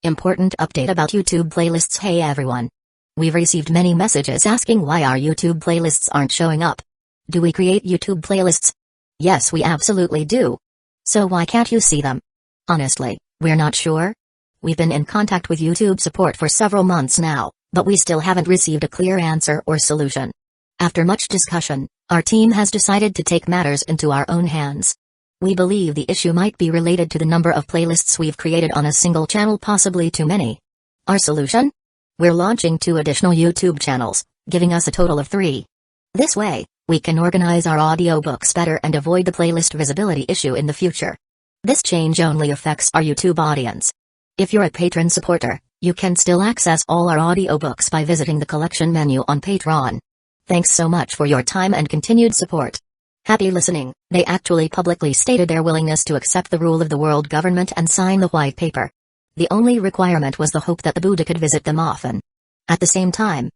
Important update about YouTube playlists. Hey everyone. We've received many messages asking why our YouTube playlists aren't showing up. Do we create YouTube playlists? Yes, we absolutely do. So why can't you see them? Honestly, we're not sure. We've been in contact with YouTube support for several months now, but we still haven't received a clear answer or solution. After much discussion, our team has decided to take matters into our own hands. We believe the issue might be related to the number of playlists we've created on a single channel, possibly too many. Our solution? We're launching 2 additional YouTube channels, giving us a total of 3. This way, we can organize our audiobooks better and avoid the playlist visibility issue in the future. This change only affects our YouTube audience. If you're a patron supporter, you can still access all our audiobooks by visiting the collection menu on Patreon. Thanks so much for your time and continued support. Happy listening. They actually publicly stated their willingness to accept the rule of the world government and sign the white paper. The only requirement was the hope that the Buddha could visit them often. At the same time,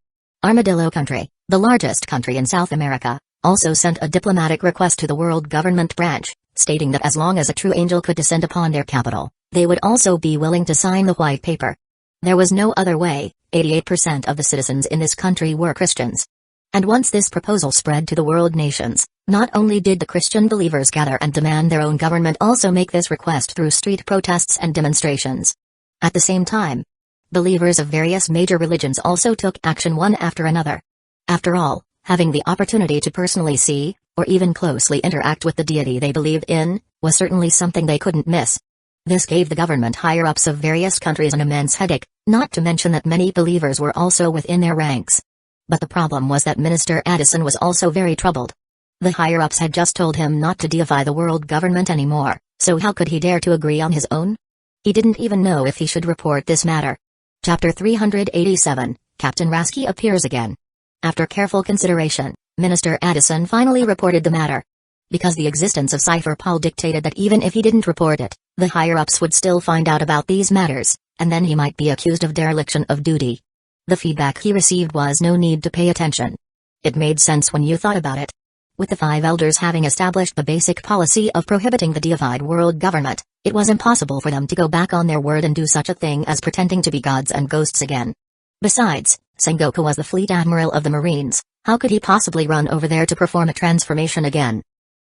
Armadillo Country, the largest country in South America, also sent a diplomatic request to the world government branch, stating that as long as a true angel could descend upon their capital, they would also be willing to sign the white paper. There was no other way. 88% of the citizens in this country were Christians. And once this proposal spread to the world nations, not only did the Christian believers gather and demand their own government also make this request through street protests and demonstrations. At the same time, believers of various major religions also took action one after another. After all, having the opportunity to personally see, or even closely interact with the deity they believed in, was certainly something they couldn't miss. This gave the government higher-ups of various countries an immense headache, not to mention that many believers were also within their ranks. But the problem was that Minister Addison was also very troubled. The higher-ups had just told him not to deify the world government anymore, so how could he dare to agree on his own? He didn't even know if he should report this matter. Chapter 387, Captain Rasky appears again. After careful consideration, Minister Addison finally reported the matter. Because the existence of Cypher Paul dictated that even if he didn't report it, the higher-ups would still find out about these matters, and then he might be accused of dereliction of duty. The feedback he received was no need to pay attention. It made sense when you thought about it. With the 5 elders having established the basic policy of prohibiting the deified world government, it was impossible for them to go back on their word and do such a thing as pretending to be gods and ghosts again. Besides, Sengoku was the fleet admiral of the Marines. How could he possibly run over there to perform a transformation again?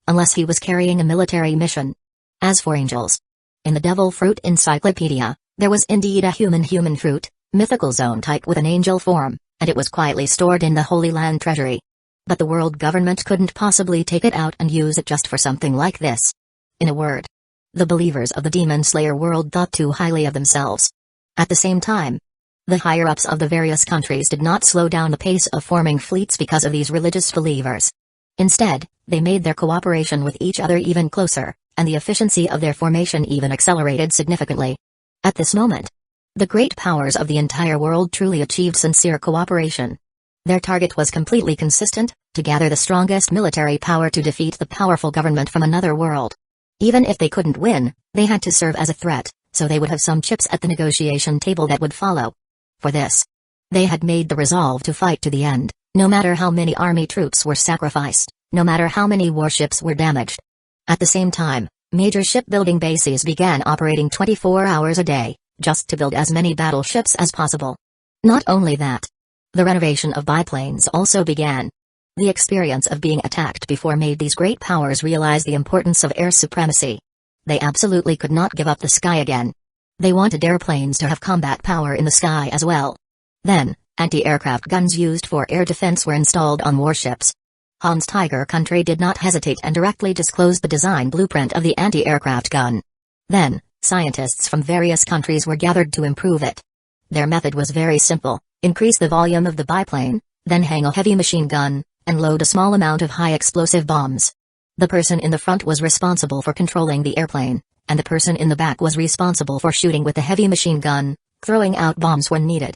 Unless he was carrying a military mission. As for angels, in the Devil Fruit Encyclopedia, there was indeed a human fruit, mythical zone type with an angel form, and it was quietly stored in the Holy Land treasury. But the world government couldn't possibly take it out and use it just for something like this. In a word, the believers of the Demon Slayer world thought too highly of themselves. At the same time, the higher-ups of the various countries did not slow down the pace of forming fleets because of these religious believers. Instead, they made their cooperation with each other even closer, and the efficiency of their formation even accelerated significantly. At this moment, the great powers of the entire world truly achieved sincere cooperation. Their target was completely consistent, to gather the strongest military power to defeat the powerful government from another world. Even if they couldn't win, they had to serve as a threat, so they would have some chips at the negotiation table that would follow. For this, they had made the resolve to fight to the end, no matter how many army troops were sacrificed, no matter how many warships were damaged. At the same time, major shipbuilding bases began operating 24 hours a day, just to build as many battleships as possible. Not only that, the renovation of biplanes also began. The experience of being attacked before made these great powers realize the importance of air supremacy. They absolutely could not give up the sky again. They wanted airplanes to have combat power in the sky as well. Then, anti-aircraft guns used for air defense were installed on warships. Han's Tiger Country did not hesitate and directly disclosed the design blueprint of the anti-aircraft gun. Then, scientists from various countries were gathered to improve it. Their method was very simple: increase the volume of the biplane, then hang a heavy machine gun, and load a small amount of high-explosive bombs. The person in the front was responsible for controlling the airplane, and the person in the back was responsible for shooting with the heavy machine gun, throwing out bombs when needed.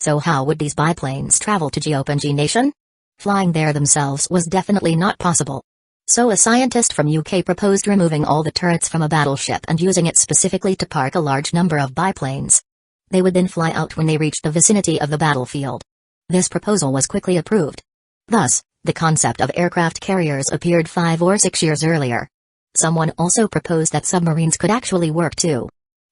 So how would these biplanes travel to Geopenji Nation? Flying there themselves was definitely not possible. So a scientist from UK proposed removing all the turrets from a battleship and using it specifically to park a large number of biplanes. They would then fly out when they reached the vicinity of the battlefield. This proposal was quickly approved. Thus, the concept of aircraft carriers appeared 5 or 6 years earlier. Someone also proposed that submarines could actually work too.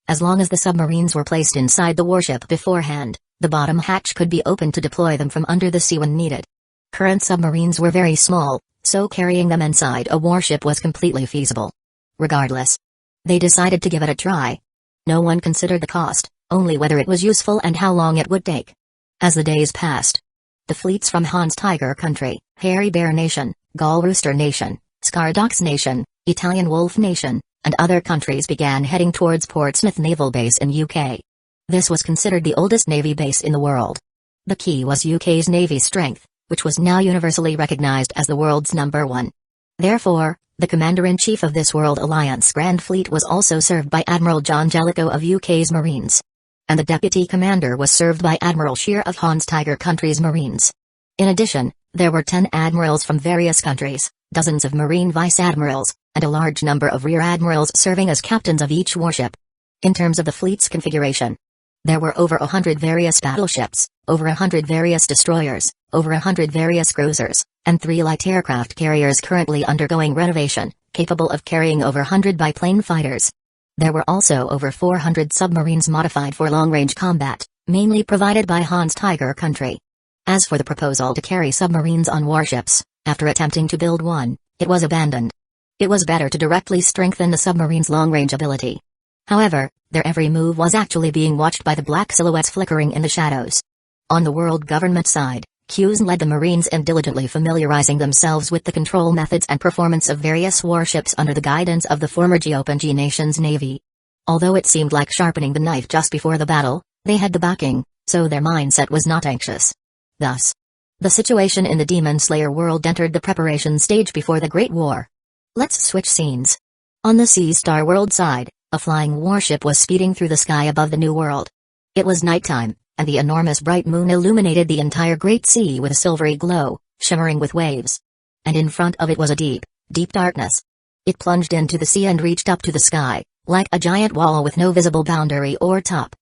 As long as the submarines were placed inside the warship beforehand, the bottom hatch could be opened to deploy them from under the sea when needed. Current submarines were very small, so carrying them inside a warship was completely feasible. Regardless, they decided to give it a try. No one considered the cost, only whether it was useful and how long it would take. As the days passed, the fleets from Hans Tiger Country, Hairy Bear Nation, Gull Rooster Nation, Scardox Nation, Italian Wolf Nation, and other countries began heading towards Portsmouth Naval Base in UK. This was considered the oldest navy base in the world. The key was UK's navy strength, which was now universally recognized as the world's #1. Therefore, the Commander-in-Chief of this World Alliance Grand Fleet was also served by Admiral John Jellicoe of UK's Marines. And the Deputy Commander was served by Admiral Shear of Hans Tiger Country's Marines. In addition, there were 10 admirals from various countries, dozens of Marine Vice-Admirals, and a large number of Rear Admirals serving as captains of each warship. In terms of the fleet's configuration, there were over 100 various battleships, over 100 various destroyers, over 100 various cruisers, and 3 light aircraft carriers currently undergoing renovation, capable of carrying over 100 biplane fighters. There were also over 400 submarines modified for long-range combat, mainly provided by Hans Tiger Country. As for the proposal to carry submarines on warships, after attempting to build one, it was abandoned. It was better to directly strengthen the submarine's long-range ability. However, their every move was actually being watched by the black silhouettes flickering in the shadows. On the world government side, Hughes led the Marines in diligently familiarizing themselves with the control methods and performance of various warships under the guidance of the former G nation's navy. Although it seemed like sharpening the knife just before the battle, they had the backing, so their mindset was not anxious. Thus, the situation in the Demon Slayer world entered the preparation stage before the Great War. Let's switch scenes. On the Sea Star world side, a flying warship was speeding through the sky above the New World. It was nighttime, and the enormous bright moon illuminated the entire Great Sea with a silvery glow, shimmering with waves. And in front of it was a deep, deep darkness. It plunged into the sea and reached up to the sky, like a giant wall with no visible boundary or top.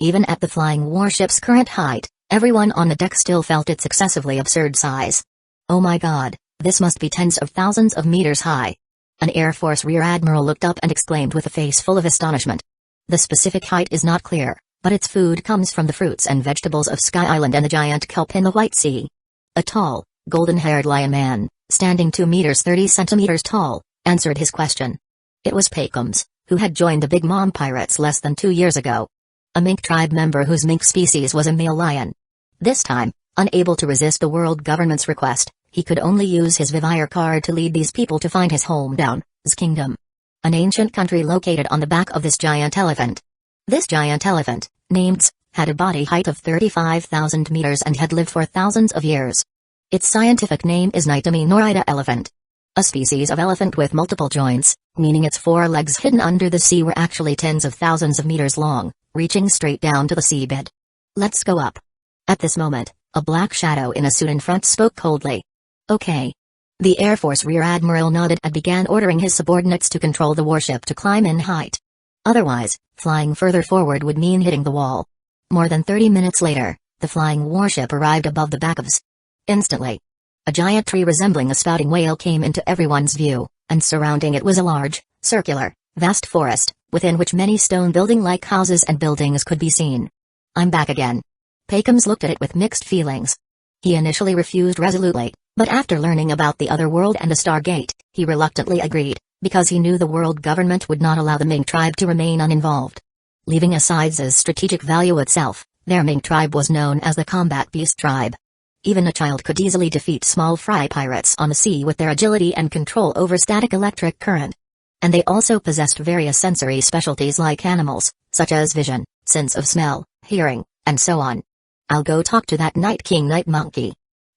Even at the flying warship's current height, everyone on the deck still felt its excessively absurd size. Oh my God, this must be tens of thousands of meters high. An Air Force Rear Admiral looked up and exclaimed with a face full of astonishment. The specific height is not clear, but its food comes from the fruits and vegetables of Sky Island and the giant kelp in the White Sea. A tall, golden-haired lion man, standing 2 meters 30 centimeters tall, answered his question. It was Peckhams, who had joined the Big Mom Pirates less than 2 years ago. A mink tribe member whose mink species was a male lion. This time, unable to resist the world government's request, he could only use his Vivire card to lead these people to find his hometown, his kingdom. An ancient country located on the back of this giant elephant. This giant elephant, named Z, had a body height of 35,000 meters and had lived for thousands of years. Its scientific name is Nitomenorida elephant. A species of elephant with multiple joints, meaning its 4 legs hidden under the sea were actually tens of thousands of meters long, reaching straight down to the seabed. Let's go up. At this moment, a black shadow in a suit in front spoke coldly. Okay. The Air Force Rear Admiral nodded and began ordering his subordinates to control the warship to climb in height. Otherwise, flying further forward would mean hitting the wall. More than 30 minutes later, the flying warship arrived above the back of Z. Instantly, a giant tree resembling a spouting whale came into everyone's view, and surrounding it was a large, circular, vast forest, within which many stone building-like houses and buildings could be seen. I'm back again. Peckhams looked at it with mixed feelings. He initially refused resolutely, but after learning about the other world and the Stargate, he reluctantly agreed, because he knew the world government would not allow the Ming tribe to remain uninvolved. Leaving aside Z's strategic value itself, their Ming tribe was known as the Combat Beast tribe. Even a child could easily defeat small fry pirates on the sea with their agility and control over static electric current. And they also possessed various sensory specialties like animals, such as vision, sense of smell, hearing, and so on. I'll go talk to that Night King Night Monkey.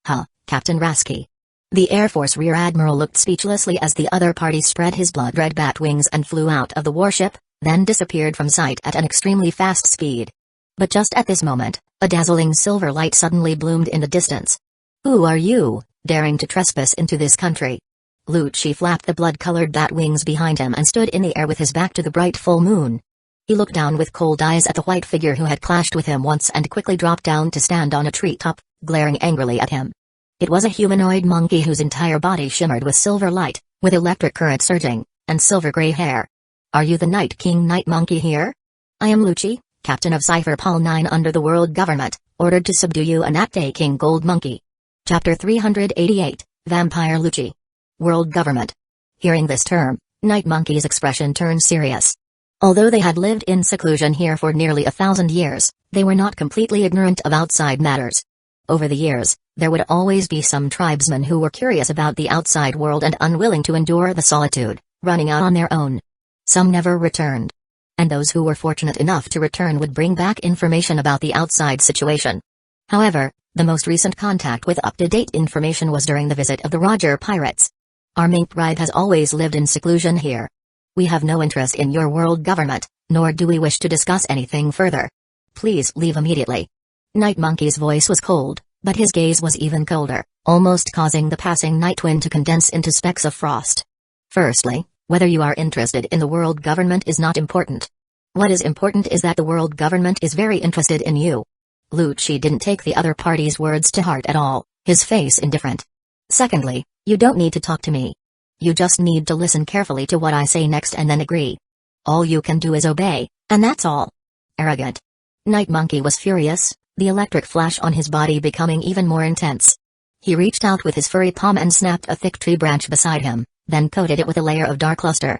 Huh, Captain Rasky. The Air Force Rear Admiral looked speechlessly as the other party spread his blood-red bat wings and flew out of the warship, then disappeared from sight at an extremely fast speed. But just at this moment, a dazzling silver light suddenly bloomed in the distance. Who are you, daring to trespass into this country? Lucci flapped the blood-colored bat wings behind him and stood in the air with his back to the bright full moon. He looked down with cold eyes at the white figure who had clashed with him once and quickly dropped down to stand on a treetop, glaring angrily at him. It was a humanoid monkey whose entire body shimmered with silver light, with electric current surging, and silver gray hair. Are you the Night King Night Monkey here? I am Lucci, captain of Cipher Pal 9 under the world government, ordered to subdue you and act a King Gold Monkey. Chapter 388, Vampire Lucci. World government. Hearing this term, Night Monkey's expression turned serious. Although they had lived in seclusion here for nearly 1,000 years, they were not completely ignorant of outside matters. Over the years, there would always be some tribesmen who were curious about the outside world and unwilling to endure the solitude, running out on their own. Some never returned. And those who were fortunate enough to return would bring back information about the outside situation. However, the most recent contact with up-to-date information was during the visit of the Roger pirates. Our mink tribe has always lived in seclusion here. We have no interest in your world government, nor do we wish to discuss anything further. Please leave immediately. Night Monkey's voice was cold, but his gaze was even colder, almost causing the passing night wind to condense into specks of frost. Firstly, whether you are interested in the world government is not important. What is important is that the world government is very interested in you. Lucci didn't take the other party's words to heart at all, his face indifferent. Secondly, you don't need to talk to me. You just need to listen carefully to what I say next and then agree. All you can do is obey, and that's all. Arrogant. Night Monkey was furious, the electric flash on his body becoming even more intense. He reached out with his furry palm and snapped a thick tree branch beside him, then coated it with a layer of dark luster.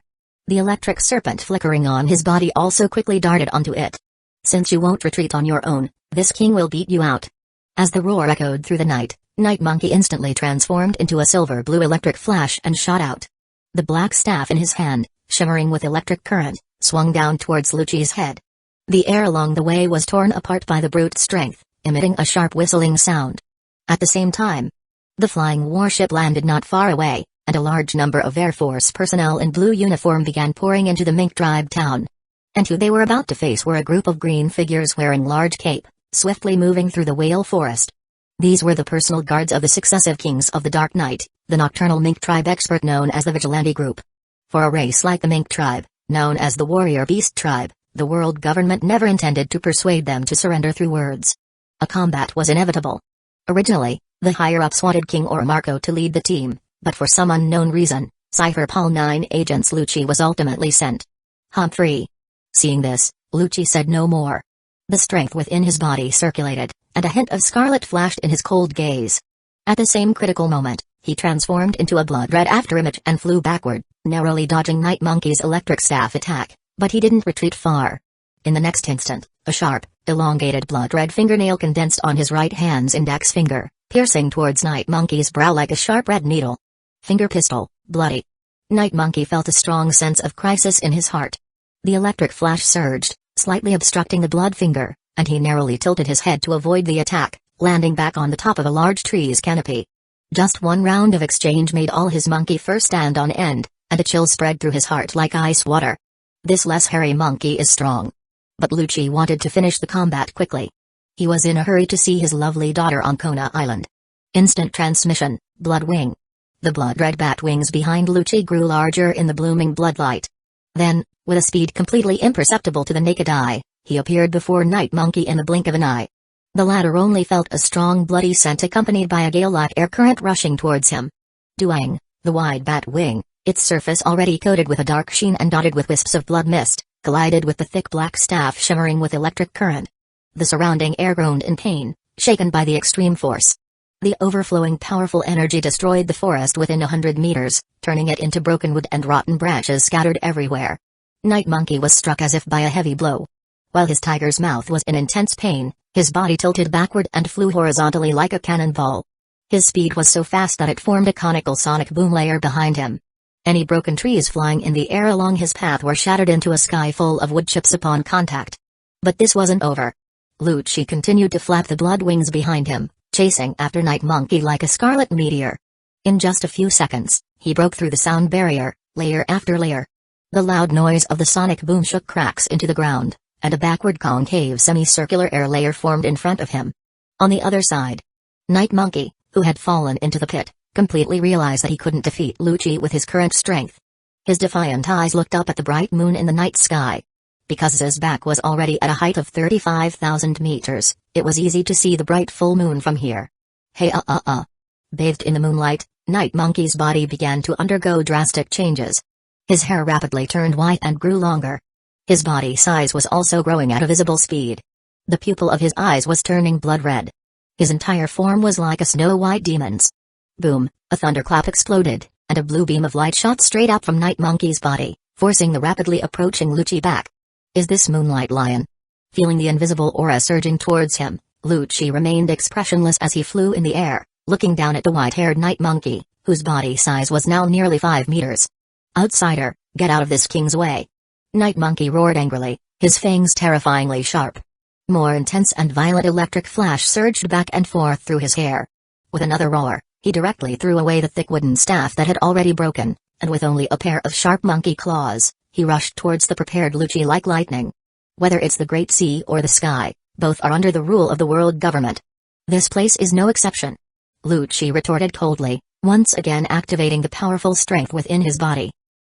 The electric serpent flickering on his body also quickly darted onto it. Since you won't retreat on your own, this king will beat you out. As the roar echoed through the night, Night Monkey instantly transformed into a silver-blue electric flash and shot out. The black staff in his hand, shimmering with electric current, swung down towards Lucci's head. The air along the way was torn apart by the brute strength, emitting a sharp whistling sound. At the same time, the flying warship landed not far away, and a large number of Air Force personnel in blue uniform began pouring into the mink tribe town. And who they were about to face were a group of green figures wearing large cape, swiftly moving through the whale forest. These were the personal guards of the successive kings of the Dark Night, the nocturnal mink tribe expert known as the Vigilante Group. For a race like the mink tribe, known as the Warrior Beast tribe, the world government never intended to persuade them to surrender through words. A combat was inevitable. Originally, the higher-ups wanted King or Marco to lead the team, but for some unknown reason, Cipher Pal 9 agents Lucci was ultimately sent. Humphrey. Seeing this, Lucci said no more. The strength within his body circulated, and a hint of scarlet flashed in his cold gaze. At the same critical moment, he transformed into a blood-red afterimage and flew backward, narrowly dodging Night Monkey's electric staff attack, but he didn't retreat far. In the next instant, a sharp, elongated blood-red fingernail condensed on his right hand's index finger, piercing towards Night Monkey's brow like a sharp red needle. Finger pistol, bloody. Night Monkey felt a strong sense of crisis in his heart. The electric flash surged, slightly obstructing the blood finger, and he narrowly tilted his head to avoid the attack, landing back on the top of a large tree's canopy. Just one round of exchange made all his monkey fur stand on end, and a chill spread through his heart like ice water. This less hairy monkey is strong. But Lucci wanted to finish the combat quickly. He was in a hurry to see his lovely daughter on Kona Island. Instant transmission, blood wing. The blood-red bat wings behind Lucci grew larger in the blooming bloodlight. Then, with a speed completely imperceptible to the naked eye, he appeared before Night Monkey in the blink of an eye. The latter only felt a strong bloody scent accompanied by a gale-like air current rushing towards him. Duang, the wide bat wing, its surface already coated with a dark sheen and dotted with wisps of blood mist, collided with the thick black staff shimmering with electric current. The surrounding air groaned in pain, shaken by the extreme force. The overflowing powerful energy destroyed the forest within 100 meters, turning it into broken wood and rotten branches scattered everywhere. Night Monkey was struck as if by a heavy blow. While his tiger's mouth was in intense pain, his body tilted backward and flew horizontally like a cannonball. His speed was so fast that it formed a conical sonic boom layer behind him. Any broken trees flying in the air along his path were shattered into a sky full of wood chips upon contact. But this wasn't over. Lucci continued to flap the blood wings behind him, chasing after Night Monkey like a scarlet meteor. In just a few seconds, he broke through the sound barrier, layer after layer. The loud noise of the sonic boom shook cracks into the ground, and a backward concave semicircular air layer formed in front of him. On the other side, Night Monkey, who had fallen into the pit, completely realized that he couldn't defeat Lucci with his current strength. His defiant eyes looked up at the bright moon in the night sky. Because his back was already at a height of 35,000 meters, it was easy to see the bright full moon from here. Hey Bathed in the moonlight, Night Monkey's body began to undergo drastic changes. His hair rapidly turned white and grew longer. His body size was also growing at a visible speed. The pupil of his eyes was turning blood red. His entire form was like a snow-white demon's. Boom, a thunderclap exploded, and a blue beam of light shot straight out from Night Monkey's body, forcing the rapidly approaching Lucci back. Is this Moonlight Lion? Feeling the invisible aura surging towards him, Lucci remained expressionless as he flew in the air, looking down at the white-haired Night Monkey, whose body size was now nearly 5 meters. Outsider, get out of this king's way. Night Monkey roared angrily, his fangs terrifyingly sharp. More intense and violent electric flash surged back and forth through his hair. With another roar, he directly threw away the thick wooden staff that had already broken, and with only a pair of sharp monkey claws, he rushed towards the prepared Lucci like lightning. Whether it's the Great Sea or the sky, both are under the rule of the world government. This place is no exception. Lucci retorted coldly, once again activating the powerful strength within his body.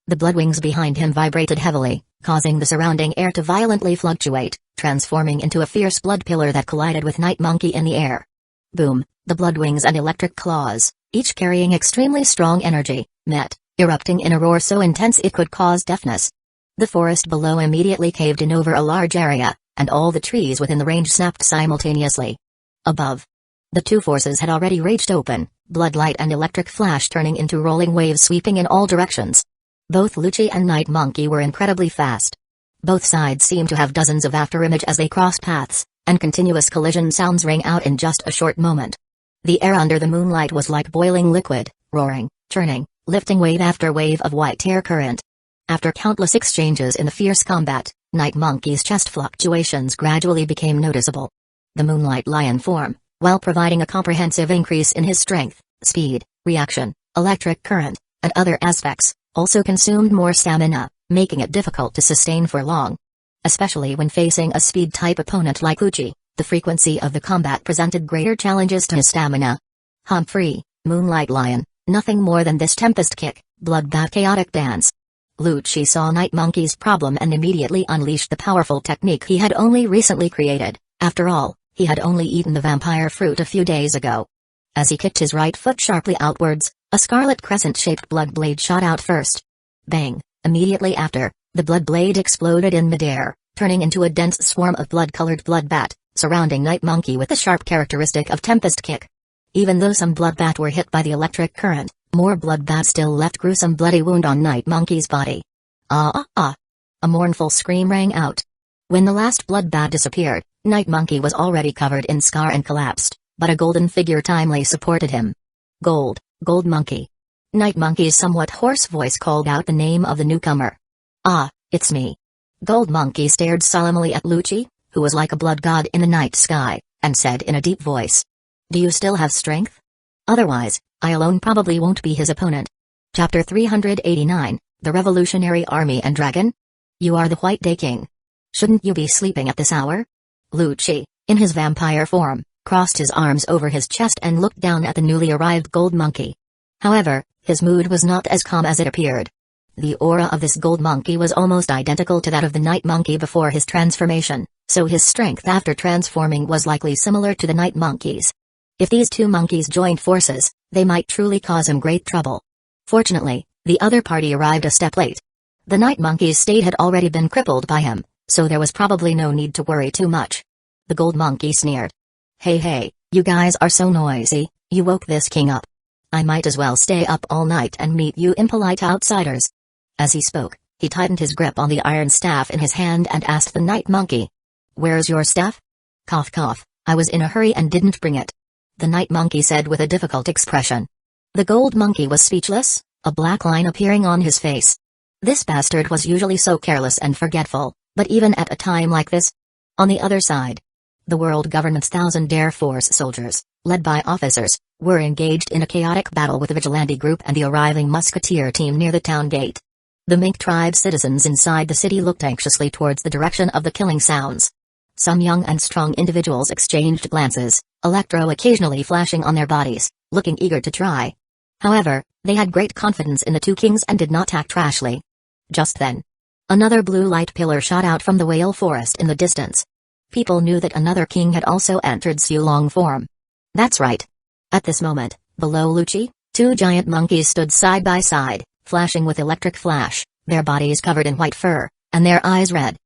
The blood wings behind him vibrated heavily, causing the surrounding air to violently fluctuate, transforming into a fierce blood pillar that collided with Night Monkey in the air. Boom, the blood wings and electric claws, each carrying extremely strong energy, met, erupting in a roar so intense it could cause deafness. The forest below immediately caved in over a large area, and all the trees within the range snapped simultaneously. Above, the two forces had already raged open, blood light and electric flash turning into rolling waves sweeping in all directions. Both Lucci and Night Monkey were incredibly fast. Both sides seemed to have dozens of afterimage as they crossed paths, and continuous collision sounds rang out in just a short moment. The air under the moonlight was like boiling liquid, roaring, churning, lifting wave after wave of white air current. After countless exchanges in the fierce combat, Night Monkey's chest fluctuations gradually became noticeable. The Moonlight Lion form, while providing a comprehensive increase in his strength, speed, reaction, electric current, and other aspects, also consumed more stamina, making it difficult to sustain for long. Especially when facing a speed-type opponent like Lucci, the frequency of the combat presented greater challenges to his stamina. Humphrey, Moonlight Lion, nothing more than this tempest kick, bloodbath chaotic dance. Lucci saw Night Monkey's problem and immediately unleashed the powerful technique he had only recently created. After all, he had only eaten the vampire fruit a few days ago. As he kicked his right foot sharply outwards, a scarlet crescent-shaped blood blade shot out first. Bang! Immediately after, the blood blade exploded in midair, turning into a dense swarm of blood-colored bloodbat, surrounding Night Monkey with the sharp characteristic of tempest kick. Even though some bloodbat were hit by the electric current, more bloodbat still left gruesome bloody wound on Night Monkey's body. Ah ah ah! A mournful scream rang out. When the last bloodbat disappeared, Night Monkey was already covered in scar and collapsed, but a golden figure timely supported him. Gold Monkey. Night Monkey's somewhat hoarse voice called out the name of the newcomer. Ah, it's me. Gold Monkey stared solemnly at Lucci, who was like a blood god in the night sky, and said in a deep voice. Do you still have strength? Otherwise, I alone probably won't be his opponent. Chapter 389, The Revolutionary Army and Dragon? You are the White Day King. Shouldn't you be sleeping at this hour? Lucci, in his vampire form, crossed his arms over his chest and looked down at the newly arrived Gold Monkey. However, his mood was not as calm as it appeared. The aura of this Gold Monkey was almost identical to that of the Night Monkey before his transformation, so his strength after transforming was likely similar to the Night Monkey's. If these two monkeys joined forces, they might truly cause him great trouble. Fortunately, the other party arrived a step late. The Night Monkey's state had already been crippled by him, so there was probably no need to worry too much. The Gold Monkey sneered. Hey, you guys are so noisy, you woke this king up. I might as well stay up all night and meet you impolite outsiders. As he spoke, he tightened his grip on the iron staff in his hand and asked the Night Monkey. Where's your staff? Cough cough, I was in a hurry and didn't bring it. The Night Monkey said with a difficult expression. The Gold Monkey was speechless, a black line appearing on his face. This bastard was usually so careless and forgetful, but even at a time like this. On the other side, the world government's 1,000 Air Force soldiers, led by officers, were engaged in a chaotic battle with the vigilante group and the arriving musketeer team near the town gate. The Mink tribe citizens inside the city looked anxiously towards the direction of the killing sounds. Some young and strong individuals exchanged glances, electro occasionally flashing on their bodies, looking eager to try. However, they had great confidence in the two kings and did not act rashly. Just then, another blue light pillar shot out from the whale forest in the distance. People knew that another king had also entered Sulong form. That's right. At this moment, below Lucci, two giant monkeys stood side by side, flashing with electric flash, their bodies covered in white fur, and their eyes red.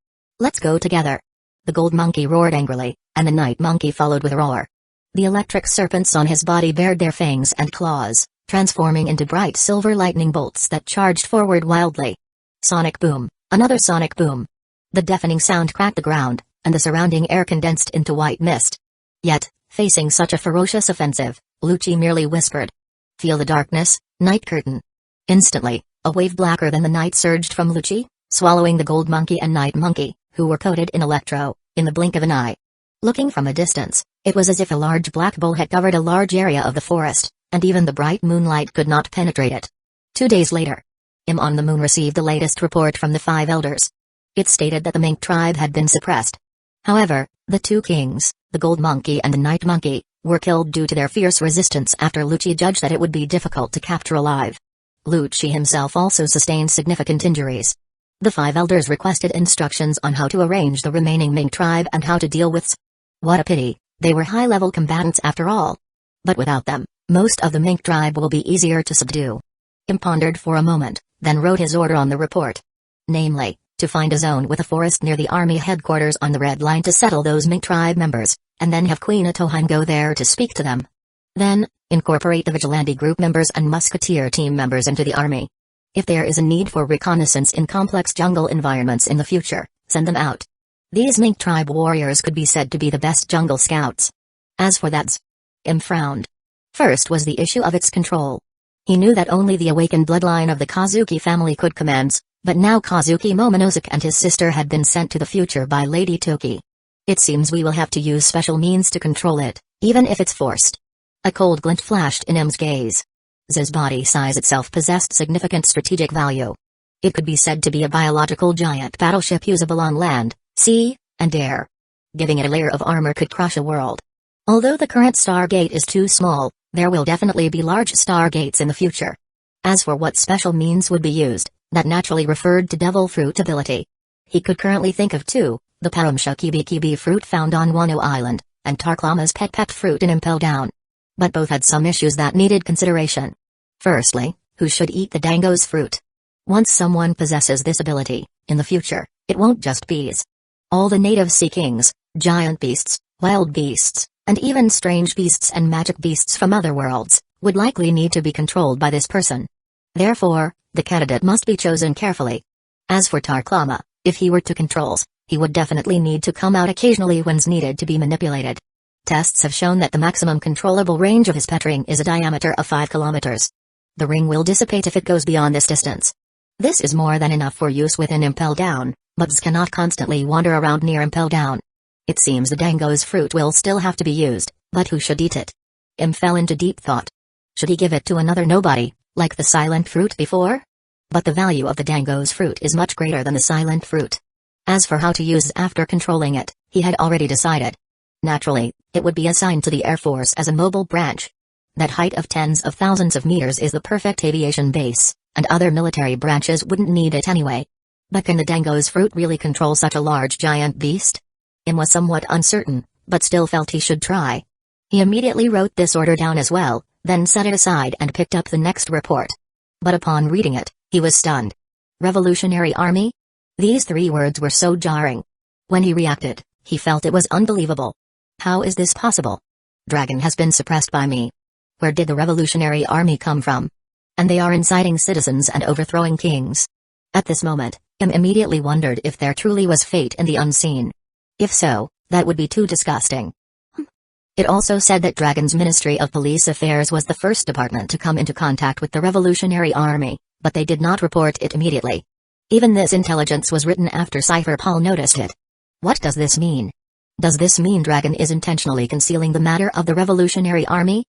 Let's go together. The gold monkey roared angrily, and the night monkey followed with a roar. The electric serpents on his body bared their fangs and claws, transforming into bright silver lightning bolts that charged forward wildly. Sonic boom, another sonic boom. The deafening sound cracked the ground, and the surrounding air condensed into white mist. Yet, facing such a ferocious offensive, Lucci merely whispered, "Feel the darkness, night curtain." Instantly, a wave blacker than the night surged from Lucci, swallowing the gold monkey and night monkey, who were coated in electro, in the blink of an eye. Looking from a distance, it was as if a large black bowl had covered a large area of the forest, and even the bright moonlight could not penetrate it. 2 days later, on the Moon received the latest report from the 5 elders. It stated that the mink tribe had been suppressed. However, the 2 kings, the gold monkey and the night monkey, were killed due to their fierce resistance after Lucci judged that it would be difficult to capture alive. Lucci himself also sustained significant injuries. The 5 elders requested instructions on how to arrange the remaining mink tribe and how to deal with. What a pity, they were high-level combatants after all. But without them, most of the mink tribe will be easier to subdue. Pondered for a moment, then wrote his order on the report. Namely, to find a zone with a forest near the army headquarters on the Red Line to settle those mink tribe members, and then have Queen Atohime go there to speak to them. Then, incorporate the vigilante group members and musketeer team members into the army. If there is a need for reconnaissance in complex jungle environments in the future, send them out. These mink tribe warriors could be said to be the best jungle scouts. As for that, frowned. First was the issue of its control. He knew that only the awakened bloodline of the Kazuki family could command, but now Kazuki Momonosuke and his sister had been sent to the future by Lady Toki. It seems we will have to use special means to control it, even if it's forced. A cold glint flashed in M's gaze. Z's body size itself possessed significant strategic value. It could be said to be a biological giant battleship usable on land, sea, and air. Giving it a layer of armor could crush a world. Although the current Stargate is too small, there will definitely be large Stargates in the future. As for what special means would be used, that naturally referred to devil fruit ability. He could currently think of 2, the Parumsha Kibi fruit found on Wano Island, and Tarklama's pet fruit in Impel Down. But both had some issues that needed consideration. Firstly, who should eat the Dango's fruit? Once someone possesses this ability, in the future, it won't just bees. All the native sea kings, giant beasts, wild beasts, and even strange beasts and magic beasts from other worlds, would likely need to be controlled by this person. Therefore, the candidate must be chosen carefully. As for Tarklama, if he were to controls, he would definitely need to come out occasionally when's needed to be manipulated. Tests have shown that the maximum controllable range of his pet ring is a diameter of 5 kilometers. The ring will dissipate if it goes beyond this distance. This is more than enough for use within Impel Down, but Z cannot constantly wander around near Impel Down. It seems the Dango's fruit will still have to be used, but who should eat it? Fell into deep thought. Should he give it to another nobody, like the silent fruit before? But the value of the Dango's fruit is much greater than the silent fruit. As for how to use after controlling it, he had already decided. Naturally, it would be assigned to the Air Force as a mobile branch. That height of tens of thousands of meters is the perfect aviation base, and other military branches wouldn't need it anyway. But can the Dango's fruit really control such a large giant beast? Was somewhat uncertain, but still felt he should try. He immediately wrote this order down as well, then set it aside and picked up the next report. But upon reading it, he was stunned. Revolutionary Army? These 3 words were so jarring. When he reacted, he felt it was unbelievable. How is this possible? Dragon has been suppressed by me. Where did the Revolutionary Army come from? And they are inciting citizens and overthrowing kings. At this moment, immediately wondered if there truly was fate in the unseen. If so, that would be too disgusting. It also said that Dragon's Ministry of Police Affairs was the first department to come into contact with the Revolutionary Army, but they did not report it immediately. Even this intelligence was written after Cypher Paul noticed it. What does this mean? Does this mean Dragon is intentionally concealing the matter of the Revolutionary Army?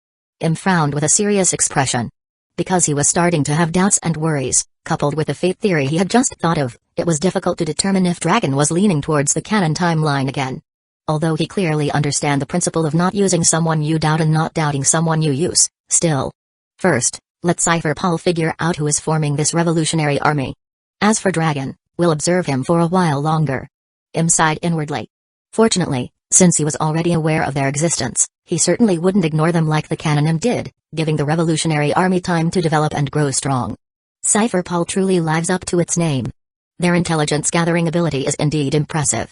Frowned with a serious expression. Because he was starting to have doubts and worries, coupled with the fate theory he had just thought of, it was difficult to determine if Dragon was leaning towards the canon timeline again. Although he clearly understands the principle of not using someone you doubt and not doubting someone you use, still. First, let Cypher Paul figure out who is forming this revolutionary army. As for Dragon, we'll observe him for a while longer. Sighed inwardly. Fortunately, since he was already aware of their existence, he certainly wouldn't ignore them like the canon did, giving the revolutionary army time to develop and grow strong. Cypher Paul truly lives up to its name. Their intelligence-gathering ability is indeed impressive.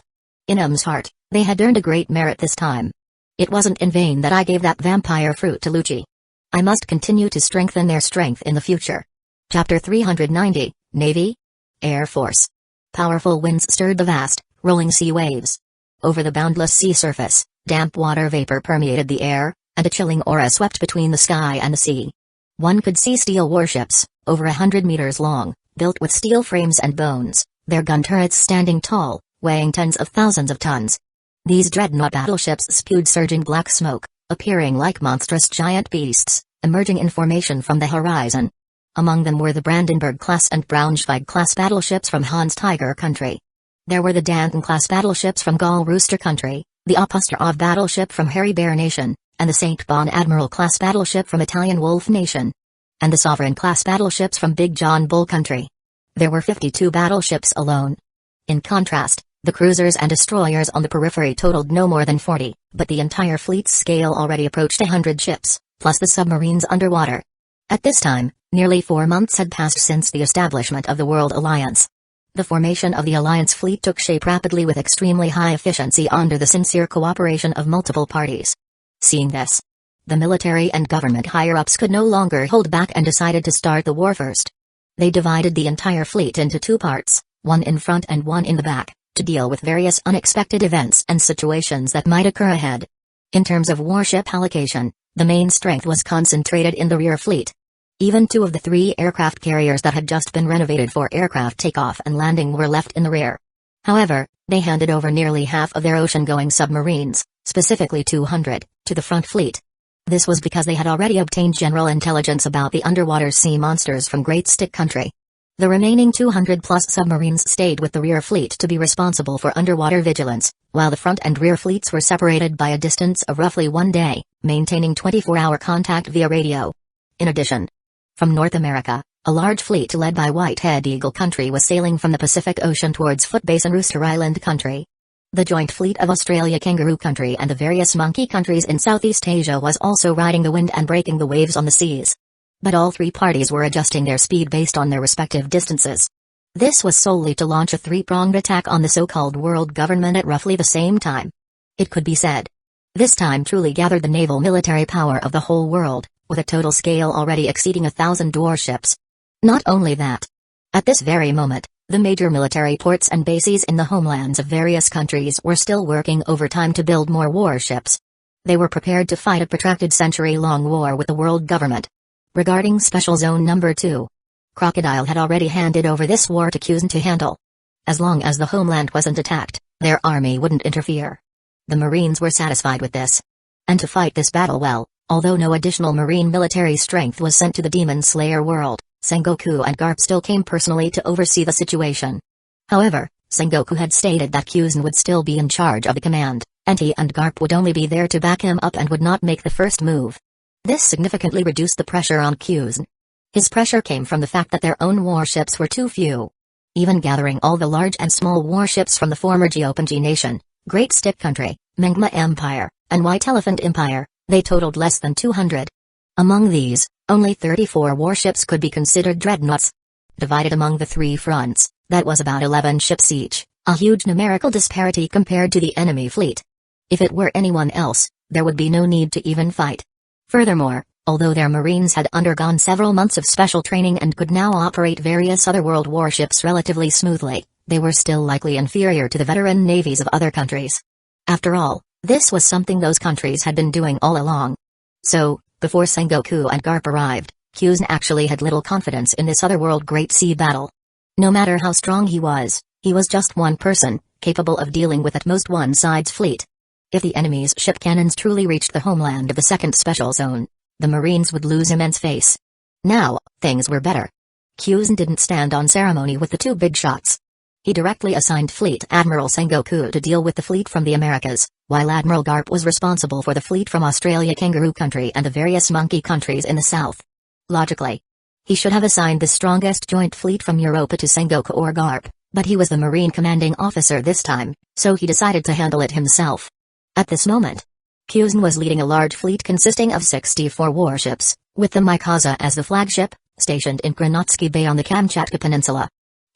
In M's heart, they had earned a great merit this time. It wasn't in vain that I gave that vampire fruit to Lucci. I must continue to strengthen their strength in the future. Chapter 390, Navy? Air Force. Powerful winds stirred the vast, rolling sea waves. Over the boundless sea surface, damp water vapor permeated the air, and a chilling aura swept between the sky and the sea. One could see steel warships, over 100 meters long, built with steel frames and bones, their gun turrets standing tall, weighing tens of thousands of tons. These dreadnought battleships spewed surging black smoke, appearing like monstrous giant beasts, emerging in formation from the horizon. Among them were the Brandenburg-class and Braunschweig-class battleships from Hans Tiger country. There were the Danton-class battleships from Gaul Rooster country, the Apostrof battleship from Hairy Bear nation, and the St. Bon Admiral-class battleship from Italian Wolf nation. And the Sovereign-class battleships from Big John Bull country. There were 52 battleships alone. In contrast, the cruisers and destroyers on the periphery totaled no more than 40, but the entire fleet's scale already approached 100 ships, plus the submarines underwater. At this time, nearly 4 months had passed since the establishment of the World Alliance. The formation of the Alliance fleet took shape rapidly with extremely high efficiency under the sincere cooperation of multiple parties. Seeing this, the military and government higher-ups could no longer hold back and decided to start the war first. They divided the entire fleet into 2 parts, one in front and one in the back, to deal with various unexpected events and situations that might occur ahead. In terms of warship allocation, the main strength was concentrated in the rear fleet. Even 2 of the 3 aircraft carriers that had just been renovated for aircraft takeoff and landing were left in the rear. However, they handed over nearly half of their ocean-going submarines, specifically 200, to the front fleet. This was because they had already obtained general intelligence about the underwater sea monsters from Great Stick country. The remaining 200-plus submarines stayed with the rear fleet to be responsible for underwater vigilance, while the front and rear fleets were separated by a distance of roughly 1 day, maintaining 24-hour contact via radio. In addition, from North America, a large fleet led by Whitehead Eagle country was sailing from the Pacific Ocean towards Footbase and Rooster Island country. The joint fleet of Australia Kangaroo country and the various monkey countries in Southeast Asia was also riding the wind and breaking the waves on the seas. But all 3 parties were adjusting their speed based on their respective distances. This was solely to launch a 3-pronged attack on the so-called world government at roughly the same time. It could be said, this time truly gathered the naval military power of the whole world, with a total scale already exceeding 1,000 warships. Not only that, at this very moment, the major military ports and bases in the homelands of various countries were still working overtime to build more warships. They were prepared to fight a protracted century-long war with the world government. Regarding Special Zone Number 2, Crocodile had already handed over this war to Cusin to handle. As long as the homeland wasn't attacked, their army wouldn't interfere. The Marines were satisfied with this. And to fight this battle well, although no additional Marine military strength was sent to the Demon Slayer world, Sengoku and Garp still came personally to oversee the situation. However, Sengoku had stated that Cusin would still be in charge of the command, and he and Garp would only be there to back him up and would not make the first move. This significantly reduced the pressure on Cusin. His pressure came from the fact that their own warships were too few. Even gathering all the large and small warships from the former Geopangi nation, Great Stick country, Mengma Empire, and White Elephant Empire, they totaled less than 200. Among these, only 34 warships could be considered dreadnoughts. Divided among the 3 fronts, that was about 11 ships each, a huge numerical disparity compared to the enemy fleet. If it were anyone else, there would be no need to even fight. Furthermore, although their Marines had undergone several months of special training and could now operate various other world warships relatively smoothly, they were still likely inferior to the veteran navies of other countries. After all, this was something those countries had been doing all along. So, before Sengoku and Garp arrived, Cusin actually had little confidence in this otherworld Great Sea battle. No matter how strong he was just one person, capable of dealing with at most one side's fleet. If the enemy's ship cannons truly reached the homeland of the second special zone, the Marines would lose immense face. Now, things were better. Cusin didn't stand on ceremony with the 2 big shots. He directly assigned Fleet Admiral Sengoku to deal with the fleet from the Americas, while Admiral Garp was responsible for the fleet from Australia Kangaroo country and the various monkey countries in the south. Logically, he should have assigned the strongest joint fleet from Europa to Sengoku or Garp, but he was the Marine commanding officer this time, so he decided to handle it himself. At this moment, Cusin was leading a large fleet consisting of 64 warships, with the Mikaza as the flagship, stationed in Granatsky Bay on the Kamchatka Peninsula.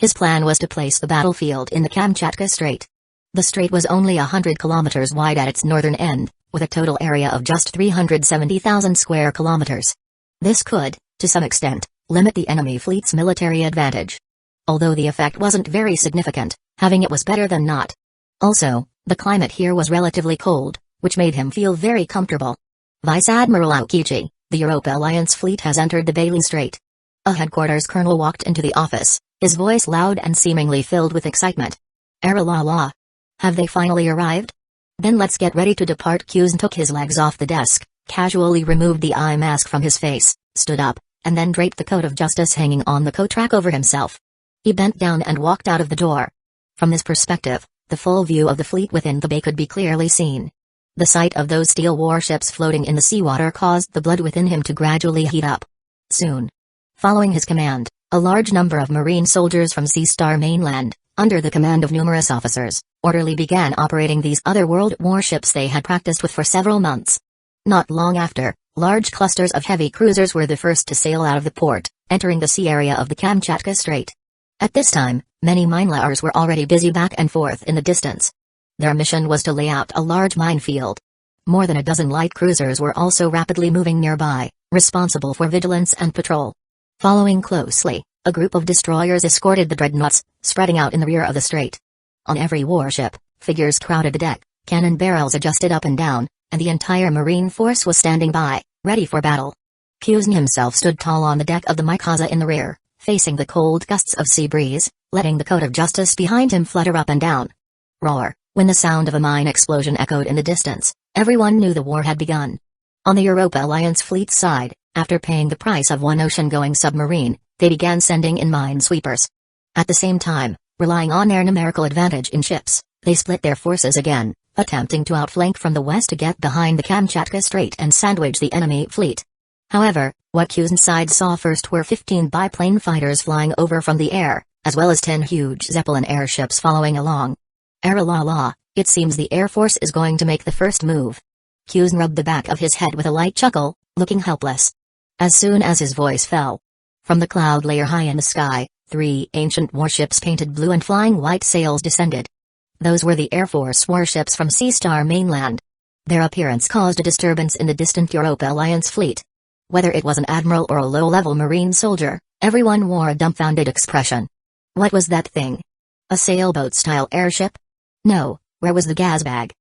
His plan was to place the battlefield in the Kamchatka Strait. The strait was only 100 kilometers wide at its northern end, with a total area of just 370,000 square kilometers. This could, to some extent, limit the enemy fleet's military advantage. Although the effect wasn't very significant, having it was better than not. Also, the climate here was relatively cold, which made him feel very comfortable. Vice Admiral Aokichi, the Europa Alliance fleet has entered the Bering Strait. A headquarters colonel walked into the office, his voice loud and seemingly filled with excitement. "Eralala. Have they finally arrived? Then let's get ready to depart." Kuzen took his legs off the desk, casually removed the eye mask from his face, stood up, and then draped the coat of justice hanging on the coat rack over himself. He bent down and walked out of the door. From this perspective, the full view of the fleet within the bay could be clearly seen. The sight of those steel warships floating in the seawater caused the blood within him to gradually heat up. Soon, following his command, a large number of Marine soldiers from Sea Star mainland, under the command of numerous officers, orderly began operating these otherworld warships they had practiced with for several months. Not long after, large clusters of heavy cruisers were the first to sail out of the port, entering the sea area of the Kamchatka Strait. At this time, many minelayers were already busy back and forth in the distance. Their mission was to lay out a large minefield. More than a dozen light cruisers were also rapidly moving nearby, responsible for vigilance and patrol. Following closely, a group of destroyers escorted the dreadnoughts, spreading out in the rear of the strait. On every warship, figures crowded the deck, cannon barrels adjusted up and down, and the entire Marine force was standing by, ready for battle. Kuzen himself stood tall on the deck of the Mikasa in the rear, facing the cold gusts of sea breeze, letting the coat of justice behind him flutter up and down. Roar! When the sound of a mine explosion echoed in the distance, everyone knew the war had begun. On the Europa Alliance fleet's side, after paying the price of one ocean-going submarine, they began sending in minesweepers. At the same time, relying on their numerical advantage in ships, they split their forces again, attempting to outflank from the west to get behind the Kamchatka Strait and sandwich the enemy fleet. However, what Kuzen's side saw first were 15 biplane fighters flying over from the air, as well as 10 huge Zeppelin airships following along. "Eralala, it seems the Air Force is going to make the first move." Kuzen rubbed the back of his head with a light chuckle, looking helpless. As soon as his voice fell, from the cloud layer high in the sky, 3 ancient warships painted blue and flying white sails descended. Those were the Air Force warships from Sea Star mainland. Their appearance caused a disturbance in the distant Europa Alliance fleet. Whether it was an admiral or a low-level Marine soldier, everyone wore a dumbfounded expression. What was that thing? A sailboat-style airship? No, where was the gas bag?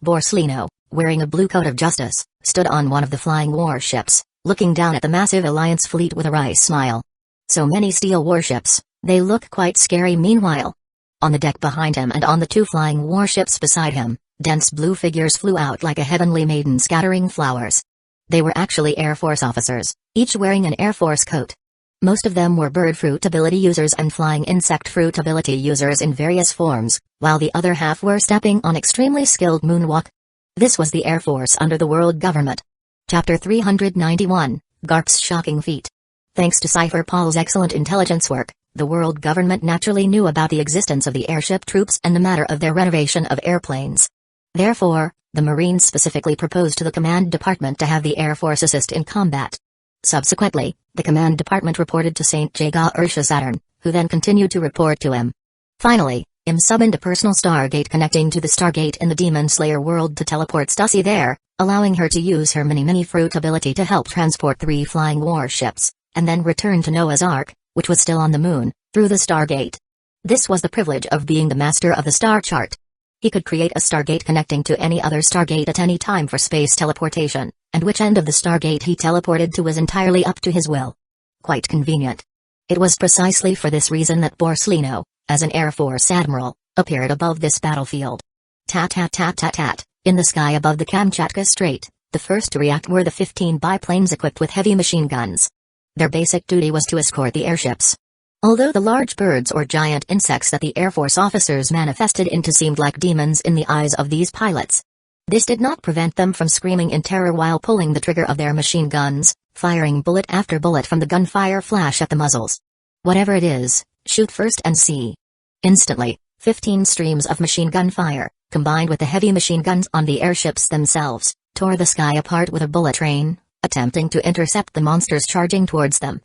Borsellino, wearing a blue coat of justice, stood on one of the flying warships, looking down at the massive Alliance fleet with a wry smile. So many steel warships, they look quite scary. Meanwhile, on the deck behind him and on the 2 flying warships beside him, dense blue figures flew out like a heavenly maiden scattering flowers. They were actually Air Force officers, each wearing an Air Force coat. Most of them were bird fruit ability users and flying insect fruit ability users in various forms, while the other half were stepping on extremely skilled moonwalk. This was the Air Force under the world government. Chapter 391, Garp's Shocking Feat. Thanks to Cypher Paul's excellent intelligence work, the world government naturally knew about the existence of the airship troops and the matter of their renovation of airplanes. Therefore, the Marines specifically proposed to the Command Department to have the Air Force assist in combat. Subsequently, the Command Department reported to St. Jaga Ursha Saturn, who then continued to report to him. Finally, summoned a personal Stargate connecting to the Stargate in the Demon Slayer world to teleport Stussy there, allowing her to use her mini fruit ability to help transport 3 flying warships, and then return to Noah's Ark, which was still on the moon, through the Stargate. This was the privilege of being the master of the star chart. He could create a Stargate connecting to any other Stargate at any time for space teleportation, and which end of the Stargate he teleported to was entirely up to his will. Quite convenient. It was precisely for this reason that Borsellino, as an Air Force admiral, appeared above this battlefield. Tat-tat-tat-tat-tat, in the sky above the Kamchatka Strait, the first to react were the 15 biplanes equipped with heavy machine guns. Their basic duty was to escort the airships. Although the large birds or giant insects that the Air Force officers manifested into seemed like demons in the eyes of these pilots, this did not prevent them from screaming in terror while pulling the trigger of their machine guns, firing bullet after bullet from the gunfire flash at the muzzles. Whatever it is, shoot first and see. Instantly, 15 streams of machine gun fire, combined with the heavy machine guns on the airships themselves, tore the sky apart with a bullet rain, attempting to intercept the monsters charging towards them.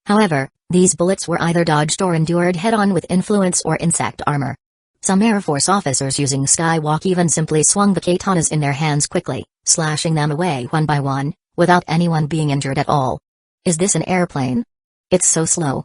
However, these bullets were either dodged or endured head-on with influence or insect armor. Some Air Force officers using Skywalk even simply swung the katanas in their hands quickly, slashing them away one by one, without anyone being injured at all. Is this an airplane? It's so slow.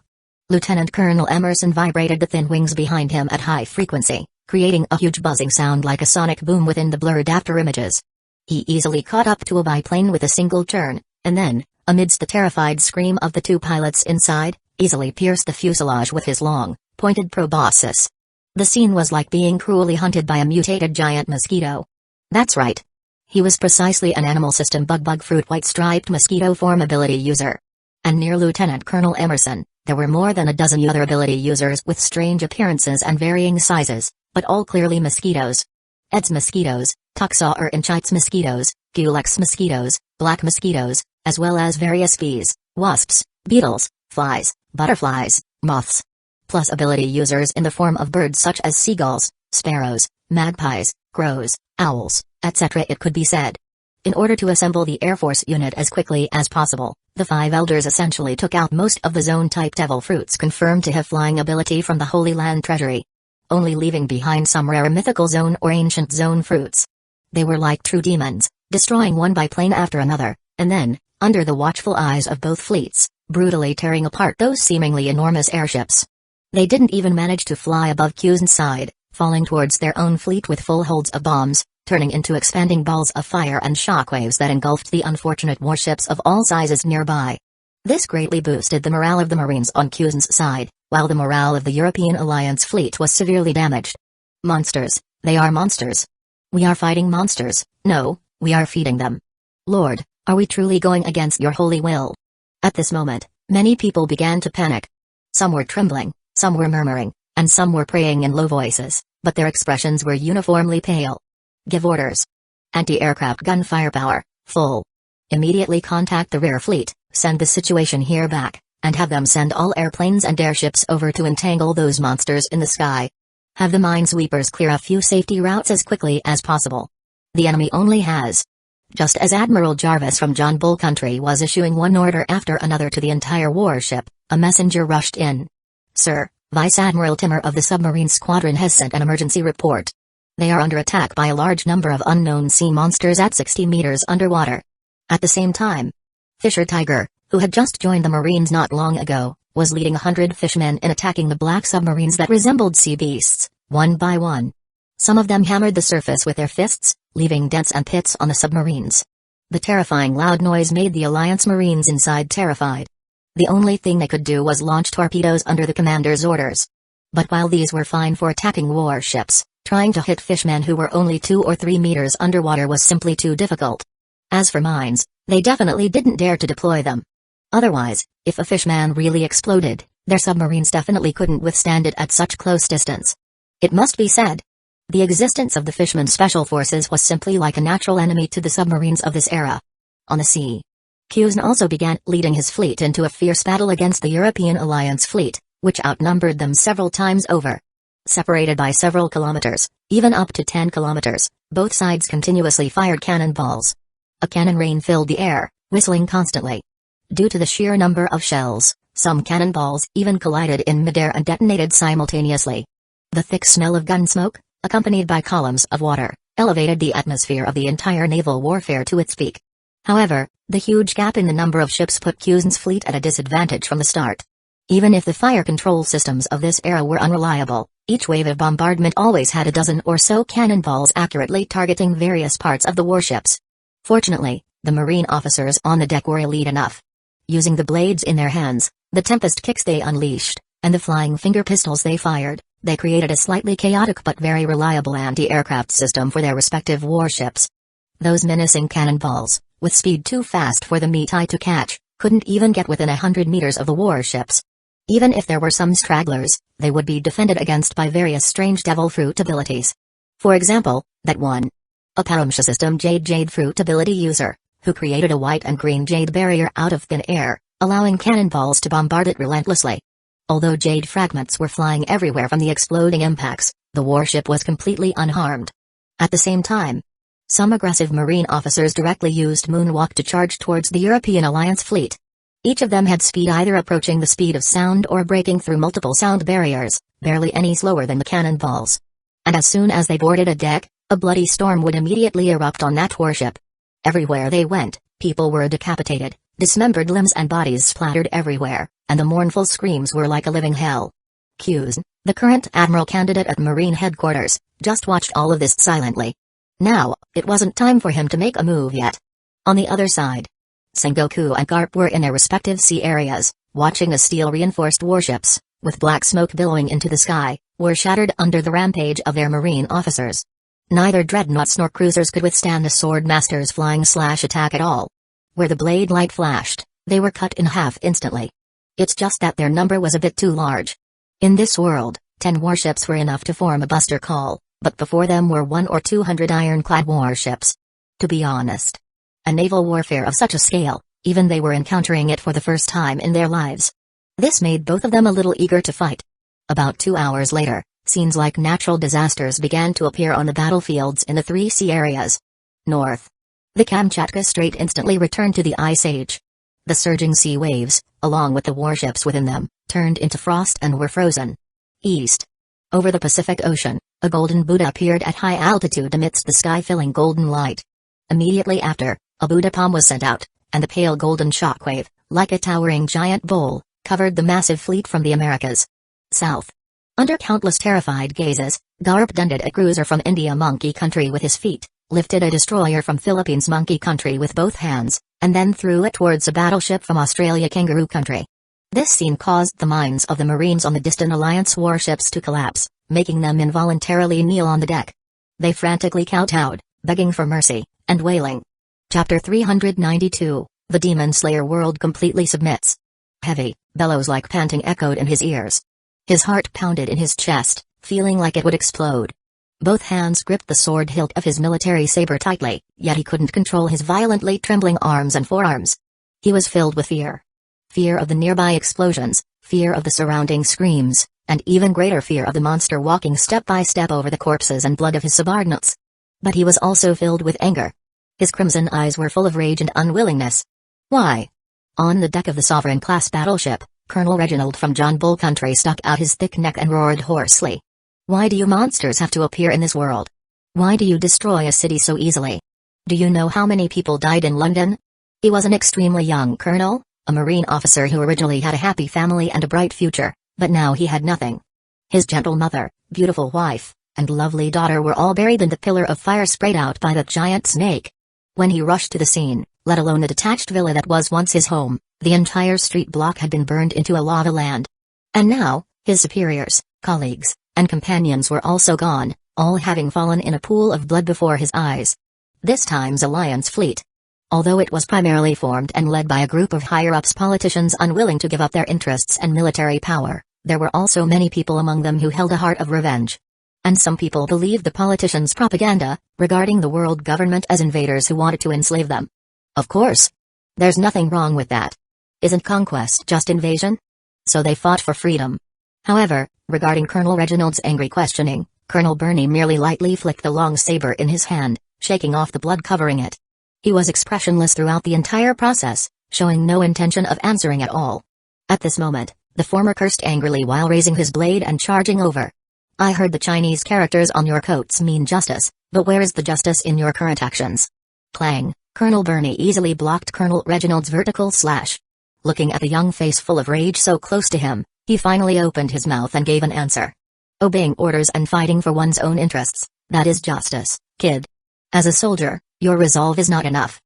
Lieutenant Colonel Emerson vibrated the thin wings behind him at high frequency, creating a huge buzzing sound like a sonic boom within the blurred after images. He easily caught up to a biplane with a single turn, and then, amidst the terrified scream of the two pilots inside, easily pierced the fuselage with his long, pointed proboscis. The scene was like being cruelly hunted by a mutated giant mosquito. That's right. He was precisely an animal system bug fruit white striped mosquito form ability user. And near Lieutenant Colonel Emerson, there were more than a dozen other ability users with strange appearances and varying sizes, but all clearly mosquitoes. Aedes mosquitoes, Tuxaw or Inchites mosquitoes, Culex mosquitoes, black mosquitoes, as well as various bees, wasps, beetles, flies, butterflies, moths. Plus ability users in the form of birds such as seagulls, sparrows, magpies, crows, owls, etc. It could be said. In order to assemble the Air Force unit as quickly as possible, the five elders essentially took out most of the zone-type devil fruits confirmed to have flying ability from the Holy Land treasury, only leaving behind some rare mythical zone or ancient zone fruits. They were like true demons, destroying one biplane after another, and then, under the watchful eyes of both fleets, brutally tearing apart those seemingly enormous airships. They didn't even manage to fly above Cusan's side, falling towards their own fleet with full holds of bombs, turning into expanding balls of fire and shockwaves that engulfed the unfortunate warships of all sizes nearby. This greatly boosted the morale of the Marines on Cusan's side, while the morale of the European Alliance fleet was severely damaged. Monsters, they are monsters. We are fighting monsters, no, we are feeding them. Lord, are we truly going against your holy will? At this moment, many people began to panic. Some were trembling, some were murmuring, and some were praying in low voices, but their expressions were uniformly pale. Give orders. Anti-aircraft gun firepower, full. Immediately contact the rear fleet, send the situation here back, and have them send all airplanes and airships over to entangle those monsters in the sky. Have the minesweepers clear a few safety routes as quickly as possible. The enemy only has. Just as Admiral Jarvis from John Bull Country was issuing one order after another to the entire warship, a messenger rushed in. Sir, Vice Admiral Timmer of the Submarine Squadron has sent an emergency report. They are under attack by a large number of unknown sea monsters at 60 meters underwater. At the same time, Fisher Tiger, who had just joined the Marines not long ago, was leading 100 fishmen in attacking the black submarines that resembled sea beasts, one by one. Some of them hammered the surface with their fists, leaving dents and pits on the submarines. The terrifying loud noise made the Alliance Marines inside terrified. The only thing they could do was launch torpedoes under the commander's orders. But while these were fine for attacking warships, trying to hit fishmen who were only 2 or 3 meters underwater was simply too difficult. As for mines, they definitely didn't dare to deploy them. Otherwise, if a fishman really exploded, their submarines definitely couldn't withstand it at such close distance. It must be said, the existence of the Fishman Special Forces was simply like a natural enemy to the submarines of this era. On the sea, Cusan also began leading his fleet into a fierce battle against the European Alliance fleet, which outnumbered them several times over. Separated by several kilometers, even up to 10 kilometers, both sides continuously fired cannonballs. A cannon rain filled the air, whistling constantly. Due to the sheer number of shells, some cannonballs even collided in midair and detonated simultaneously. The thick smell of gun smoke, accompanied by columns of water, elevated the atmosphere of the entire naval warfare to its peak. However, the huge gap in the number of ships put Cusan's fleet at a disadvantage from the start. Even if the fire control systems of this era were unreliable, each wave of bombardment always had a dozen or so cannonballs accurately targeting various parts of the warships. Fortunately, the Marine officers on the deck were elite enough. Using the blades in their hands, the tempest kicks they unleashed, and the flying finger pistols they fired, they created a slightly chaotic but very reliable anti-aircraft system for their respective warships. Those menacing cannonballs, with speed too fast for the Meatai to catch, couldn't even get within 100 meters of the warships. Even if there were some stragglers, they would be defended against by various strange devil fruit abilities. For example, that one. A Paramsha system jade fruit ability user, who created a white and green jade barrier out of thin air, allowing cannonballs to bombard it relentlessly. Although jade fragments were flying everywhere from the exploding impacts, the warship was completely unharmed. At the same time, some aggressive Marine officers directly used moonwalk to charge towards the European Alliance fleet. Each of them had speed either approaching the speed of sound or breaking through multiple sound barriers, barely any slower than the cannonballs. And as soon as they boarded a deck, a bloody storm would immediately erupt on that warship. Everywhere they went, people were decapitated, dismembered limbs and bodies splattered everywhere, and the mournful screams were like a living hell. Hughes, the current admiral candidate at Marine headquarters, just watched all of this silently. Now, it wasn't time for him to make a move yet. On the other side, Sengoku and Garp were in their respective sea areas, watching the steel-reinforced warships, with black smoke billowing into the sky, were shattered under the rampage of their marine officers. Neither dreadnoughts nor cruisers could withstand the sword master's flying slash attack at all. Where the blade light flashed, they were cut in half instantly. It's just that their number was a bit too large. In this world, 10 warships were enough to form a buster call, but before them were 100 or 200 ironclad warships. To be honest, a naval warfare of such a scale, even they were encountering it for the first time in their lives. This made both of them a little eager to fight. About 2 hours later, scenes like natural disasters began to appear on the battlefields in the 3 sea areas. North. The Kamchatka Strait instantly returned to the Ice Age. The surging sea waves, along with the warships within them, turned into frost and were frozen. East. Over the Pacific Ocean, a golden Buddha appeared at high altitude amidst the sky-filling golden light. Immediately after, a Buddha palm was sent out, and the pale golden shockwave, like a towering giant bowl, covered the massive fleet from the Americas. South. Under countless terrified gazes, Garp dunded a cruiser from India Monkey Country with his feet, lifted a destroyer from Philippines Monkey Country with both hands, and then threw it towards a battleship from Australia Kangaroo Country. This scene caused the minds of the Marines on the distant Alliance warships to collapse, making them involuntarily kneel on the deck. They frantically kowtowed, begging for mercy, and wailing. Chapter 392, The Demon Slayer World Completely Submits. Heavy, bellows like panting echoed in his ears. His heart pounded in his chest, feeling like it would explode. Both hands gripped the sword hilt of his military saber tightly, yet he couldn't control his violently trembling arms and forearms. He was filled with fear. Fear of the nearby explosions, fear of the surrounding screams, and even greater fear of the monster walking step by step over the corpses and blood of his subordinates. But he was also filled with anger. His crimson eyes were full of rage and unwillingness. Why? On the deck of the Sovereign-class battleship, Colonel Reginald from John Bull Country stuck out his thick neck and roared hoarsely. Why do you monsters have to appear in this world? Why do you destroy a city so easily? Do you know how many people died in London? He was an extremely young colonel, a Marine officer who originally had a happy family and a bright future, but now he had nothing. His gentle mother, beautiful wife, and lovely daughter were all buried in the pillar of fire sprayed out by that giant snake. When he rushed to the scene, let alone the detached villa that was once his home, the entire street block had been burned into a lava land. And now, his superiors, colleagues, and companions were also gone, all having fallen in a pool of blood before his eyes. This time's Alliance fleet. Although it was primarily formed and led by a group of higher-ups politicians unwilling to give up their interests and military power, there were also many people among them who held a heart of revenge. And some people believed the politicians' propaganda, regarding the world government as invaders who wanted to enslave them. Of course. There's nothing wrong with that. Isn't conquest just invasion? So they fought for freedom. However, regarding Colonel Reginald's angry questioning, Colonel Burney merely lightly flicked the long saber in his hand, shaking off the blood covering it. He was expressionless throughout the entire process, showing no intention of answering at all. At this moment, the former cursed angrily while raising his blade and charging over. I heard the Chinese characters on your coats mean justice, but where is the justice in your current actions? Clang, Colonel Burney easily blocked Colonel Reginald's vertical slash. Looking at the young face full of rage so close to him, he finally opened his mouth and gave an answer. Obeying orders and fighting for one's own interests, that is justice, kid. As a soldier, your resolve is not enough.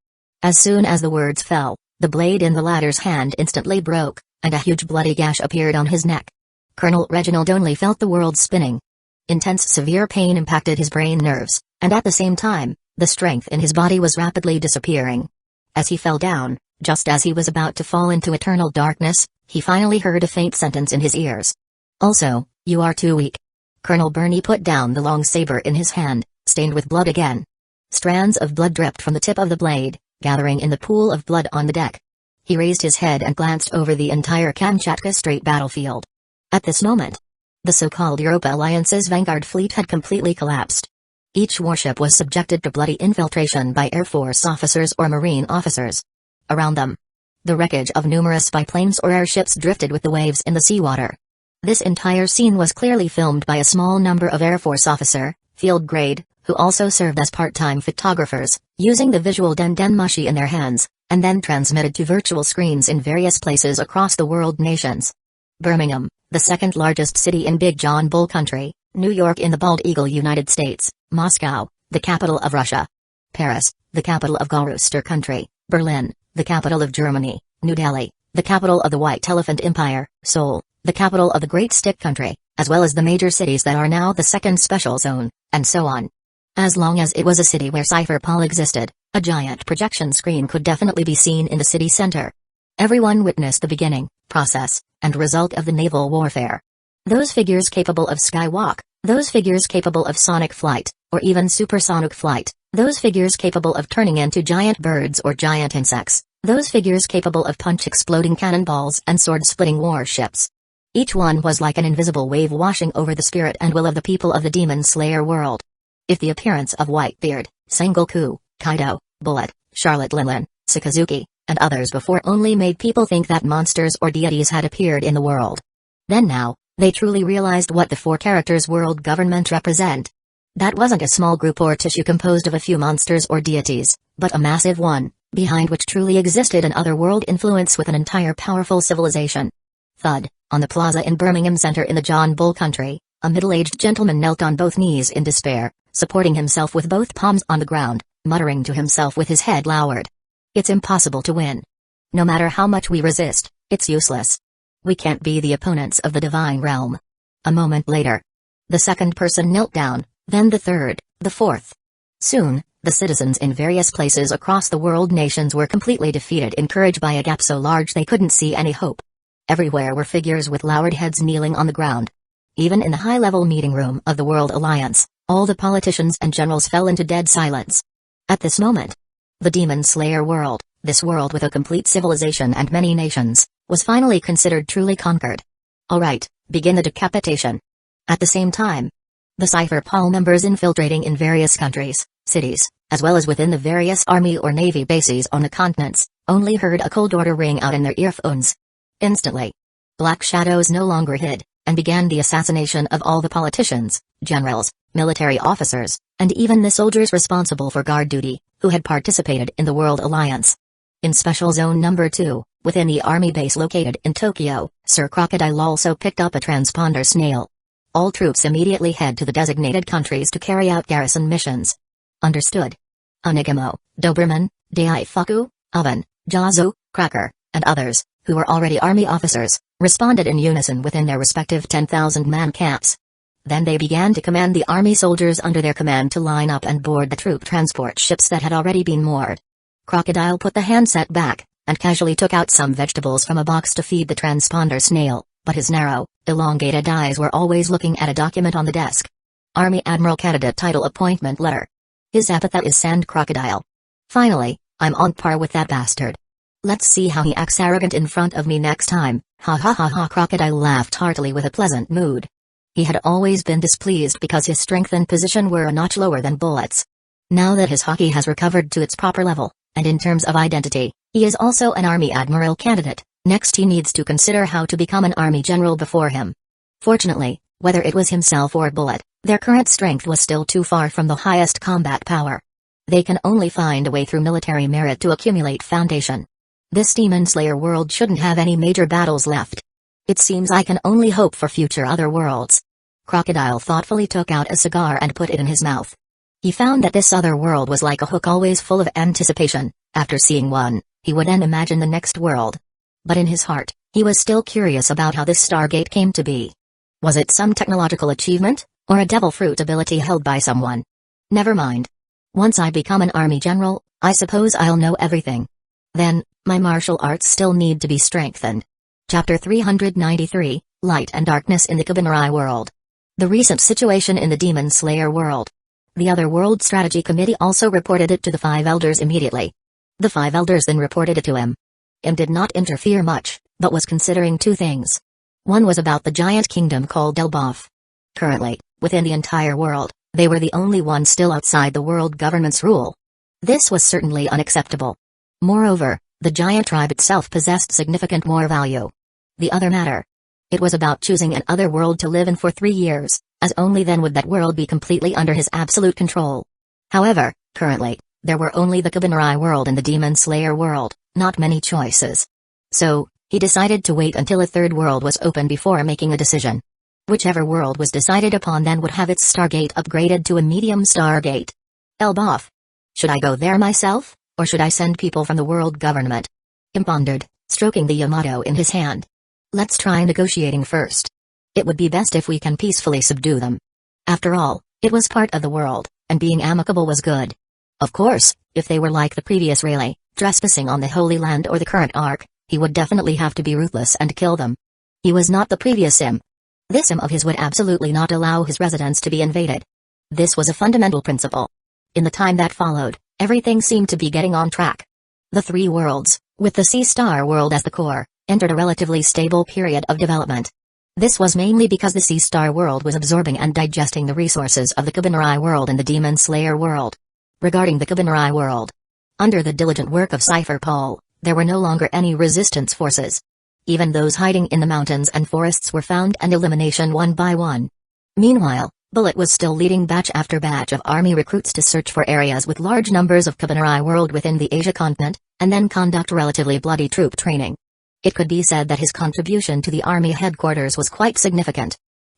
As soon as the words fell, the blade in the latter's hand instantly broke, and a huge bloody gash appeared on his neck. Colonel Reginald only felt the world spinning. Intense severe pain impacted his brain nerves, and at the same time, the strength in his body was rapidly disappearing. As he fell down, just as he was about to fall into eternal darkness, he finally heard a faint sentence in his ears. Also, you are too weak. Colonel Burney put down the long saber in his hand, stained with blood again. Strands of blood dripped from the tip of the blade, gathering in the pool of blood on the deck. He raised his head and glanced over the entire Kamchatka Strait battlefield. At this moment, the so-called Europa Alliance's Vanguard fleet had completely collapsed. Each warship was subjected to bloody infiltration by Air Force officers or Marine officers. Around them, The wreckage of numerous biplanes or airships drifted with the waves in the seawater. This entire scene was clearly filmed by a small number of Air Force officer, field grade, who also served as part-time photographers, using the visual denmushi in their hands, and then transmitted to virtual screens in various places across the world nations. Birmingham, the second largest city in Big John Bull country, New York in the Bald Eagle United States, Moscow, the capital of Russia. Paris, the capital of Gauruster country, Berlin, the capital of Germany, New Delhi, the capital of the White Elephant Empire, Seoul, the capital of the Great Stick country, as well as the major cities that are now the second special zone, and so on. As long as it was a city where Cypherpol existed, a giant projection screen could definitely be seen in the city center. Everyone witnessed the beginning, process, and result of the naval warfare. Those figures capable of skywalk, those figures capable of sonic flight, or even supersonic flight, those figures capable of turning into giant birds or giant insects, those figures capable of punch-exploding cannonballs and sword-splitting warships. Each one was like an invisible wave washing over the spirit and will of the people of the Demon Slayer world. If the appearance of Whitebeard, Sengoku, Kaido, Bullet, Charlotte Lilin, Sakazuki, and others before only made people think that monsters or deities had appeared in the world, then now, they truly realized what the four characters world government represent. That wasn't a small group or tissue composed of a few monsters or deities, but a massive one, behind which truly existed an otherworld influence with an entire powerful civilization. Thud, on the plaza in Birmingham Center in the John Bull country, a middle-aged gentleman knelt on both knees in despair, supporting himself with both palms on the ground, muttering to himself with his head lowered. It's impossible to win. No matter how much we resist, it's useless. We can't be the opponents of the divine realm. A moment later, the second person knelt down, then the third, the fourth. Soon, the citizens in various places across the world nations were completely defeated, encouraged by a gap so large they couldn't see any hope. Everywhere were figures with lowered heads kneeling on the ground. Even in the high-level meeting room of the World Alliance, all the politicians and generals fell into dead silence. At this moment, the Demon Slayer world, this world with a complete civilization and many nations, was finally considered truly conquered. Alright, begin the decapitation. At the same time, the Cypherpol members infiltrating in various countries, cities, as well as within the various army or navy bases on the continents, only heard a cold order ring out in their earphones. Instantly, black shadows no longer hid, and began the assassination of all the politicians, generals, military officers, and even the soldiers responsible for guard duty, who had participated in the World Alliance. In Special Zone Number 2, within the army base located in Tokyo, Sir Crocodile also picked up a transponder snail. All troops immediately head to the designated countries to carry out garrison missions. Understood. Onigamo, Doberman, Daifuku, Oven, Jazu, Cracker, and others, who were already army officers, responded in unison within their respective 10,000-man camps. Then they began to command the army soldiers under their command to line up and board the troop transport ships that had already been moored. Crocodile put the handset back, and casually took out some vegetables from a box to feed the transponder snail, but his narrow, elongated eyes were always looking at a document on the desk. Army Admiral Candidate Title Appointment Letter. His epithet is Sand Crocodile. Finally, I'm on par with that bastard. Let's see how he acts arrogant in front of me next time. Ha ha ha ha. Crocodile laughed heartily with a pleasant mood. He had always been displeased because his strength and position were a notch lower than Bullet's. Now that his hockey has recovered to its proper level, and in terms of identity, he is also an Army Admiral candidate, next he needs to consider how to become an Army General before him. Fortunately, whether it was himself or Bullet, their current strength was still too far from the highest combat power. They can only find a way through military merit to accumulate foundation. This Demon Slayer world shouldn't have any major battles left. It seems I can only hope for future other worlds. Crocodile thoughtfully took out a cigar and put it in his mouth. He found that this other world was like a hook, always full of anticipation. After seeing one, he would then imagine the next world. But in his heart, he was still curious about how this Stargate came to be. Was it some technological achievement, or a devil fruit ability held by someone? Never mind. Once I become an army general, I suppose I'll know everything. Then, my martial arts still need to be strengthened. Chapter 393, Light and Darkness in the Kabanrai World. The recent situation in the Demon Slayer world. The Other World Strategy Committee also reported it to the 5 elders immediately. The 5 elders then reported it to him. Him did not interfere much, but was considering 2 things. One was about the giant kingdom called Delboff. Currently, within the entire world, they were the only ones still outside the world government's rule. This was certainly unacceptable. Moreover, The giant tribe itself possessed significant more value. The other matter. It was about choosing an other world to live in for 3 years, as only then would that world be completely under his absolute control. However, currently, there were only the Kabinari world and the Demon Slayer world, not many choices. So, he decided to wait until a third world was open before making a decision. Whichever world was decided upon then would have its stargate upgraded to a medium stargate. Elboff. Should I go there myself, or should I send people from the world government? He pondered, stroking the Yamato in his hand. Let's try negotiating first. It would be best if we can peacefully subdue them. After all, it was part of the world, and being amicable was good. Of course, if they were like the previous Rayleigh, trespassing on the Holy Land or the current Ark, he would definitely have to be ruthless and kill them. He was not the previous Sim. This Sim of his would absolutely not allow his residence to be invaded. This was a fundamental principle. In the time that followed, everything seemed to be getting on track. The 3 worlds, with the Sea Star world as the core, entered a relatively stable period of development. This was mainly because the Sea Star world was absorbing and digesting the resources of the Kabinari world and the Demon Slayer world. Regarding the Kabinari world, under the diligent work of Cypher Paul, there were no longer any resistance forces. Even those hiding in the mountains and forests were found and elimination one by one. Meanwhile, Bullet was still leading batch after batch of army recruits to search for areas with large numbers of Kabinari world within the Asia continent, and then conduct relatively bloody troop training. It could be said that his contribution to the army headquarters was quite significant.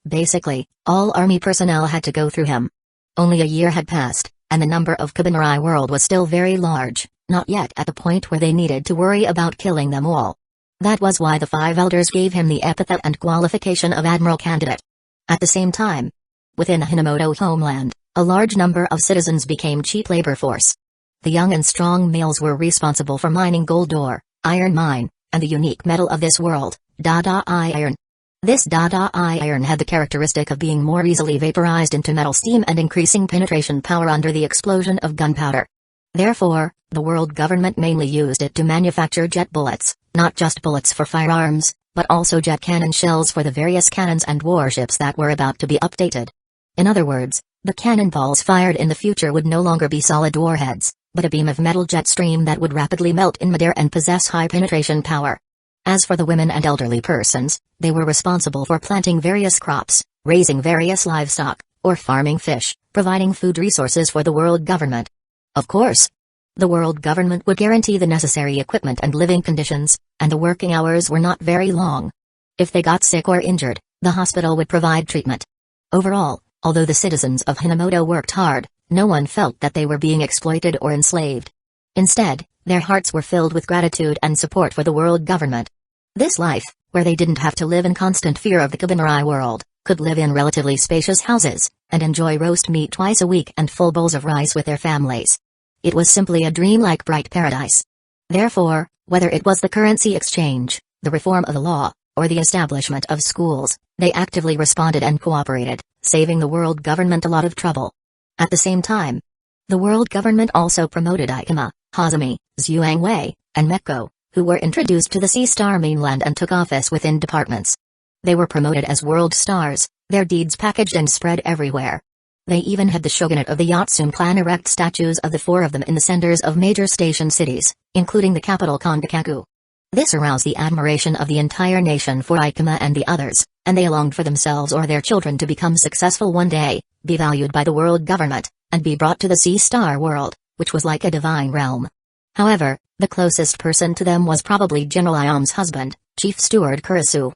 Basically, all army personnel had to go through him. Only a year had passed, and the number of Kabinari world was still very large, not yet at the point where they needed to worry about killing them all. That was why the 5 elders gave him the epithet and qualification of Admiral Candidate. At the same time, within Hinamoto homeland, a large number of citizens became cheap labor force. The young and strong males were responsible for mining gold ore, iron mine, and the unique metal of this world, Dada iron. This Dada iron had the characteristic of being more easily vaporized into metal steam and increasing penetration power under the explosion of gunpowder. Therefore, the world government mainly used it to manufacture jet bullets, not just bullets for firearms, but also jet cannon shells for the various cannons and warships that were about to be updated. In other words, the cannonballs fired in the future would no longer be solid warheads, but a beam of metal jet stream that would rapidly melt in midair and possess high penetration power. As for the women and elderly persons, they were responsible for planting various crops, raising various livestock, or farming fish, providing food resources for the world government. Of course, the world government would guarantee the necessary equipment and living conditions, and the working hours were not very long. If they got sick or injured, the hospital would provide treatment. Overall, although the citizens of Hinamoto worked hard, no one felt that they were being exploited or enslaved. Instead, their hearts were filled with gratitude and support for the world government. This life, where they didn't have to live in constant fear of the Kabinari world, could live in relatively spacious houses, and enjoy roast meat twice a week and full bowls of rice with their families. It was simply a dream-like bright paradise. Therefore, whether it was the currency exchange, the reform of the law, or the establishment of schools, they actively responded and cooperated, saving the world government a lot of trouble. At the same time, the world government also promoted Ikema, Hazumi, Zhuangwei, and Mekko, who were introduced to the Sea Star mainland and took office within departments. They were promoted as world stars, their deeds packaged and spread everywhere. They even had the shogunate of the Yatsun clan erect statues of the 4 of them in the centers of major station cities, including the capital Kondakaku. This aroused the admiration of the entire nation for Ikema and the others, and they longed for themselves or their children to become successful one day, be valued by the world government, and be brought to the Sea Star world, which was like a divine realm. However, the closest person to them was probably General Iom's husband, Chief Steward Kurisu.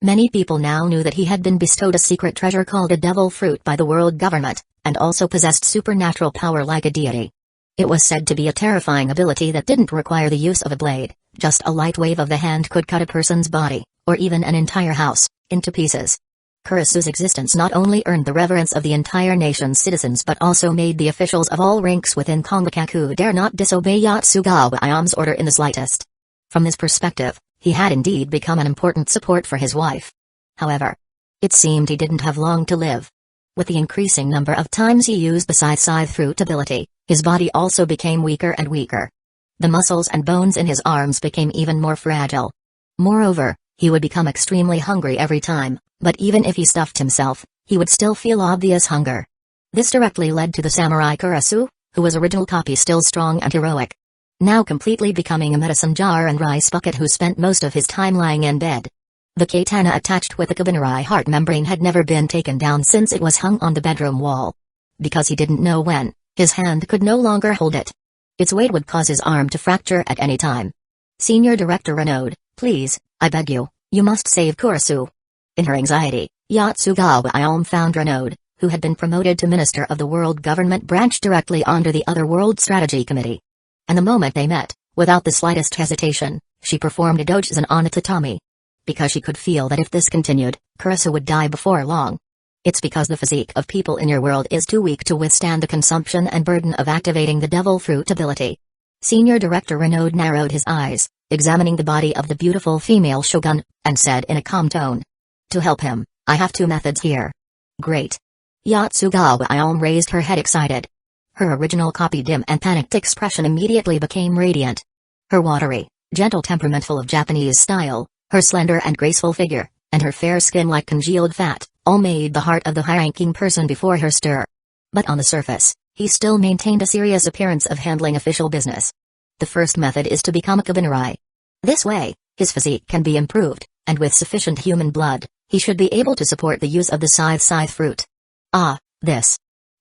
Many people now knew that he had been bestowed a secret treasure called a devil fruit by the world government, and also possessed supernatural power like a deity. It was said to be a terrifying ability that didn't require the use of a blade, just a light wave of the hand could cut a person's body, or even an entire house, into pieces. Kurisu's existence not only earned the reverence of the entire nation's citizens but also made the officials of all ranks within Kongakaku dare not disobey Yatsugawa Iom's order in the slightest. From this perspective, he had indeed become an important support for his wife. However, it seemed he didn't have long to live. With the increasing number of times he used the scythe fruit ability, his body also became weaker and weaker. The muscles and bones in his arms became even more fragile. Moreover, he would become extremely hungry every time, but even if he stuffed himself, he would still feel obvious hunger. This directly led to the samurai Kurisu, who was original copy still strong and heroic. now completely becoming a medicine jar and rice bucket who spent most of his time lying in bed. The katana attached with the Kabinari heart membrane had never been taken down since it was hung on the bedroom wall. Because he didn't know when, his hand could no longer hold it. Its weight would cause his arm to fracture at any time. Senior Director Renaud, please, I beg you, you must save Kurisu. In her anxiety, Yatsugawa Ayame found Renaud, who had been promoted to Minister of the World Government Branch directly under the Other World Strategy Committee. And the moment they met, without the slightest hesitation, she performed a dojutsu on a tatami. Because she could feel that if this continued, Kurisu would die before long. It's because the physique of people in your world is too weak to withstand the consumption and burden of activating the devil fruit ability. Senior Director Renaud narrowed his eyes, examining the body of the beautiful female shogun, and said in a calm tone. To help him, I have two methods here. Great. Yatsugawa Ayame raised her head excited. Her original copy dim and panicked expression immediately became radiant. Her watery, gentle temperament full of Japanese style, her slender and graceful figure, and her fair skin like congealed fat, all made the heart of the high-ranking person before her stir. But on the surface, he still maintained a serious appearance of handling official business. The first method is to become a Kabinari. This way, his physique can be improved, and with sufficient human blood, he should be able to support the use of the scythe fruit. Ah, this.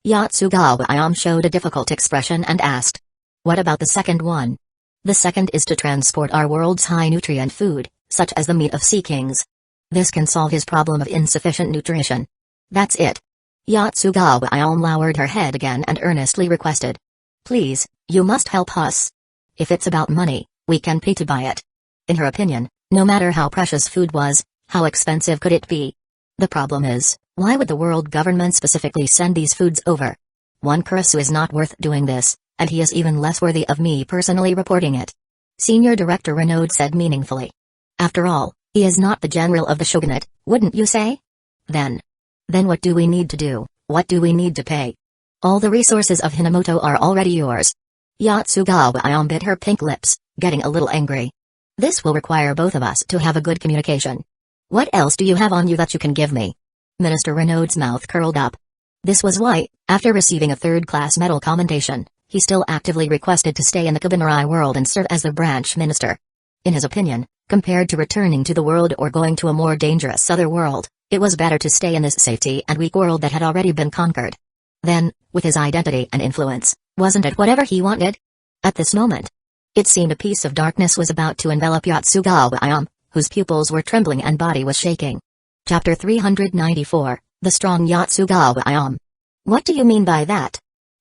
Yatsugawa Ayame showed a difficult expression and asked. What about the second one? The second is to transport our world's high-nutrient food, such as the meat of sea kings. This can solve his problem of insufficient nutrition. That's it. Yatsugawa Ayame lowered her head again and earnestly requested. Please, you must help us. If it's about money, we can pay to buy it. In her opinion, no matter how precious food was, how expensive could it be? The problem is, why would the world government specifically send these foods over? One Kurisu is not worth doing this, and he is even less worthy of me personally reporting it. Senior Director Renaud said meaningfully. After all, he is not the general of the shogunate, wouldn't you say? Then what do we need to do? What do we need to pay? All the resources of Hinamoto are already yours. Yatsugawa Ayame bit her pink lips, getting a little angry. This will require both of us to have a good communication. What else do you have on you that you can give me? Minister Renaud's mouth curled up. This was why, after receiving a third-class medal commendation, he still actively requested to stay in the Kabinari world and serve as the branch minister. In his opinion, compared to returning to the world or going to a more dangerous other world, it was better to stay in this safety and weak world that had already been conquered. Then, with his identity and influence, wasn't it whatever he wanted? At this moment, it seemed a piece of darkness was about to envelop Yatsugawa Ayame, whose pupils were trembling and body was shaking. Chapter 394, The Strong Yatsugawa Ayame. What do you mean by that?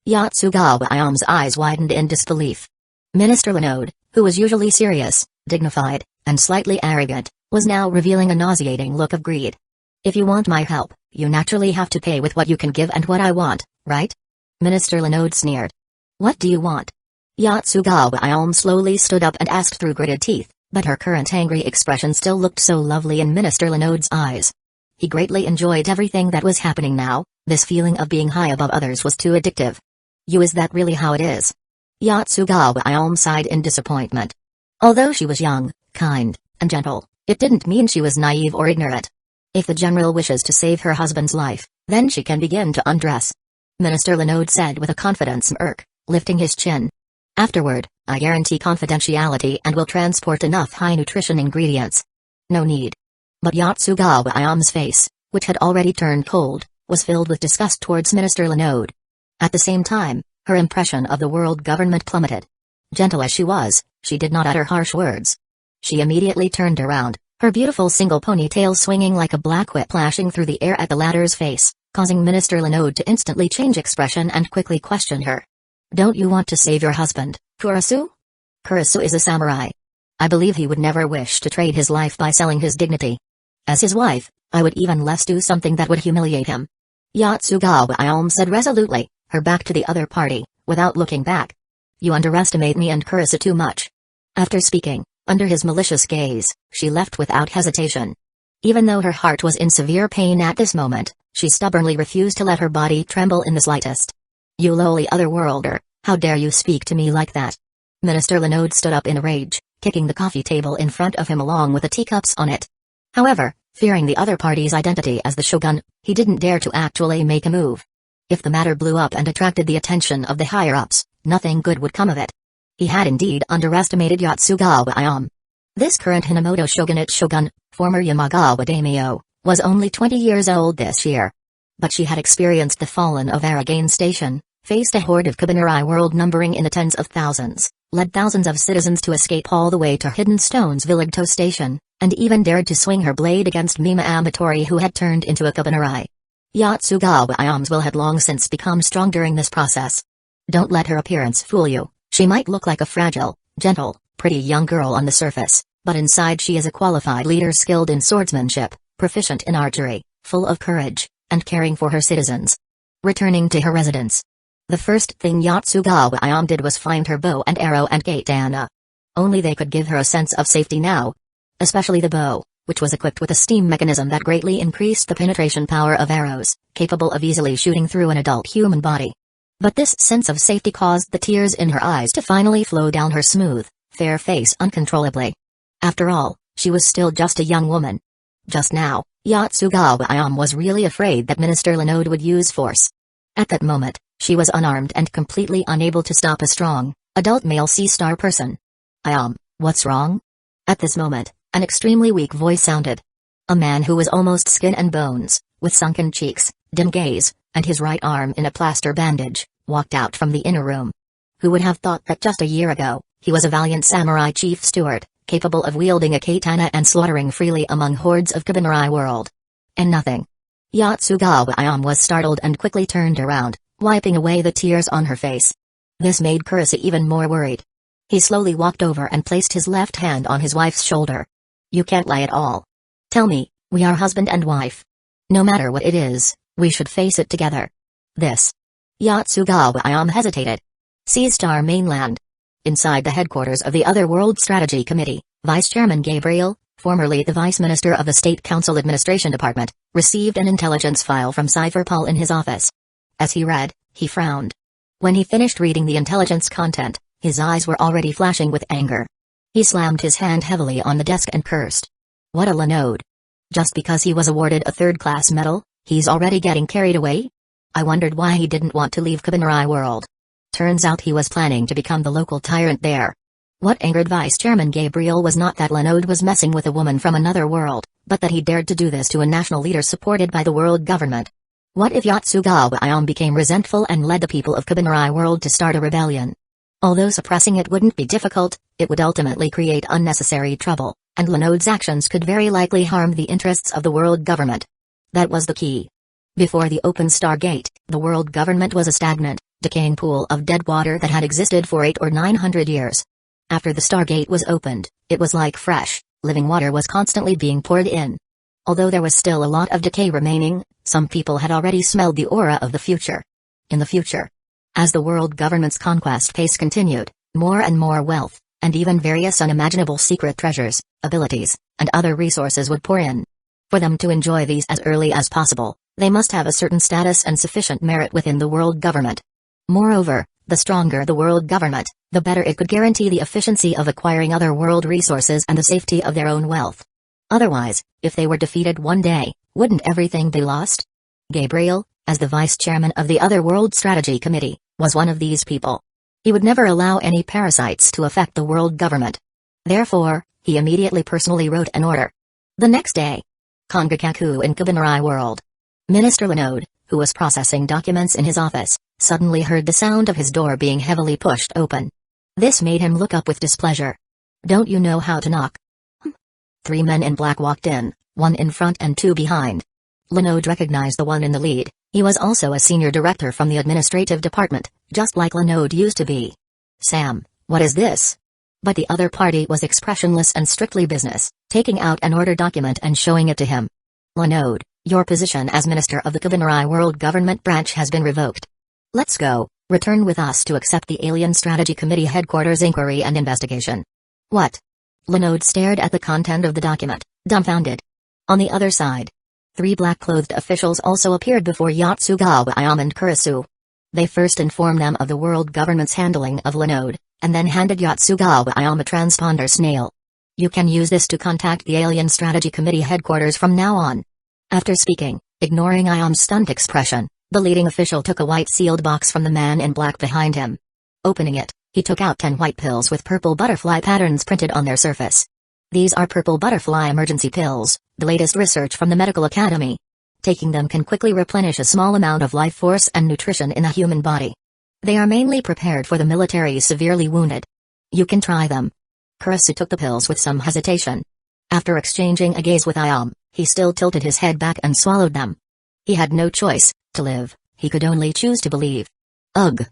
Yatsugawa Ayame's eyes widened in disbelief. Minister Renaud, who was usually serious, dignified, and slightly arrogant, was now revealing a nauseating look of greed. If you want my help, you naturally have to pay with what you can give and what I want, right? Minister Renaud sneered. What do you want? Yatsugawa Ayame slowly stood up and asked through gritted teeth, but her current angry expression still looked so lovely in Minister Renaud's eyes. He greatly enjoyed everything that was happening now, this feeling of being high above others was too addictive. Is that really how it is? Yatsugawa Ayame sighed in disappointment. Although she was young, kind, and gentle, it didn't mean she was naive or ignorant. If the general wishes to save her husband's life, then she can begin to undress. Minister Renaud said with a confident smirk, lifting his chin. Afterward, I guarantee confidentiality and will transport enough high-nutrition ingredients. No need. But Yatsugawa Ayame's face, which had already turned cold, was filled with disgust towards Minister Renaud. At the same time, her impression of the world government plummeted. Gentle as she was, she did not utter harsh words. She immediately turned around, her beautiful single ponytail swinging like a black whip lashing through the air at the latter's face, causing Minister Renaud to instantly change expression and quickly question her. Don't you want to save your husband, Kurisu? Kurisu is a samurai. I believe he would never wish to trade his life by selling his dignity. As his wife, I would even less do something that would humiliate him. Yatsugawa Ayame said resolutely, her back to the other party, without looking back. You underestimate me and Kurisu too much. After speaking, under his malicious gaze, she left without hesitation. Even though her heart was in severe pain at this moment, she stubbornly refused to let her body tremble in the slightest. You lowly otherworlder, how dare you speak to me like that? Minister Renaud stood up in a rage, kicking the coffee table in front of him along with the teacups on it. However, fearing the other party's identity as the shogun, he didn't dare to actually make a move. If the matter blew up and attracted the attention of the higher-ups, nothing good would come of it. He had indeed underestimated Yatsugawa Ayame. This current Hinamoto shogunate shogun, former Yamagawa daimyo, was only 20 years old this year. But she had experienced the fallen of Aragane Station, faced a horde of Kabaneri world numbering in the tens of thousands, led thousands of citizens to escape all the way to Hidden Stone's Village Station, and even dared to swing her blade against Mima Amatori, who had turned into a Kabaneri. Yatsugawa Ayame's will had long since become strong during this process. Don't let her appearance fool you. She might look like a fragile, gentle, pretty young girl on the surface, but inside she is a qualified leader skilled in swordsmanship, proficient in archery, full of courage, and caring for her citizens. Returning to her residence, the first thing Yatsugawa Ayame did was find her bow and arrow and katana. Only they could give her a sense of safety now. Especially the bow, which was equipped with a steam mechanism that greatly increased the penetration power of arrows, capable of easily shooting through an adult human body. But this sense of safety caused the tears in her eyes to finally flow down her smooth, fair face uncontrollably. After all, she was still just a young woman. Just now, Yatsugawa Ayame was really afraid that Minister Linode would use force. At that moment, she was unarmed and completely unable to stop a strong, adult male C-star person. Ayame, what's wrong? At this moment, an extremely weak voice sounded. A man who was almost skin and bones, with sunken cheeks, dim gaze, and his right arm in a plaster bandage, walked out from the inner room. Who would have thought that just a year ago, he was a valiant samurai chief steward, capable of wielding a katana and slaughtering freely among hordes of Kabaneri world? And nothing. Yatsugawa Ayame was startled and quickly turned around, wiping away the tears on her face. This made Kurose even more worried. He slowly walked over and placed his left hand on his wife's shoulder. You can't lie at all. Tell me, we are husband and wife. No matter what it is, we should face it together. This. Yatsugawa Ayame hesitated. C-Star Mainland. Inside the headquarters of the Other World Strategy Committee, Vice Chairman Gabriel, formerly the Vice Minister of the State Council Administration Department, received an intelligence file from Cypherpol in his office. As he read, he frowned. When he finished reading the intelligence content, his eyes were already flashing with anger. He slammed his hand heavily on the desk and cursed. What a Linode. Just because he was awarded a third-class medal, he's already getting carried away? I wondered why he didn't want to leave Kabaneri world. Turns out he was planning to become the local tyrant there. What angered Vice Chairman Gabriel was not that Linode was messing with a woman from another world, but that he dared to do this to a national leader supported by the world government. What if Yatsugawa Ayame became resentful and led the people of Kabaneri world to start a rebellion? Although suppressing it wouldn't be difficult, it would ultimately create unnecessary trouble, and Linode's actions could very likely harm the interests of the world government. That was the key. Before the open Stargate, the world government was a stagnant, decaying pool of dead water that had existed for 800 or 900 years. After the Stargate was opened, it was like fresh, living water was constantly being poured in. Although there was still a lot of decay remaining, some people had already smelled the aura of the future. In the future, as the world government's conquest pace continued, more and more wealth, and even various unimaginable secret treasures, abilities, and other resources would pour in. For them to enjoy these as early as possible, they must have a certain status and sufficient merit within the world government. Moreover, the stronger the world government, the better it could guarantee the efficiency of acquiring other world resources and the safety of their own wealth. Otherwise, if they were defeated one day, wouldn't everything be lost? Gabriel, as the vice chairman of the Other World Strategy Committee, was one of these people. He would never allow any parasites to affect the world government. Therefore, he immediately personally wrote an order. The next day, Kongakaku in Kabaneri world. Minister Linode, who was processing documents in his office, suddenly heard the sound of his door being heavily pushed open. This made him look up with displeasure. Don't you know how to knock? 3 men in black walked in, 1 in front and 2 behind. Linode recognized the one in the lead. He was also a senior director from the administrative department, just like Linode used to be. Sam, what is this? But the other party was expressionless and strictly business, taking out an order document and showing it to him. Linode, your position as minister of the Kabaneri World Government Branch has been revoked. Let's go, return with us to accept the Alien Strategy Committee headquarters inquiry and investigation. What? Linode stared at the content of the document, dumbfounded. On the other side, 3 black-clothed officials also appeared before Yatsugawa Ayame and Kurisu. They first informed them of the world government's handling of Linode, and then handed Yatsugawa Ayame a transponder snail. You can use this to contact the Alien Strategy Committee headquarters from now on. After speaking, ignoring Ayame's stunned expression, the leading official took a white sealed box from the man in black behind him. Opening it, He took out 10 white pills with purple butterfly patterns printed on their surface. These are purple butterfly emergency pills, the latest research from the medical academy. Taking them can quickly replenish a small amount of life force and nutrition in a human body. They are mainly prepared for the military severely wounded. You can try them. Kurisu took the pills with some hesitation. After exchanging a gaze with Ayam, he still tilted his head back and swallowed them. He had no choice. To live, he could only choose to believe. Ugh.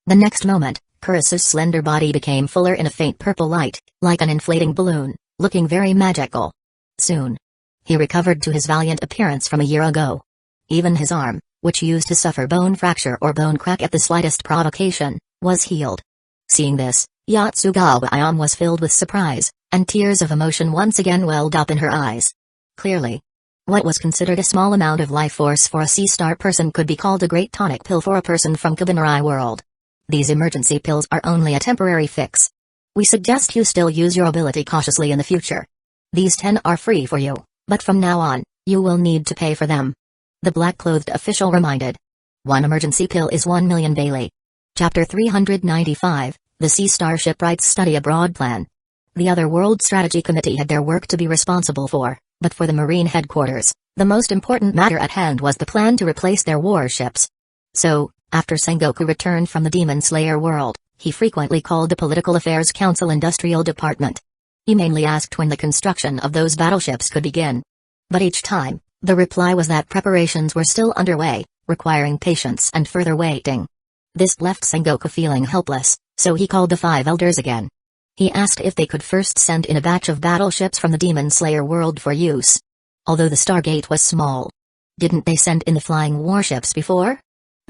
The next moment, Kurisu's slender body became fuller in a faint purple light, like an inflating balloon, looking very magical. Soon, he recovered to his valiant appearance from a year ago. Even his arm, which used to suffer bone fracture or bone crack at the slightest provocation, was healed. Seeing this, Yatsugawa Ayam was filled with surprise, and tears of emotion once again welled up in her eyes. Clearly, what was considered a small amount of life force for a sea-star person could be called a great tonic pill for a person from Kabanari world. These emergency pills are only a temporary fix. We suggest you still use your ability cautiously in the future. These 10 are free for you, but from now on, you will need to pay for them. The black-clothed official reminded. 1 emergency pill is 1 million Bailey. Chapter 395, The Sea Star Shipwrights Study Abroad Plan. The other World Strategy Committee had their work to be responsible for, but for the Marine headquarters, the most important matter at hand was the plan to replace their warships. So, after Sengoku returned from the Demon Slayer world, he frequently called the Political Affairs Council Industrial Department. He mainly asked when the construction of those battleships could begin. But each time, the reply was that preparations were still underway, requiring patience and further waiting. This left Sengoku feeling helpless, so he called the 5 elders again. He asked if they could first send in a batch of battleships from the Demon Slayer world for use. Although the Stargate was small, didn't they send in the flying warships before?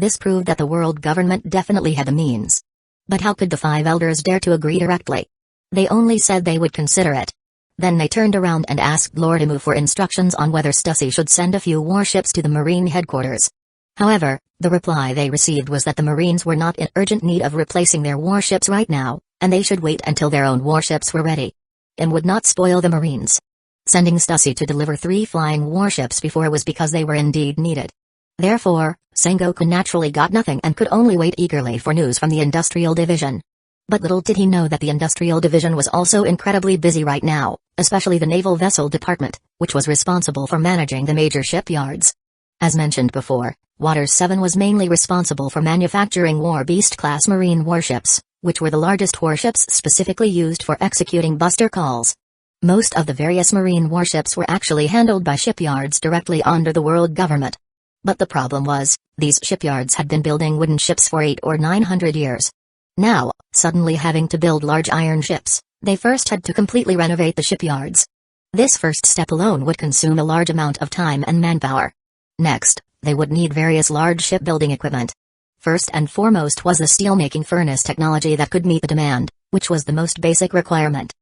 This proved that the world government definitely had the means. But how could the 5 elders dare to agree directly? They only said they would consider it. Then they turned around and asked Lord Imu for instructions on whether Stussy should send a few warships to the Marine headquarters. However, the reply they received was that the Marines were not in urgent need of replacing their warships right now, and they should wait until their own warships were ready. Im would not spoil the Marines. Sending Stussy to deliver 3 flying warships before was because they were indeed needed. Therefore, Sengoku naturally got nothing and could only wait eagerly for news from the Industrial Division. But little did he know that the Industrial Division was also incredibly busy right now, especially the Naval Vessel Department, which was responsible for managing the major shipyards. As mentioned before, Waters 7 was mainly responsible for manufacturing War Beast-class marine warships, which were the largest warships specifically used for executing buster calls. Most of the various marine warships were actually handled by shipyards directly under the world government. But the problem was, these shipyards had been building wooden ships for 800 or 900 years. Now, suddenly having to build large iron ships, they first had to completely renovate the shipyards. This first step alone would consume a large amount of time and manpower. Next, they would need various large shipbuilding equipment. First and foremost was the steelmaking furnace technology that could meet the demand, which was the most basic requirement.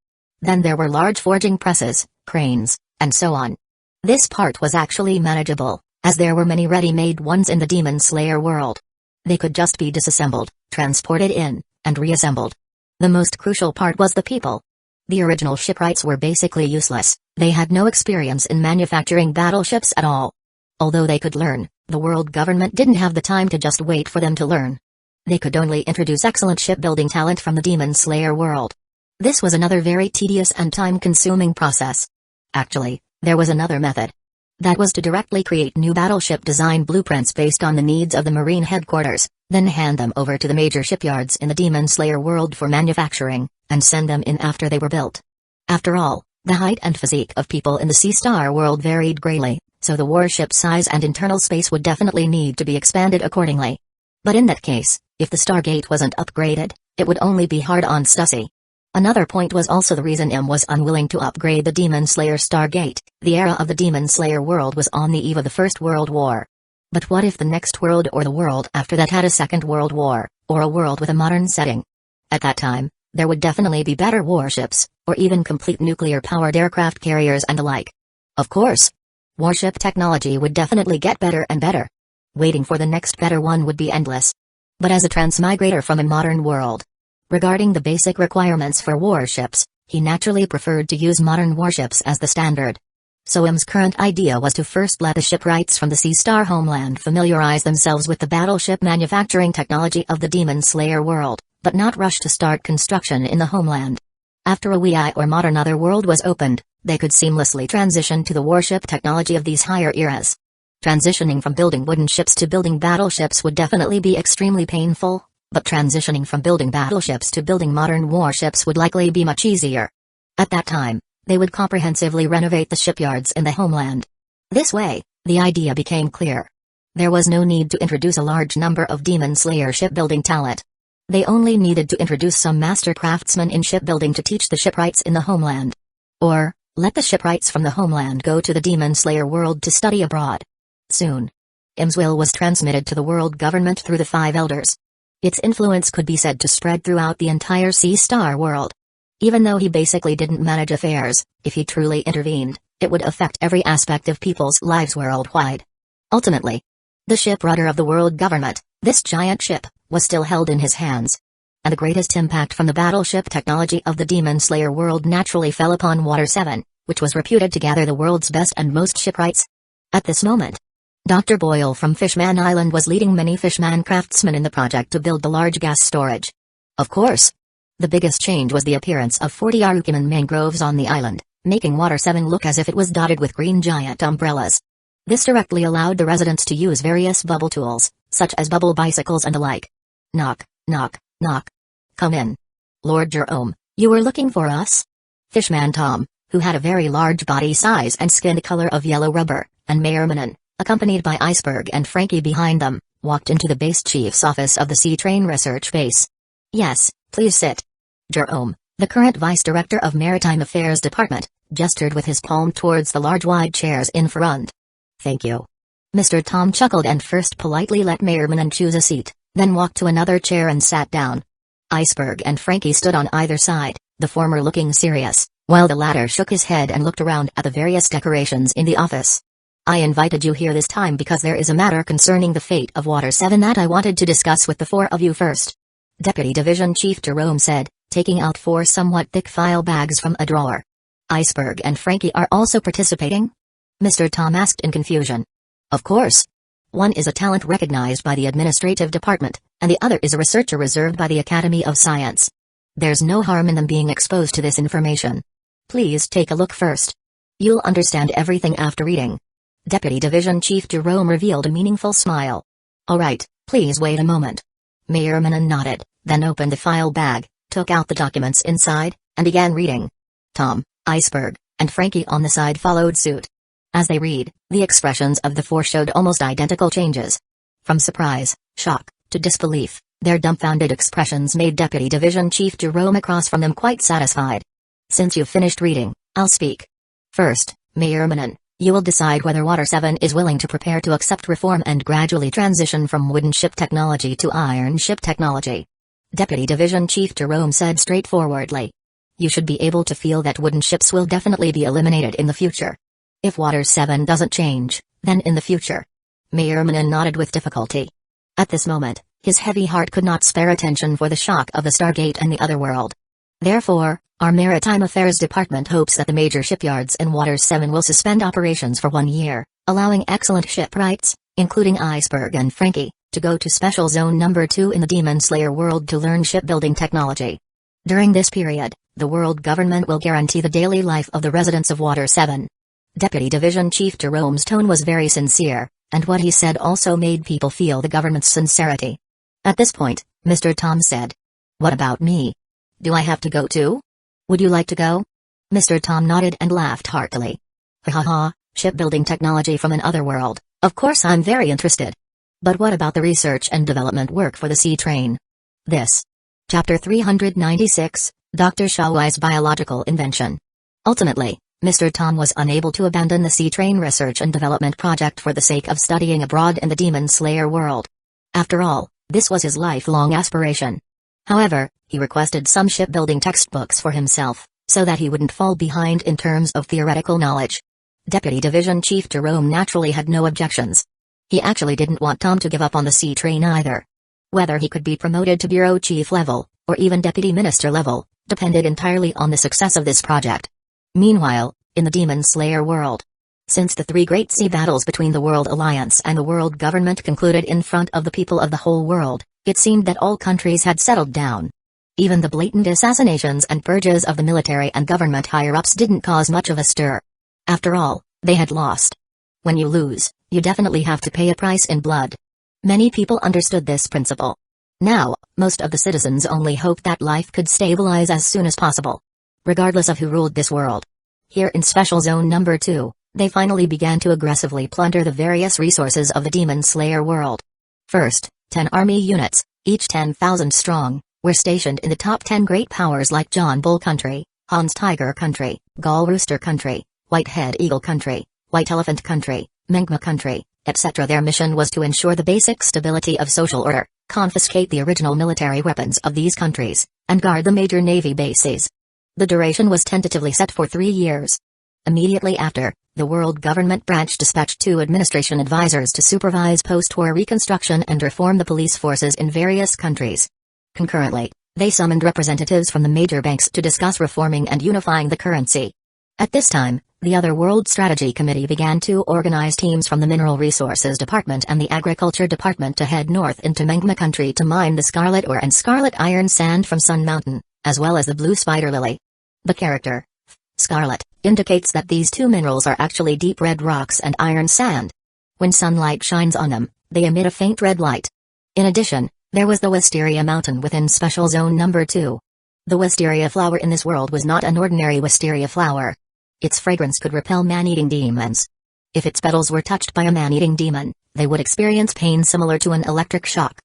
Then there were large forging presses, cranes, and so on. This part was actually manageable, as there were many ready-made ones in the Demon Slayer world. They could just be disassembled, transported in, and reassembled. The most crucial part was the people. The original shipwrights were basically useless, they had no experience in manufacturing battleships at all. Although they could learn, the world government didn't have the time to just wait for them to learn. They could only introduce excellent shipbuilding talent from the Demon Slayer world. This was another very tedious and time-consuming process. Actually, there was another method. That was to directly create new battleship design blueprints based on the needs of the Marine headquarters, then hand them over to the major shipyards in the Demon Slayer world for manufacturing, and send them in after they were built. After all, the height and physique of people in the Sea Star world varied greatly, so the warship size and internal space would definitely need to be expanded accordingly. But in that case, if the Stargate wasn't upgraded, it would only be hard on Stussy. Another point was also the reason M was unwilling to upgrade the Demon Slayer Stargate. The era of the Demon Slayer world was on the eve of the First World War. But what if the next world or the world after that had a Second World War, or a world with a modern setting? At that time, there would definitely be better warships, or even complete nuclear-powered aircraft carriers and the like. Of course, warship technology would definitely get better and better. Waiting for the next better one would be endless. But as a transmigrator from a modern world, regarding the basic requirements for warships, he naturally preferred to use modern warships as the standard. So M's current idea was to first let the shipwrights from the Sea Star homeland familiarize themselves with the battleship manufacturing technology of the Demon Slayer world, but not rush to start construction in the homeland. After a wee or modern other world was opened, they could seamlessly transition to the warship technology of these higher eras. Transitioning from building wooden ships to building battleships would definitely be extremely painful, but transitioning from building battleships to building modern warships would likely be much easier. At that time, they would comprehensively renovate the shipyards in the homeland. This way, the idea became clear. There was no need to introduce a large number of Demon Slayer shipbuilding talent. They only needed to introduce some master craftsmen in shipbuilding to teach the shipwrights in the homeland. Or, let the shipwrights from the homeland go to the Demon Slayer world to study abroad. Soon, Im's will was transmitted to the world government through the Five Elders. Its influence could be said to spread throughout the entire Sea Star world. Even though he basically didn't manage affairs, if he truly intervened, it would affect every aspect of people's lives worldwide. Ultimately, the ship rudder of the world government, this giant ship, was still held in his hands. And the greatest impact from the battleship technology of the Demon Slayer world naturally fell upon Water 7, which was reputed to gather the world's best and most shipwrights. At this moment, Dr. Boyle from Fishman Island was leading many Fishman craftsmen in the project to build the large gas storage. Of course, the biggest change was the appearance of 40 Arukiman mangroves on the island, making Water 7 look as if it was dotted with green giant umbrellas. This directly allowed the residents to use various bubble tools, such as bubble bicycles and the like. Knock, knock, knock. Come in. Lord Jerome, you were looking for us? Fishman Tom, who had a very large body size and skin color of yellow rubber, and Mayor Manon, accompanied by Iceberg and Frankie behind them, walked into the base chief's office of the Sea Train Research Base. Yes, please sit. Jerome, the current Vice Director of Maritime Affairs Department, gestured with his palm towards the large wide chairs in front. Thank you. Mr. Tom chuckled and first politely let Mayor Manon choose a seat, then walked to another chair and sat down. Iceberg and Frankie stood on either side, the former looking serious, while the latter shook his head and looked around at the various decorations in the office. I invited you here this time because there is a matter concerning the fate of Water 7 that I wanted to discuss with the four of you first. Deputy Division Chief Jerome said, taking out 4 somewhat thick file bags from a drawer. Iceberg and Frankie are also participating? Mr. Tom asked in confusion. Of course. One is a talent recognized by the administrative department, and the other is a researcher reserved by the Academy of Science. There's no harm in them being exposed to this information. Please take a look first. You'll understand everything after reading. Deputy Division Chief Jerome revealed a meaningful smile. All right, please wait a moment. Mayor Manon nodded, then opened the file bag, took out the documents inside, and began reading. Tom, Iceberg, and Frankie on the side followed suit. As they read, the expressions of the four showed almost identical changes. From surprise, shock, to disbelief, their dumbfounded expressions made Deputy Division Chief Jerome across from them quite satisfied. Since you've finished reading, I'll speak. First, Mayor Manon, you will decide whether Water 7 is willing to prepare to accept reform and gradually transition from wooden ship technology to iron ship technology. Deputy Division Chief Jerome said straightforwardly. You should be able to feel that wooden ships will definitely be eliminated in the future. If Water 7 doesn't change, then in the future. Mayor Manon nodded with difficulty. At this moment, his heavy heart could not spare attention for the shock of the Stargate and the other world. Therefore, our Maritime Affairs Department hopes that the major shipyards in Water 7 will suspend operations for 1 year, allowing excellent shipwrights, including Iceberg and Frankie, to go to Special Zone Number 2 in the Demon Slayer world to learn shipbuilding technology. During this period, the world government will guarantee the daily life of the residents of Water 7. Deputy Division Chief Jerome's tone was very sincere, and what he said also made people feel the government's sincerity. At this point, Mr. Tom said, "What about me? Do I have to go too? Would you like to go?" Mr. Tom nodded and laughed heartily. Ha ha ha, shipbuilding technology from another world, of course I'm very interested. But what about the research and development work for the sea train? This. Chapter 396, Dr. Shawai's Biological Invention. Ultimately, Mr. Tom was unable to abandon the Sea Train research and development project for the sake of studying abroad in the Demon Slayer world. After all, this was his lifelong aspiration. However, he requested some shipbuilding textbooks for himself, so that he wouldn't fall behind in terms of theoretical knowledge. Deputy Division Chief Jerome naturally had no objections. He actually didn't want Tom to give up on the Sea Train either. Whether he could be promoted to bureau chief level, or even deputy minister level, depended entirely on the success of this project. Meanwhile, in the Demon Slayer world, since the 3 great sea battles between the World Alliance and the world government concluded in front of the people of the whole world, it seemed that all countries had settled down, Even the blatant assassinations and purges of the military and government higher-ups didn't cause much of a stir. After all, they had lost. When you lose, you definitely have to pay a price in blood. Many people understood this principle. Now, most of the citizens only hoped that life could stabilize as soon as possible, regardless of who ruled this world. Here in Special Zone Number 2, they finally began to aggressively plunder the various resources of the Demon Slayer world. First, 10 army units, each 10,000 strong, were stationed in the top 10 great powers like John Bull Country, Hans Tiger Country, Gaul Rooster Country, Whitehead Eagle Country, White Elephant Country, Mengma Country, etc. Their mission was to ensure the basic stability of social order, confiscate the original military weapons of these countries, and guard the major navy bases. The duration was tentatively set for 3 years. Immediately after, the World Government Branch dispatched 2 administration advisors to supervise post-war reconstruction and reform the police forces in various countries. Concurrently, they summoned representatives from the major banks to discuss reforming and unifying the currency. At this time, the other World Strategy Committee began to organize teams from the Mineral Resources Department and the Agriculture Department to head north into Mengma Country to mine the scarlet ore and scarlet iron sand from Sun Mountain, as well as the blue spider lily. The character, scarlet, indicates that these 2 minerals are actually deep red rocks and iron sand. When sunlight shines on them, they emit a faint red light. In addition, there was the Wisteria Mountain within Special Zone Number 2. The wisteria flower in this world was not an ordinary wisteria flower. Its fragrance could repel man-eating demons. If its petals were touched by a man-eating demon, they would experience pain similar to an electric shock.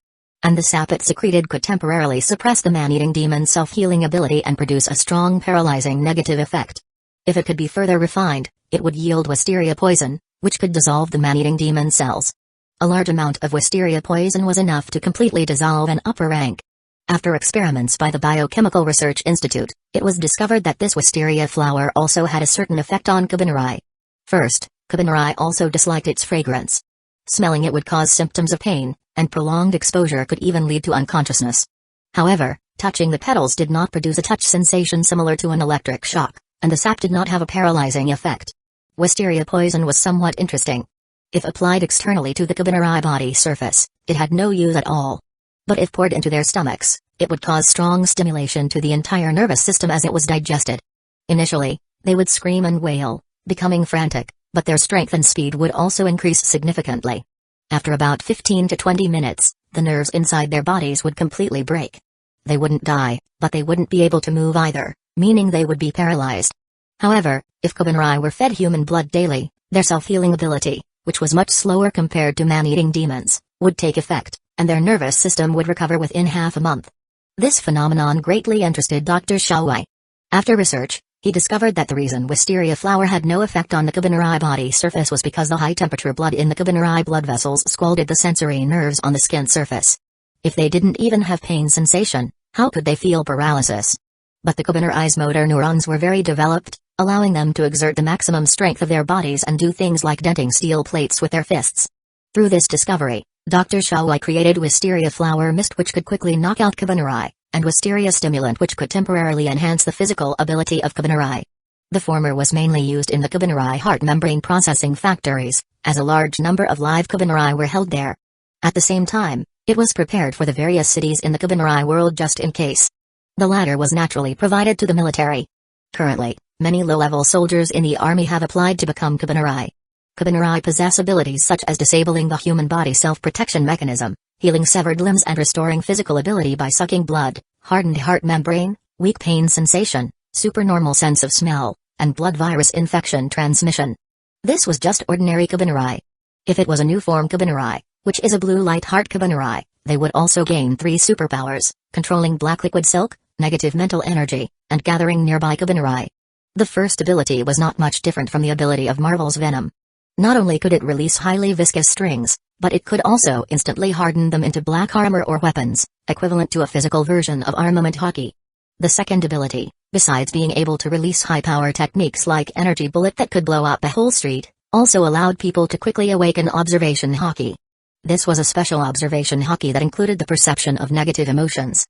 And the sap it secreted could temporarily suppress the man-eating demon's self-healing ability and produce a strong paralyzing negative effect. If it could be further refined, it would yield wisteria poison, which could dissolve the man-eating demon cells. A large amount of wisteria poison was enough to completely dissolve an upper rank. After experiments by the Biochemical Research Institute, it was discovered that this wisteria flower also had a certain effect on Kabaneri. First, Kabaneri also disliked its fragrance. Smelling it would cause symptoms of pain, and prolonged exposure could even lead to unconsciousness. However, touching the petals did not produce a touch sensation similar to an electric shock, and the sap did not have a paralyzing effect. Wisteria poison was somewhat interesting. If applied externally to the Kabaneri body surface, it had no use at all. But if poured into their stomachs, it would cause strong stimulation to the entire nervous system as it was digested. Initially, they would scream and wail, becoming frantic, but their strength and speed would also increase significantly. After about 15 to 20 minutes, the nerves inside their bodies would completely break. They wouldn't die, but they wouldn't be able to move either, meaning they would be paralyzed. However, if Kabaneri were fed human blood daily, their self-healing ability, which was much slower compared to man-eating demons, would take effect, and their nervous system would recover within half a month. This phenomenon greatly interested Dr. Shaowai. After research, he discovered that the reason wisteria flower had no effect on the Kabaneri body surface was because the high-temperature blood in the Kabaneri blood vessels scalded the sensory nerves on the skin surface. If they didn't even have pain sensation, how could they feel paralysis? But the Kabaneri's motor neurons were very developed, allowing them to exert the maximum strength of their bodies and do things like denting steel plates with their fists. Through this discovery, Dr. Shaowai created wisteria flower mist which could quickly knock out Kabaneri, and wisteria stimulant which could temporarily enhance the physical ability of Kabaneri. The former was mainly used in the Kabaneri heart membrane processing factories, as a large number of live Kabaneri were held there. At the same time, it was prepared for the various cities in the Kabaneri world just in case. The latter was naturally provided to the military. Currently, many low-level soldiers in the army have applied to become Kabaneri. Kabaneri possess abilities such as disabling the human body self-protection mechanism, healing severed limbs and restoring physical ability by sucking blood, hardened heart membrane, weak pain sensation, supernormal sense of smell, and blood virus infection transmission. This was just ordinary Kabaneri. If it was a new form Kabaneri, which is a blue light heart Kabaneri, they would also gain 3 superpowers, controlling black liquid silk, negative mental energy, and gathering nearby Kabaneri. The first ability was not much different from the ability of Marvel's Venom. Not only could it release highly viscous strings, but it could also instantly harden them into black armor or weapons, equivalent to a physical version of armament hockey. The second ability, besides being able to release high-power techniques like energy bullet that could blow up a whole street, also allowed people to quickly awaken observation hockey. This was a special observation hockey that included the perception of negative emotions.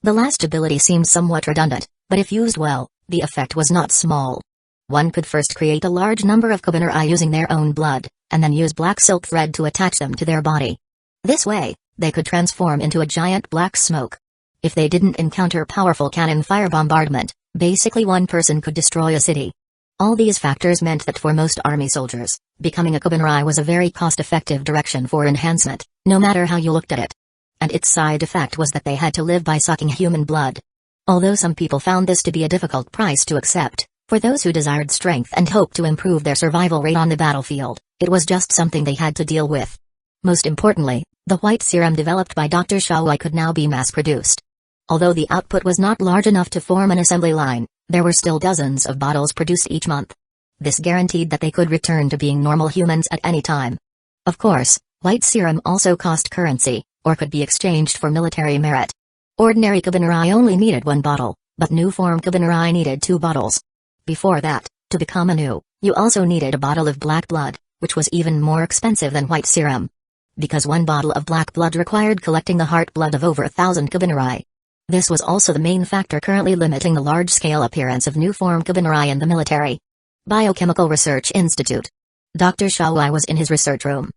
The last ability seems somewhat redundant, but if used well, the effect was not small. One could first create a large number of Kabaneri using their own blood, and then use black silk thread to attach them to their body. This way, they could transform into a giant black smoke. If they didn't encounter powerful cannon fire bombardment, basically one person could destroy a city. All these factors meant that for most army soldiers, becoming a Kubanrai was a very cost-effective direction for enhancement, no matter how you looked at it. And its side effect was that they had to live by sucking human blood. Although some people found this to be a difficult price to accept, for those who desired strength and hoped to improve their survival rate on the battlefield, it was just something they had to deal with. Most importantly, the white serum developed by Dr. Xiaowai could now be mass-produced. Although the output was not large enough to form an assembly line, there were still dozens of bottles produced each month. This guaranteed that they could return to being normal humans at any time. Of course, white serum also cost currency, or could be exchanged for military merit. Ordinary Kubanrai only needed 1 bottle, but new form Kubanrai needed 2 bottles. Before that, to become a new, you also needed a bottle of black blood, which was even more expensive than white serum. Because 1 bottle of black blood required collecting the heart blood of over 1,000 Kubanrai. This was also the main factor currently limiting the large-scale appearance of new form Kubanrai in the military. Biochemical Research Institute. Dr. Xiaowai was in his research room.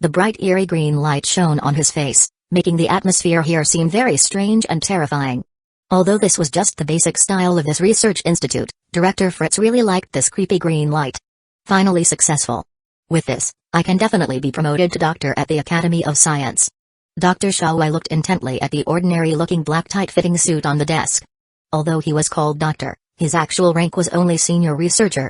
The bright eerie green light shone on his face, making the atmosphere here seem very strange and terrifying. Although this was just the basic style of this research institute, Director Fritz really liked this creepy green light. Finally successful. With this, I can definitely be promoted to doctor at the Academy of Science. Dr. Xiaowai looked intently at the ordinary-looking black tight-fitting suit on the desk. Although he was called doctor, his actual rank was only senior researcher.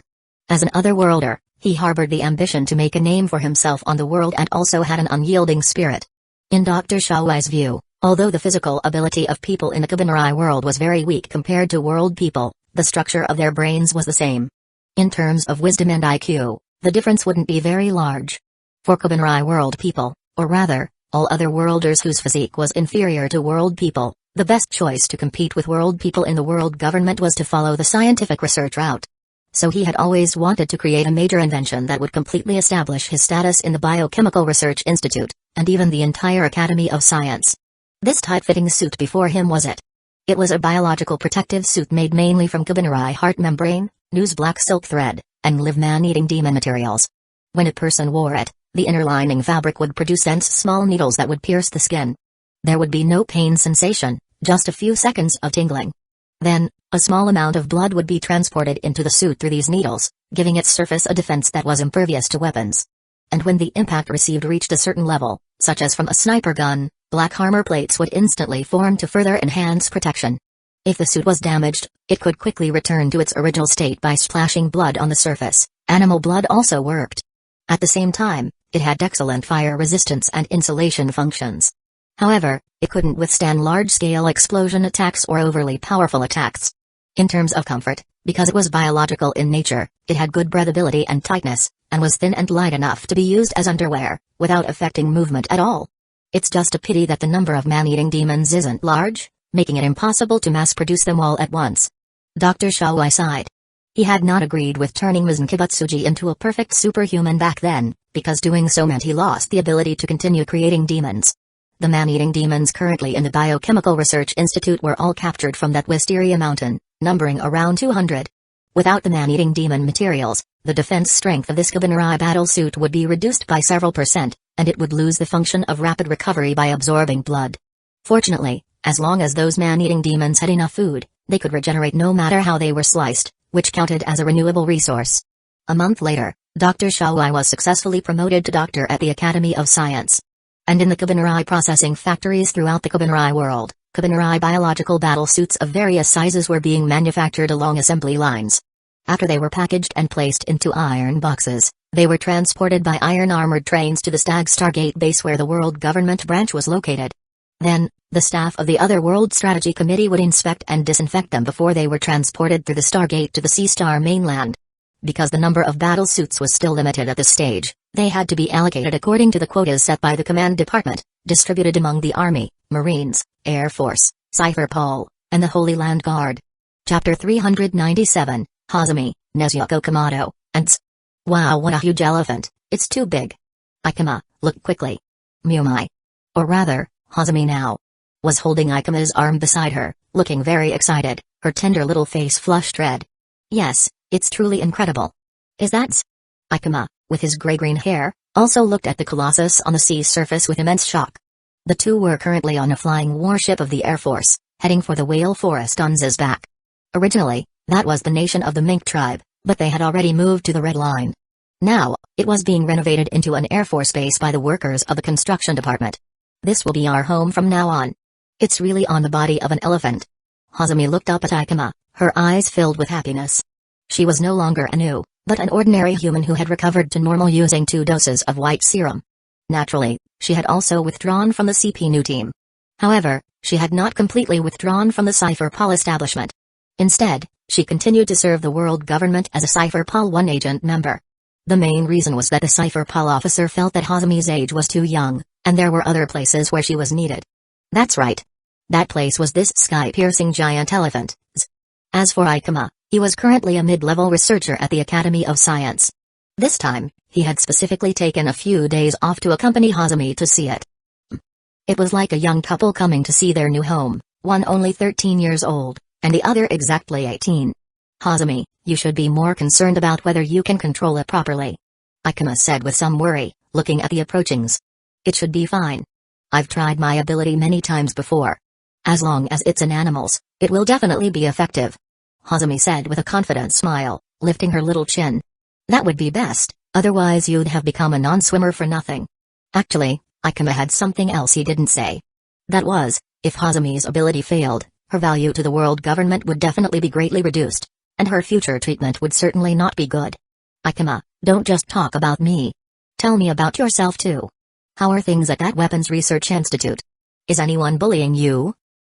As an otherworlder, he harbored the ambition to make a name for himself on the world and also had an unyielding spirit. In Dr. Xiaowai's view, although the physical ability of people in the Kubanrai world was very weak compared to world people, the structure of their brains was the same. In terms of wisdom and IQ, the difference wouldn't be very large. For Kubanrai world people, or rather, all other worlders whose physique was inferior to world people, the best choice to compete with world people in the world government was to follow the scientific research route. So he had always wanted to create a major invention that would completely establish his status in the Biochemical Research Institute, and even the entire Academy of Science. This tight-fitting suit before him was it. It was a biological protective suit made mainly from Kubanrai heart membrane, news black silk thread, and live man-eating demon materials. When a person wore it, the inner lining fabric would produce dense small needles that would pierce the skin. There would be no pain sensation, just a few seconds of tingling. Then, a small amount of blood would be transported into the suit through these needles, giving its surface a defense that was impervious to weapons. And when the impact received reached a certain level, such as from a sniper gun, black armor plates would instantly form to further enhance protection. If the suit was damaged, it could quickly return to its original state by splashing blood on the surface. Animal blood also worked. At the same time, it had excellent fire resistance and insulation functions. However, it couldn't withstand large-scale explosion attacks or overly powerful attacks. In terms of comfort, because it was biological in nature, it had good breathability and tightness, and was thin and light enough to be used as underwear, without affecting movement at all. It's just a pity that the number of man-eating demons isn't large, making it impossible to mass-produce them all at once. Dr. Xiaowai sighed. He had not agreed with turning Mizan Kibutsuji into a perfect superhuman back then, because doing so meant he lost the ability to continue creating demons. The man-eating demons currently in the Biochemical Research Institute were all captured from that Wisteria mountain, numbering around 200. Without the man-eating demon materials, the defense strength of this Kubanrai battle suit would be reduced by several %, and it would lose the function of rapid recovery by absorbing blood. Fortunately, as long as those man-eating demons had enough food, they could regenerate no matter how they were sliced, which counted as a renewable resource. A month later, Dr. Xiaowai was successfully promoted to doctor at the Academy of Science. And in the Kubanrai processing factories throughout the Kubanrai world, Kubanrai biological battle suits of various sizes were being manufactured along assembly lines. After they were packaged and placed into iron boxes, they were transported by iron-armored trains to the Stag Stargate base where the World Government branch was located. Then, the staff of the Other World Strategy Committee would inspect and disinfect them before they were transported through the Stargate to the Sea Star mainland. Because the number of battle suits was still limited at this stage, they had to be allocated according to the quotas set by the Command Department, distributed among the Army, Marines, Air Force, Cypher Paul, and the Holy Land Guard. Chapter 397, Hazami, Nezuko Kamado, and Wow, what a huge elephant, it's too big. Ikama, look quickly. Mumai. Or rather, Hazami now was holding Ikama's arm beside her, looking very excited, her tender little face flushed red. Yes, it's truly incredible. Is that Ikama, with his gray-green hair, also looked at the Colossus on the sea's surface with immense shock. The two were currently on a flying warship of the Air Force, heading for the whale forest on Zizbak. Originally, that was the nation of the mink tribe, but they had already moved to the Red Line. Now, it was being renovated into an Air Force base by the workers of the construction department. This will be our home from now on. It's really on the body of an elephant. Hazumi looked up at Ikema, her eyes filled with happiness. She was no longer a new, but an ordinary human who had recovered to normal using 2 doses of white serum. Naturally, she had also withdrawn from the CP team. However, she had not completely withdrawn from the Cypher Pol establishment. Instead, she continued to serve the world government as a Cypher Pol 1 agent member. The main reason was that the Cypher Pol officer felt that Hazumi's age was too young, and there were other places where she was needed. That's right. That place was this sky-piercing giant elephant. As for Ikema, he was currently a mid-level researcher at the Academy of Science. This time, he had specifically taken a few days off to accompany Hazumi to see it. It was like a young couple coming to see their new home, one only 13 years old, and the other exactly 18. Hazumi, you should be more concerned about whether you can control it properly. Ikema said with some worry, looking at the approachings. It should be fine. I've tried my ability many times before. As long as it's in animals, it will definitely be effective. Hazumi said with a confident smile, lifting her little chin. That would be best, otherwise you'd have become a non-swimmer for nothing. Actually, Ikema had something else he didn't say. That was, if Hazumi's ability failed, her value to the world government would definitely be greatly reduced, and her future treatment would certainly not be good. Ikema, don't just talk about me. Tell me about yourself too. How are things at that Weapons Research Institute? Is anyone bullying you?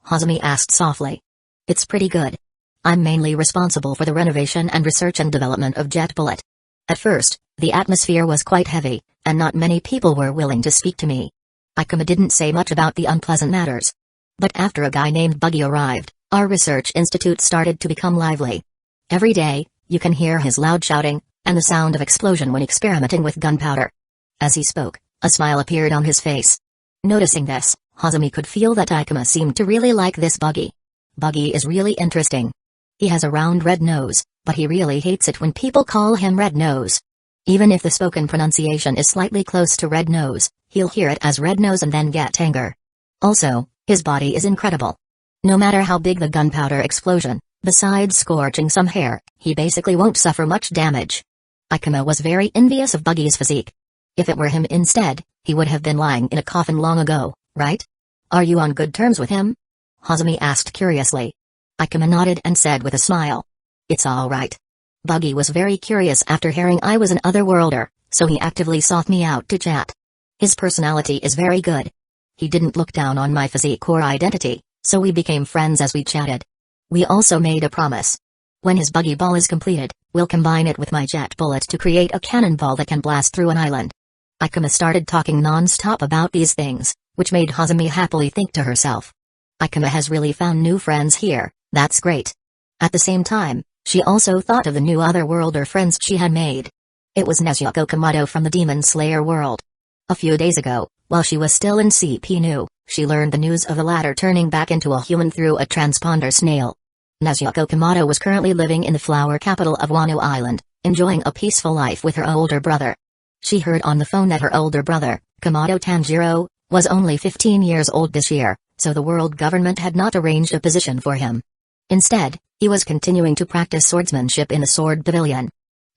Hazumi asked softly. It's pretty good. I'm mainly responsible for the renovation and research and development of Jet Bullet. At first, the atmosphere was quite heavy, and not many people were willing to speak to me. Ikema didn't say much about the unpleasant matters. But after a guy named Buggy arrived, our research institute started to become lively. Every day, you can hear his loud shouting, and the sound of explosion when experimenting with gunpowder. As he spoke, a smile appeared on his face. Noticing this, Hazumi could feel that Ikema seemed to really like this Buggy. Buggy is really interesting. He has a round red nose, but he really hates it when people call him Red Nose. Even if the spoken pronunciation is slightly close to Red Nose, he'll hear it as Red Nose and then get anger. Also, his body is incredible. No matter how big the gunpowder explosion, besides scorching some hair, he basically won't suffer much damage. Ikema was very envious of Buggy's physique. If it were him instead, he would have been lying in a coffin long ago, right? Are you on good terms with him? Hazumi asked curiously. Ikema nodded and said with a smile. It's all right. Buggy was very curious after hearing I was an otherworlder, so he actively sought me out to chat. His personality is very good. He didn't look down on my physique or identity, so we became friends as we chatted. We also made a promise. When his Buggy ball is completed, we'll combine it with my jet bullet to create a cannonball that can blast through an island. Ikema started talking non-stop about these things, which made Hazumi happily think to herself. Ikema has really found new friends here, that's great. At the same time, she also thought of the new otherworlder friends she had made. It was Nezuko Komodo from the Demon Slayer world. A few days ago, while she was still in CP, she learned the news of the latter turning back into a human through a transponder snail. Nezuko Komodo was currently living in the flower capital of Wano Island, enjoying a peaceful life with her older brother. She heard on the phone that her older brother, Komodo Tanjiro, was only 15 years old this year, so the world government had not arranged a position for him. Instead, he was continuing to practice swordsmanship in the sword pavilion.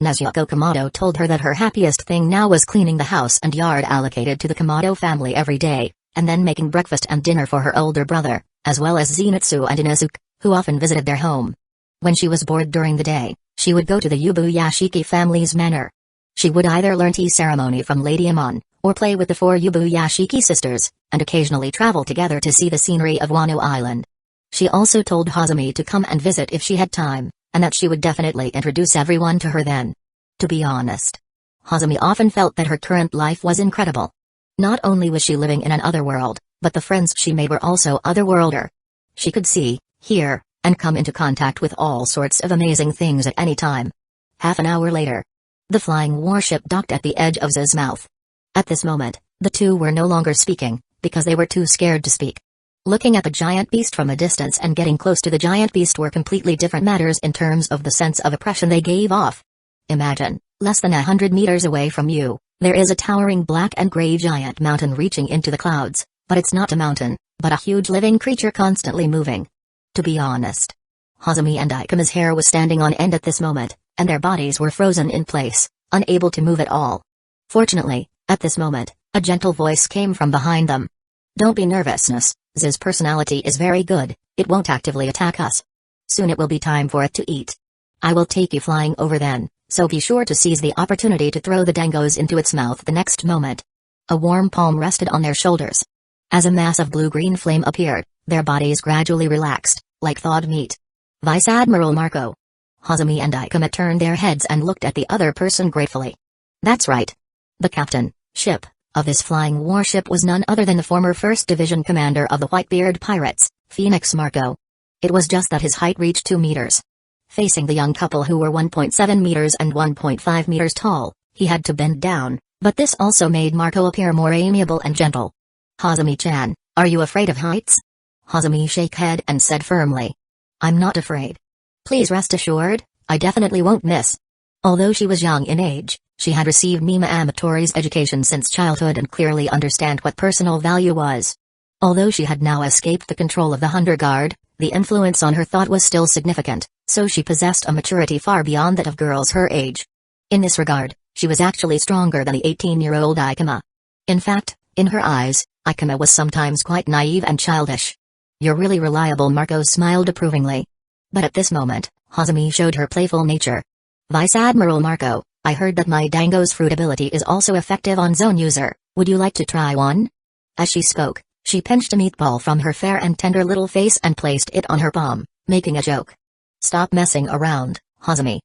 Nezuko Komodo told her that her happiest thing now was cleaning the house and yard allocated to the Komodo family every day, and then making breakfast and dinner for her older brother, as well as Zenitsu and Inezuka, who often visited their home. When she was bored during the day, she would go to the Yubuyashiki family's manor. She would either learn tea ceremony from Lady Amon, or play with the 4 Yubuyashiki sisters, and occasionally travel together to see the scenery of Wano Island. She also told Hazumi to come and visit if she had time, and that she would definitely introduce everyone to her then. To be honest, Hazumi often felt that her current life was incredible. Not only was she living in an otherworld, but the friends she made were also otherworlder. She could see, hear, and come into contact with all sorts of amazing things at any time. Half an hour later, the flying warship docked at the edge of Z's mouth. At this moment, the two were no longer speaking, because they were too scared to speak. Looking at the giant beast from a distance and getting close to the giant beast were completely different matters in terms of the sense of oppression they gave off. Imagine, less than 100 meters away from you, there is a towering black and gray giant mountain reaching into the clouds, but it's not a mountain, but a huge living creature constantly moving, to be honest. Hazumi and Ikuma's hair was standing on end at this moment, and their bodies were frozen in place, unable to move at all. Fortunately, at this moment, a gentle voice came from behind them. Don't be nervousness, Z's personality is very good, it won't actively attack us. Soon it will be time for it to eat. I will take you flying over then, so be sure to seize the opportunity to throw the dangos into its mouth the next moment. A warm palm rested on their shoulders. As a mass of blue-green flame appeared, their bodies gradually relaxed, like thawed meat. Vice Admiral Marco. Hazumi and Ikuma turned their heads and looked at the other person gratefully. That's right. The captain, ship, of this flying warship was none other than the former 1st Division commander of the Whitebeard Pirates, Phoenix Marco. It was just that his height reached 2 meters. Facing the young couple who were 1.7 meters and 1.5 meters tall, he had to bend down, but this also made Marco appear more amiable and gentle. Hazumi-chan, are you afraid of heights? Hazumi shook head and said firmly. I'm not afraid. Please rest assured, I definitely won't miss. Although she was young in age, she had received Mima Amatori's education since childhood and clearly understand what personal value was. Although she had now escaped the control of the Hunter Guard, the influence on her thought was still significant, so she possessed a maturity far beyond that of girls her age. In this regard, she was actually stronger than the 18-year-old Ikuma. In fact, in her eyes, Ikuma was sometimes quite naive and childish. You're really reliable, Marco smiled approvingly. But at this moment, Hazumi showed her playful nature. Vice Admiral Marco, I heard that my Dango's fruit ability is also effective on zone user, would you like to try one? As she spoke, she pinched a meatball from her fair and tender little face and placed it on her palm, making a joke. Stop messing around, Hazumi.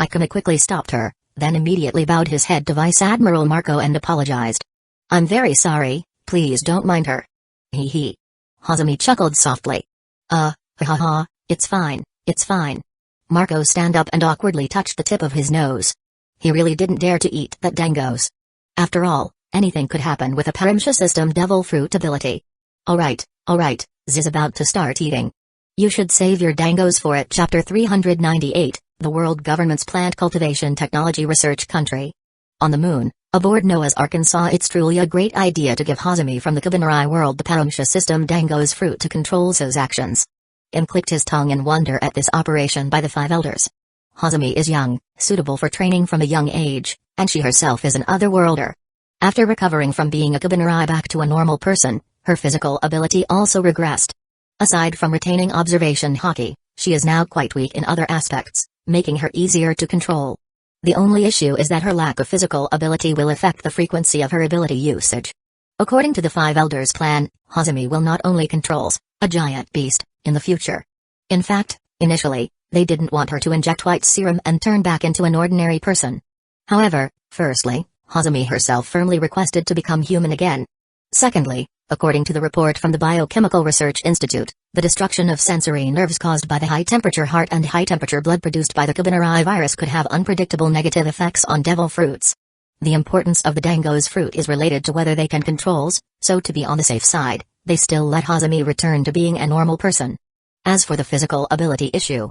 Ikuma quickly stopped her, then immediately bowed his head to Vice Admiral Marco and apologized. I'm very sorry, please don't mind her. Hee hee. Hazumi chuckled softly. Ha ha, it's fine, it's fine. Marco stand up and awkwardly touched the tip of his nose. He really didn't dare to eat that dangos. After all, anything could happen with a Parimsha system devil fruit ability. Alright, Ziz about to start eating. You should save your dangos for it. Chapter 398, the world government's plant cultivation technology research country. On the moon, aboard Noah's Arkansas, it's truly a great idea to give Hazumi from the Kabanari world the Parimsha system dangos fruit to control his actions. Im clicked his tongue in wonder at this operation by the 5 elders. Hazumi is young, suitable for training from a young age, and she herself is an otherworlder. After recovering from being a Kabanari back to a normal person, her physical ability also regressed. Aside from retaining observation haki, she is now quite weak in other aspects, making her easier to control. The only issue is that her lack of physical ability will affect the frequency of her ability usage. According to the 5 elders' plan, Hazumi will not only controls a giant beast in the future. In fact, initially, they didn't want her to inject white serum and turn back into an ordinary person. However, firstly, Hazumi herself firmly requested to become human again. Secondly, according to the report from the Biochemical Research Institute, the destruction of sensory nerves caused by the high-temperature heart and high-temperature blood produced by the Kabanari virus could have unpredictable negative effects on devil fruits. The importance of the dango's fruit is related to whether they can controls, so to be on the safe side, they still let Hazumi return to being a normal person. As for the physical ability issue,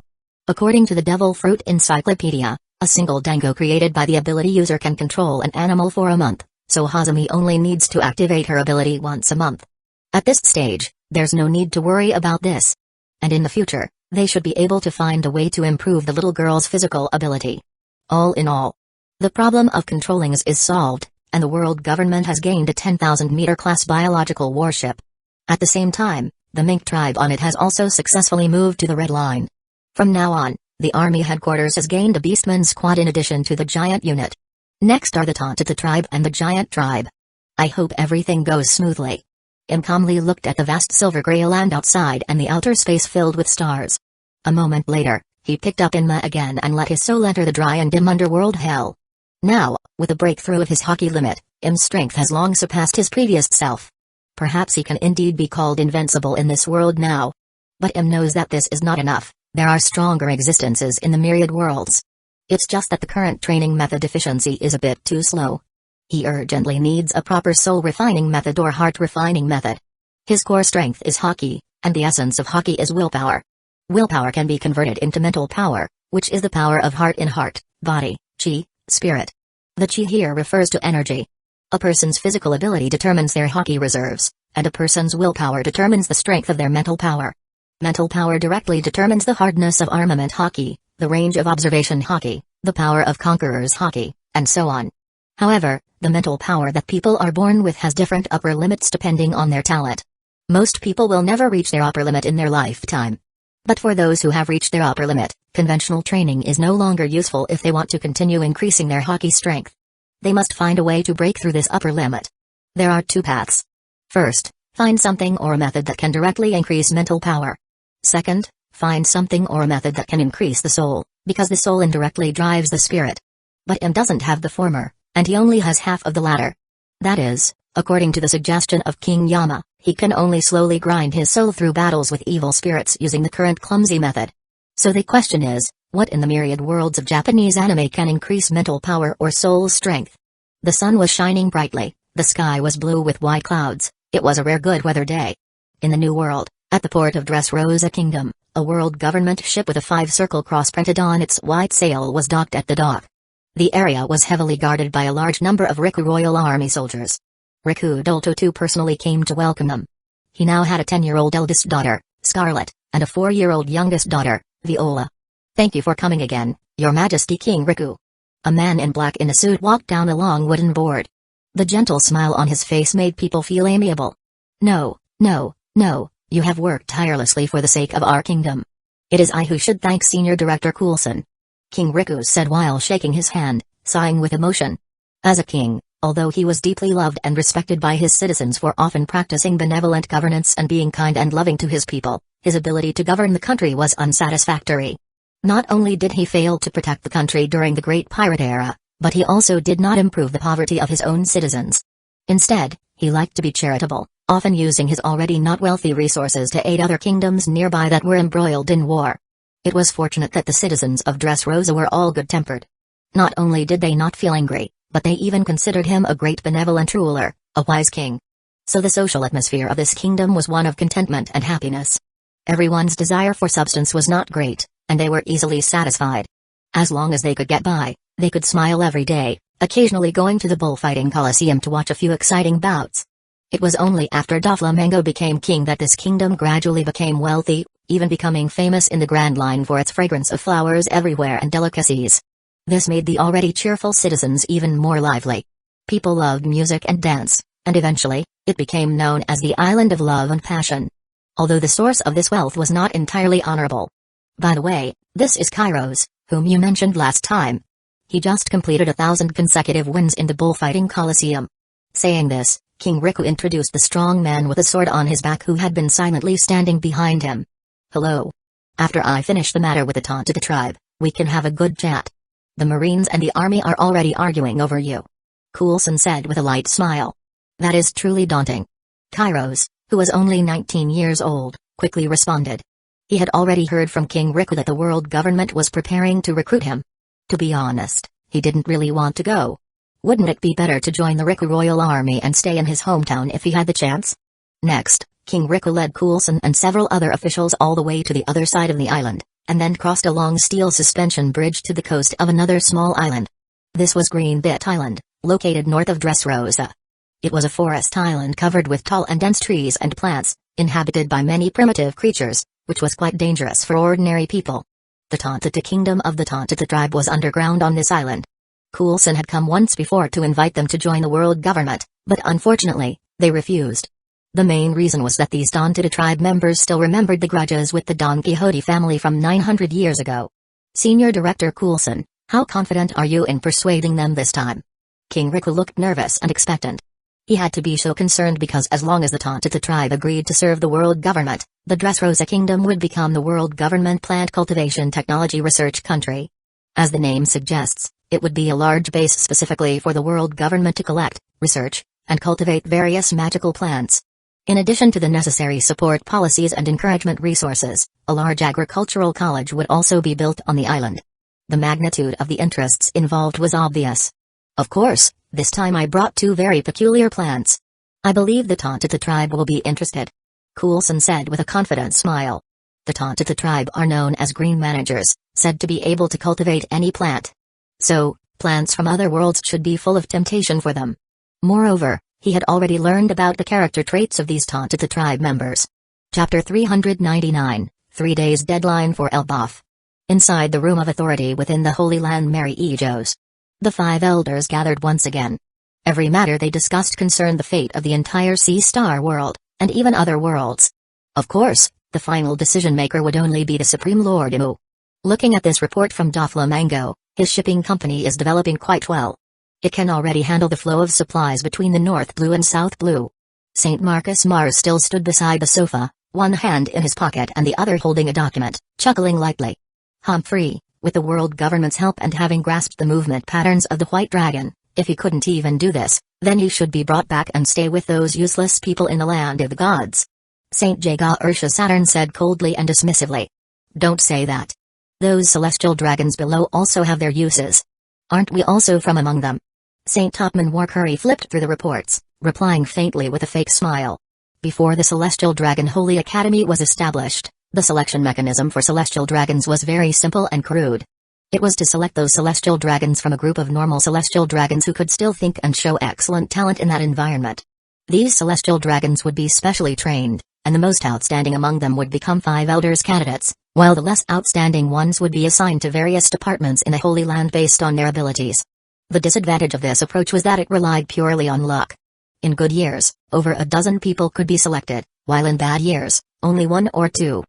according to the Devil Fruit Encyclopedia, a single dango created by the ability user can control an animal for a month, so Hazumi only needs to activate her ability once a month. At this stage, there's no need to worry about this. And in the future, they should be able to find a way to improve the little girl's physical ability. All in all, the problem of controlling is solved, and the world government has gained a 10,000-meter class biological warship. At the same time, the Mink tribe on it has also successfully moved to the Red Line. From now on, the Army headquarters has gained a Beastman squad in addition to the Giant unit. Next are the Tontata tribe and the Giant tribe. I hope everything goes smoothly. Im calmly looked at the vast silver-gray land outside and the outer space filled with stars. A moment later, he picked up Inma again and let his soul enter the dry and dim underworld hell. Now, with the breakthrough of his hockey limit, Im's strength has long surpassed his previous self. Perhaps he can indeed be called invincible in this world now. But Im knows that this is not enough, there are stronger existences in the myriad worlds. It's just that the current training method efficiency is a bit too slow. He urgently needs a proper soul refining method or heart refining method. His core strength is hockey, and the essence of hockey is willpower. Willpower can be converted into mental power, which is the power of heart in heart, body, chi, spirit. The chi here refers to energy. A person's physical ability determines their hockey reserves, and a person's willpower determines the strength of their mental power. Mental power directly determines the hardness of armament hockey, the range of observation hockey, the power of conquerors hockey, and so on. However, the mental power that people are born with has different upper limits depending on their talent. Most people will never reach their upper limit in their lifetime. But for those who have reached their upper limit, conventional training is no longer useful if they want to continue increasing their hockey strength. They must find a way to break through this upper limit. There are two paths. First, find something or a method that can directly increase mental power. Second, find something or a method that can increase the soul, because the soul indirectly drives the spirit. But M doesn't have the former, and he only has half of the latter. That is, according to the suggestion of King Yama, he can only slowly grind his soul through battles with evil spirits using the current clumsy method. So the question is, what in the myriad worlds of Japanese anime can increase mental power or soul strength? The sun was shining brightly, the sky was blue with white clouds, it was a rare good weather day. In the New World, at the port of Dressrosa Kingdom, a world government ship with a 5-circle cross printed on its white sail was docked at the dock. The area was heavily guarded by a large number of Riku Royal Army soldiers. Riku Dolto too personally came to welcome them. He now had a 10-year-old eldest daughter, Scarlet, and a 4-year-old youngest daughter, Viola. "Thank you for coming again, Your Majesty King Riku." A man in black in a suit walked down a long wooden board. The gentle smile on his face made people feel amiable. No, you have worked tirelessly for the sake of our kingdom. It is I who should thank Senior Director Coulson. King Riku said while shaking his hand, sighing with emotion. As a king, although he was deeply loved and respected by his citizens for often practicing benevolent governance and being kind and loving to his people, his ability to govern the country was unsatisfactory. Not only did he fail to protect the country during the Great Pirate Era, but he also did not improve the poverty of his own citizens. Instead, he liked to be charitable, often using his already not wealthy resources to aid other kingdoms nearby that were embroiled in war. It was fortunate that the citizens of Dressrosa were all good-tempered. Not only did they not feel angry, but they even considered him a great benevolent ruler, a wise king. So the social atmosphere of this kingdom was one of contentment and happiness. Everyone's desire for substance was not great, and they were easily satisfied. As long as they could get by, they could smile every day, occasionally going to the bullfighting coliseum to watch a few exciting bouts. It was only after Doflamingo became king that this kingdom gradually became wealthy, even becoming famous in the Grand Line for its fragrance of flowers everywhere and delicacies. This made the already cheerful citizens even more lively. People loved music and dance, and eventually, it became known as the Island of Love and Passion. Although the source of this wealth was not entirely honorable. By the way, this is Kairos, whom you mentioned last time. He just completed 1,000 consecutive wins in the bullfighting coliseum. Saying this, King Riku introduced the strong man with a sword on his back who had been silently standing behind him. "Hello. After I finish the matter with the Tontita tribe, we can have a good chat. The Marines and the army are already arguing over you," Coulson said with a light smile. "That is truly daunting." Kairos, who was only 19 years old, quickly responded. He had already heard from King Riku that the world government was preparing to recruit him. To be honest, he didn't really want to go. Wouldn't it be better to join the Riku Royal Army and stay in his hometown if he had the chance? Next, King Riku led Coulson and several other officials all the way to the other side of the island, and then crossed a long steel suspension bridge to the coast of another small island. This was Green Bit Island, located north of Dressrosa. It was a forest island covered with tall and dense trees and plants, inhabited by many primitive creatures, which was quite dangerous for ordinary people. The Tontita kingdom of the Tontita tribe was underground on this island. Coulson had come once before to invite them to join the world government, but unfortunately, they refused. The main reason was that these Tontita tribe members still remembered the grudges with the Don Quixote family from 900 years ago. Senior Director Coulson, how confident are you in persuading them this time? King Riku looked nervous and expectant. He had to be so concerned because as long as the Tontita tribe agreed to serve the world government, the Dressrosa kingdom would become the world government plant cultivation technology research country. As the name suggests, it would be a large base specifically for the world government to collect, research, and cultivate various magical plants. In addition to the necessary support policies and encouragement resources, a large agricultural college would also be built on the island. The magnitude of the interests involved was obvious. Of course, this time I brought 2 very peculiar plants. I believe the Tontita tribe will be interested. Coulson said with a confident smile. The Tontita tribe are known as green managers, said to be able to cultivate any plant. So, plants from other worlds should be full of temptation for them. Moreover, he had already learned about the character traits of these Tontita tribe members. Chapter 399, 3 days deadline for Elbaf. Inside the room of authority within the Holy Land Mary Ejos. The 5 elders gathered once again. Every matter they discussed concerned the fate of the entire Sea Star world, and even other worlds. Of course, the final decision-maker would only be the Supreme Lord Imu. Looking at this report from Doflamingo, his shipping company is developing quite well. It can already handle the flow of supplies between the North Blue and South Blue. St. Marcus Mars still stood beside the sofa, one hand in his pocket and the other holding a document, chuckling lightly. Humphrey, with the world government's help and having grasped the movement patterns of the White Dragon, if he couldn't even do this, then he should be brought back and stay with those useless people in the land of the gods. St. Jaga Ursha Saturn said coldly and dismissively. Don't say that. Those celestial dragons below also have their uses. Aren't we also from among them? St. Topman Warcurry flipped through the reports, replying faintly with a fake smile. Before the Celestial Dragon Holy Academy was established, the selection mechanism for celestial dragons was very simple and crude. It was to select those celestial dragons from a group of normal celestial dragons who could still think and show excellent talent in that environment. These celestial dragons would be specially trained, and the most outstanding among them would become 5 elders candidates, while the less outstanding ones would be assigned to various departments in the Holy Land based on their abilities. The disadvantage of this approach was that it relied purely on luck. In good years, over a dozen people could be selected, while in bad years, only 1 or 2.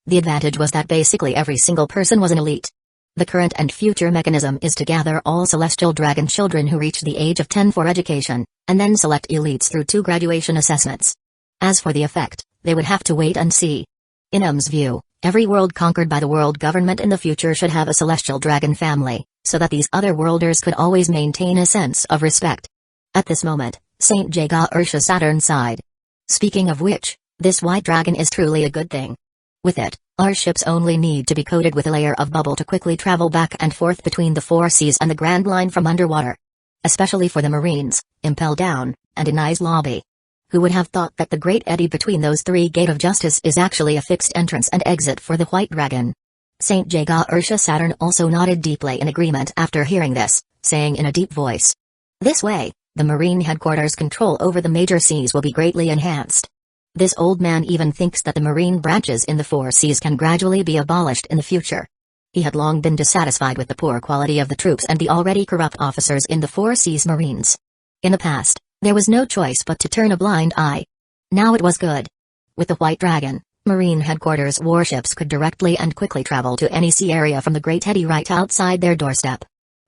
The advantage was that basically every single person was an elite. The current and future mechanism is to gather all celestial dragon children who reach the age of 10 for education, and then select elites through 2 graduation assessments. As for the effect, they would have to wait and see. In M's view, every world conquered by the world government in the future should have a celestial dragon family, so that these other worlders could always maintain a sense of respect. At this moment, St. Jaga Ursha Saturn sighed. Speaking of which, this white dragon is truly a good thing. With it, our ships only need to be coated with a layer of bubble to quickly travel back and forth between the 4 seas and the Grand Line from underwater. Especially for the Marines, Impel Down, and Inai's Lobby. Who would have thought that the great eddy between those 3 Gate of Justice is actually a fixed entrance and exit for the White Dragon? St. Jaga Ursha Saturn also nodded deeply in agreement after hearing this, saying in a deep voice. This way, the Marine headquarters' control over the major seas will be greatly enhanced. This old man even thinks that the Marine branches in the 4 seas can gradually be abolished in the future. He had long been dissatisfied with the poor quality of the troops and the already corrupt officers in the 4 seas Marines. In the past, there was no choice but to turn a blind eye. Now it was good. With the White Dragon, Marine headquarters warships could directly and quickly travel to any sea area from the Great Eddy right outside their doorstep.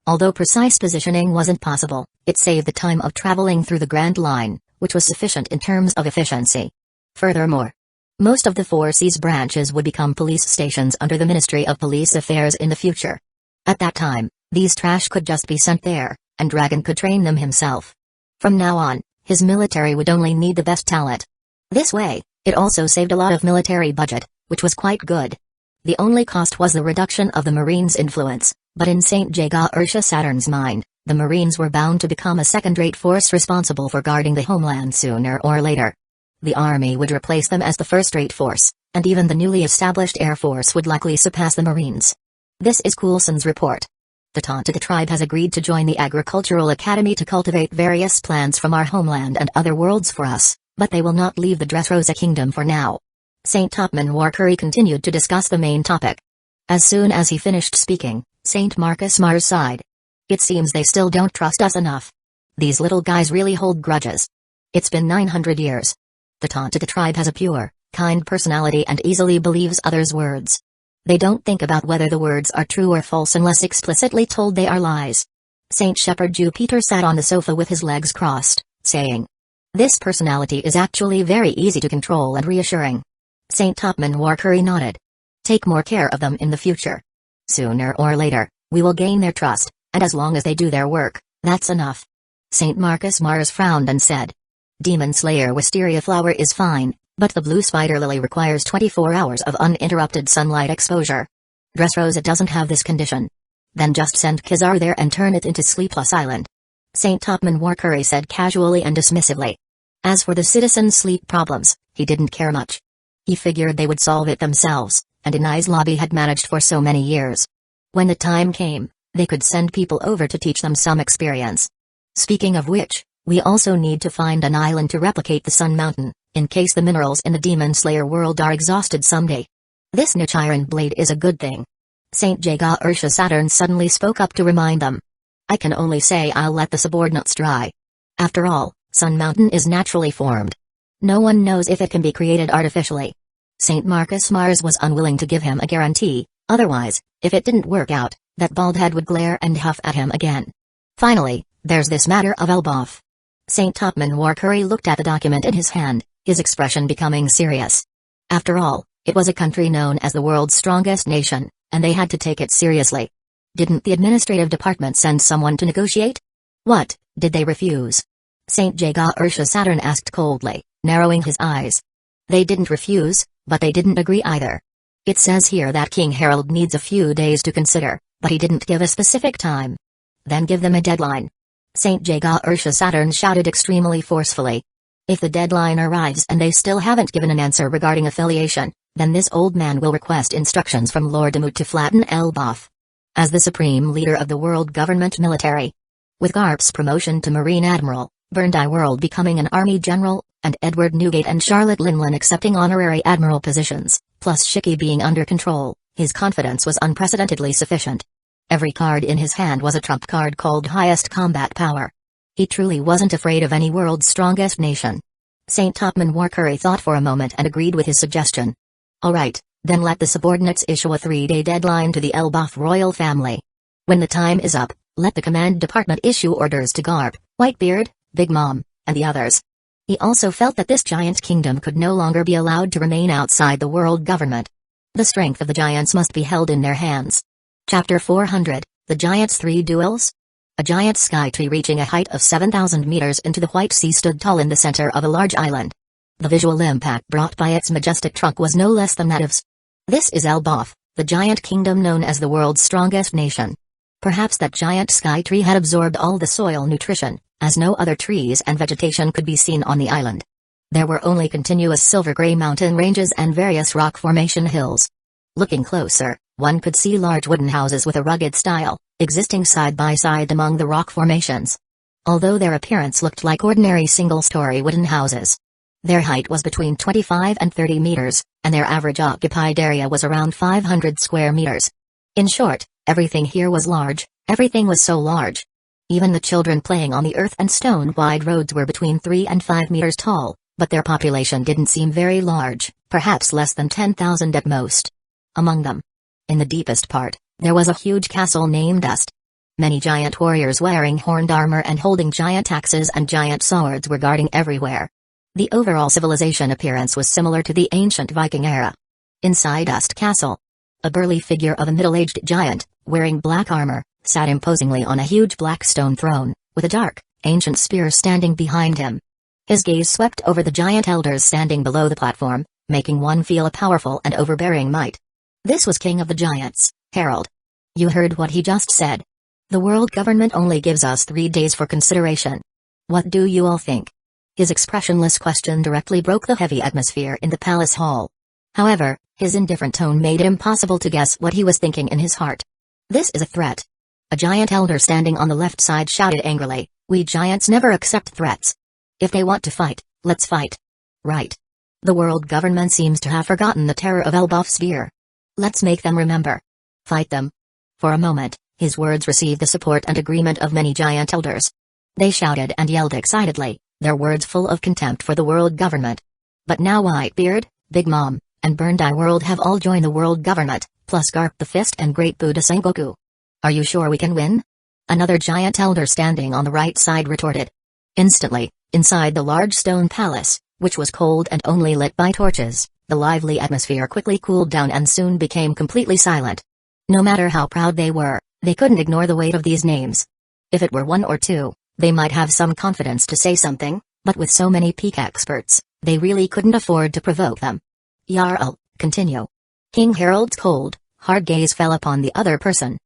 Although precise positioning wasn't possible, it saved the time of traveling through the Grand Line, which was sufficient in terms of efficiency. Furthermore, most of the 4 seas branches would become police stations under the Ministry of Police Affairs in the future. At that time, these trash could just be sent there, and Dragon could train them himself. From now on, his military would only need the best talent. This way, it also saved a lot of military budget, which was quite good. The only cost was the reduction of the Marines' influence, but in St. Jaga Ursha Saturn's mind, the Marines were bound to become a second-rate force responsible for guarding the homeland sooner or later. The army would replace them as the first-rate force, and even the newly established Air Force would likely surpass the Marines. This is Coulson's report. The Tontaga tribe has agreed to join the Agricultural Academy to cultivate various plants from our homeland and other worlds for us, but they will not leave the Dressrosa Kingdom for now. St. Topman Warcurry continued to discuss the main topic. As soon as he finished speaking, St. Marcus Mars sighed. It seems they still don't trust us enough. These little guys really hold grudges. It's been 900 years. The Tontaga tribe has a pure, kind personality and easily believes others' words. They don't think about whether the words are true or false unless explicitly told they are lies. St. Shepherd Jupiter sat on the sofa with his legs crossed, saying, "This personality is actually very easy to control and reassuring." St. Topman Warcurry nodded. "Take more care of them in the future. Sooner or later, we will gain their trust, and as long as they do their work, that's enough." St. Marcus Mars frowned and said, "Demon Slayer Wisteria flower is fine, but the blue spider lily requires 24 hours of uninterrupted sunlight exposure. Dressrosa doesn't have this condition. Then just send Kizar there and turn it into Sleepless Island." St. Topman Warcurry said casually and dismissively. As for the citizens' sleep problems, he didn't care much. He figured they would solve it themselves, and Inai's Lobby had managed for so many years. When the time came, they could send people over to teach them some experience. Speaking of which, we also need to find an island to replicate the Sun Mountain, in case the minerals in the Demon Slayer world are exhausted someday. This niche iron blade is a good thing. Saint Jaga Ursha Saturn suddenly spoke up to remind them. I can only say I'll let the subordinates try. After all, Sun Mountain is naturally formed. No one knows if it can be created artificially. Saint Marcus Mars was unwilling to give him a guarantee, otherwise, if it didn't work out, that bald head would glare and huff at him again. Finally, there's this matter of Elbaf. Saint Topman Warcurry looked at the document in his hand, his expression becoming serious. After all, it was a country known as the world's strongest nation, and they had to take it seriously. Didn't the administrative department send someone to negotiate? What, did they refuse? Saint Jaga Ursha Saturn asked coldly, narrowing his eyes. They didn't refuse, but they didn't agree either. It says here that King Harold needs a few days to consider, but he didn't give a specific time. Then give them a deadline. Saint Jaga Ursha Saturn shouted extremely forcefully. If the deadline arrives and they still haven't given an answer regarding affiliation, then this old man will request instructions from Lord Demut to flatten Elbaf. As the supreme leader of the world government military. With Garp's promotion to Marine Admiral, Burndie World becoming an Army General, and Edward Newgate and Charlotte Linlin accepting honorary admiral positions, plus Shiki being under control, his confidence was unprecedentedly sufficient. Every card in his hand was a trump card called highest combat power. He truly wasn't afraid of any world's strongest nation. Saint Topman Warcurry thought for a moment and agreed with his suggestion. Alright, then let the subordinates issue a 3-day deadline to the Elbaf royal family. When the time is up, let the command department issue orders to Garp, Whitebeard, Big Mom, and the others. He also felt that this giant kingdom could no longer be allowed to remain outside the world government. The strength of the giants must be held in their hands. Chapter 400, The Giants' 3 Duels? A giant sky tree reaching a height of 7,000 meters into the White Sea stood tall in the center of a large island. The visual impact brought by its majestic trunk was no less than that of This is Elbaf, the giant kingdom known as the world's strongest nation. Perhaps that giant sky tree had absorbed all the soil nutrition, as no other trees and vegetation could be seen on the island. There were only continuous silver-gray mountain ranges and various rock formation hills. Looking closer, one could see large wooden houses with a rugged style, existing side by side among the rock formations. Although their appearance looked like ordinary single-story wooden houses. Their height was between 25 and 30 meters, and their average occupied area was around 500 square meters. In short, everything here was large, everything was so large. Even the children playing on the earth and stone-wide roads were between 3 and 5 meters tall, but their population didn't seem very large, perhaps less than 10,000 at most. Among them, in the deepest part, there was a huge castle named Dust. Many giant warriors wearing horned armor and holding giant axes and giant swords were guarding everywhere. The overall civilization appearance was similar to the ancient Viking era. Inside Dust Castle, a burly figure of a middle-aged giant, wearing black armor, sat imposingly on a huge black stone throne, with a dark, ancient spear standing behind him. His gaze swept over the giant elders standing below the platform, making one feel a powerful and overbearing might. This was King of the Giants, Harold. You heard what he just said. The world government only gives us 3 days for consideration. What do you all think? His expressionless question directly broke the heavy atmosphere in the palace hall. However, his indifferent tone made it impossible to guess what he was thinking in his heart. This is a threat. A giant elder standing on the left side shouted angrily, "We giants never accept threats. If they want to fight, let's fight." Right. The world government seems to have forgotten the terror of Elbaf's sphere. Let's make them remember. Fight them. For a moment, his words received the support and agreement of many giant elders. They shouted and yelled excitedly, their words full of contempt for the world government. But now Whitebeard, Big Mom, and Burndie World have all joined the world government, plus Garp the Fist and Great Buddha Sengoku. Are you sure we can win? Another giant elder standing on the right side retorted. Instantly, inside the large stone palace, which was cold and only lit by torches, the lively atmosphere quickly cooled down and soon became completely silent. No matter how proud they were, they couldn't ignore the weight of these names. If it were 1 or 2, they might have some confidence to say something, but with so many peak experts, they really couldn't afford to provoke them. Jarl, continue. King Harold's cold, hard gaze fell upon the other person.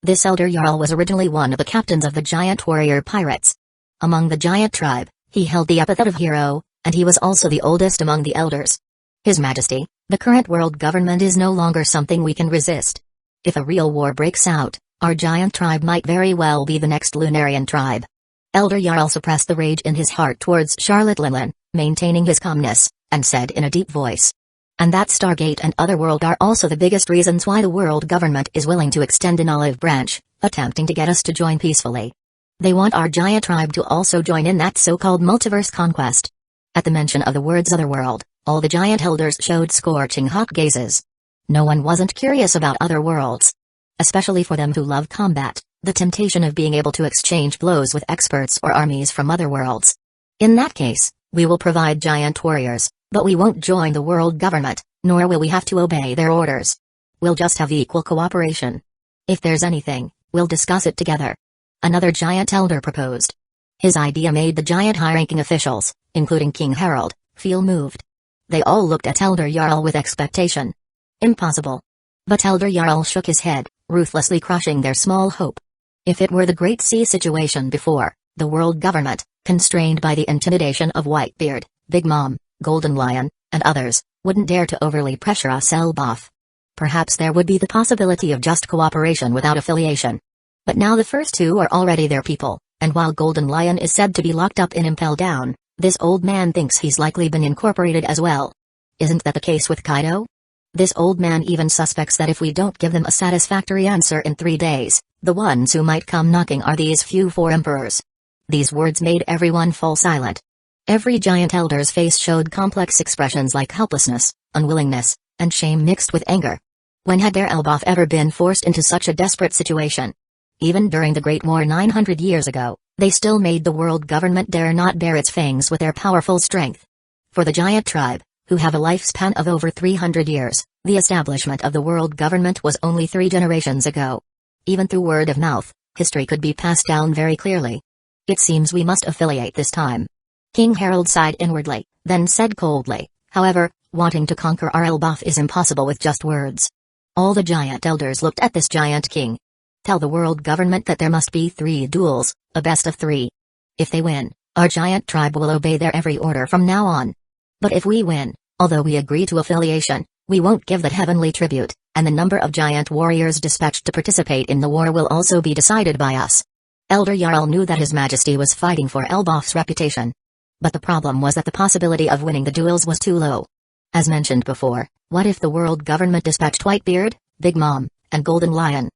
This elder Jarl was originally one of the captains of the giant warrior pirates. Among the giant tribe, he held the epithet of hero, and he was also the oldest among the elders. His Majesty, the current world government is no longer something we can resist. If a real war breaks out, our giant tribe might very well be the next Lunarian tribe. Elder Jarl suppressed the rage in his heart towards Charlotte Linlin, maintaining his calmness, and said in a deep voice. And that Stargate and Otherworld are also the biggest reasons why the world government is willing to extend an olive branch, attempting to get us to join peacefully. They want our giant tribe to also join in that so-called multiverse conquest. At the mention of the words Otherworld, all the giant elders showed scorching hot gazes. No one wasn't curious about other worlds. Especially for them who love combat, the temptation of being able to exchange blows with experts or armies from other worlds. In that case, we will provide giant warriors, but we won't join the world government, nor will we have to obey their orders. We'll just have equal cooperation. If there's anything, we'll discuss it together. Another giant elder proposed. His idea made the giant high-ranking officials, including King Harold, feel moved. They all looked at Elder Jarl with expectation. Impossible. But Elder Jarl shook his head, ruthlessly crushing their small hope. If it were the Great Sea situation before, the world government, constrained by the intimidation of Whitebeard, Big Mom, Golden Lion, and others, wouldn't dare to overly pressure us Elbaf. Perhaps there would be the possibility of just cooperation without affiliation. But now the first two are already their people, and while Golden Lion is said to be locked up in Impel Down, this old man thinks he's likely been incorporated as well. Isn't that the case with Kaido? This old man even suspects that if we don't give them a satisfactory answer in 3 days, the ones who might come knocking are these few 4 emperors. These words made everyone fall silent. Every giant elder's face showed complex expressions like helplessness, unwillingness, and shame mixed with anger. When had their Elbaf ever been forced into such a desperate situation? Even during the Great War 900 years ago, they still made the world government dare not bare its fangs with their powerful strength. For the giant tribe, who have a lifespan of over 300 years, the establishment of the world government was only 3 generations ago. Even through word of mouth, history could be passed down very clearly. It seems we must affiliate this time. King Harold sighed inwardly, then said coldly, however, wanting to conquer our Elbaf is impossible with just words. All the giant elders looked at this giant king. Tell the world government that there must be 3 duels, a best of 3. If they win, our giant tribe will obey their every order from now on. But if we win, although we agree to affiliation, we won't give that heavenly tribute, and the number of giant warriors dispatched to participate in the war will also be decided by us. Elder Jarl knew that His Majesty was fighting for Elbaf's reputation. But the problem was that the possibility of winning the duels was too low. As mentioned before, what if the world government dispatched Whitebeard, Big Mom, and Golden Lion?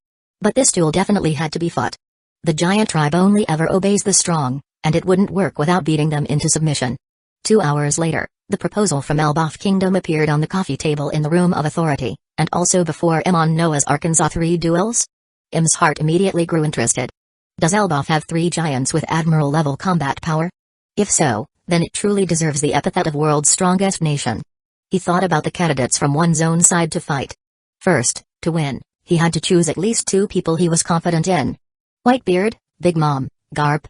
But this duel definitely had to be fought. The giant tribe only ever obeys the strong, and it wouldn't work without beating them into submission. 2 hours later, the proposal from Elbaf Kingdom appeared on the coffee table in the Room of Authority, and also before on Noah's Arkansas 3 duels? Im's heart immediately grew interested. Does Elbaf have 3 giants with admiral-level combat power? If so, then it truly deserves the epithet of world's strongest nation. He thought about the candidates from one's own side to fight. First, to win, he had to choose at least 2 people he was confident in. Whitebeard, Big Mom, Garp.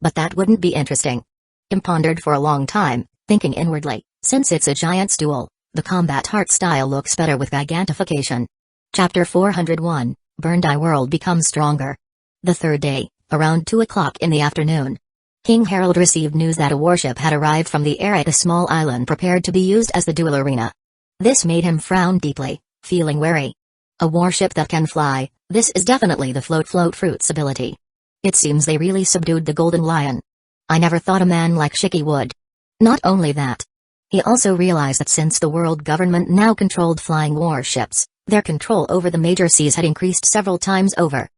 But that wouldn't be interesting. Im pondered for a long time, thinking inwardly, since it's a giant's duel, the combat art style looks better with gigantification. Chapter 401, Burned Eye World becomes stronger. The third day, around 2 o'clock in the afternoon, King Harold received news that a warship had arrived from the air at a small island prepared to be used as the duel arena. This made him frown deeply, feeling wary. A warship that can fly, this is definitely the float fruit's ability. It seems they really subdued the Golden Lion. I never thought a man like Shiki would. Not only that. He also realized that since the world government now controlled flying warships, their control over the major seas had increased several times over.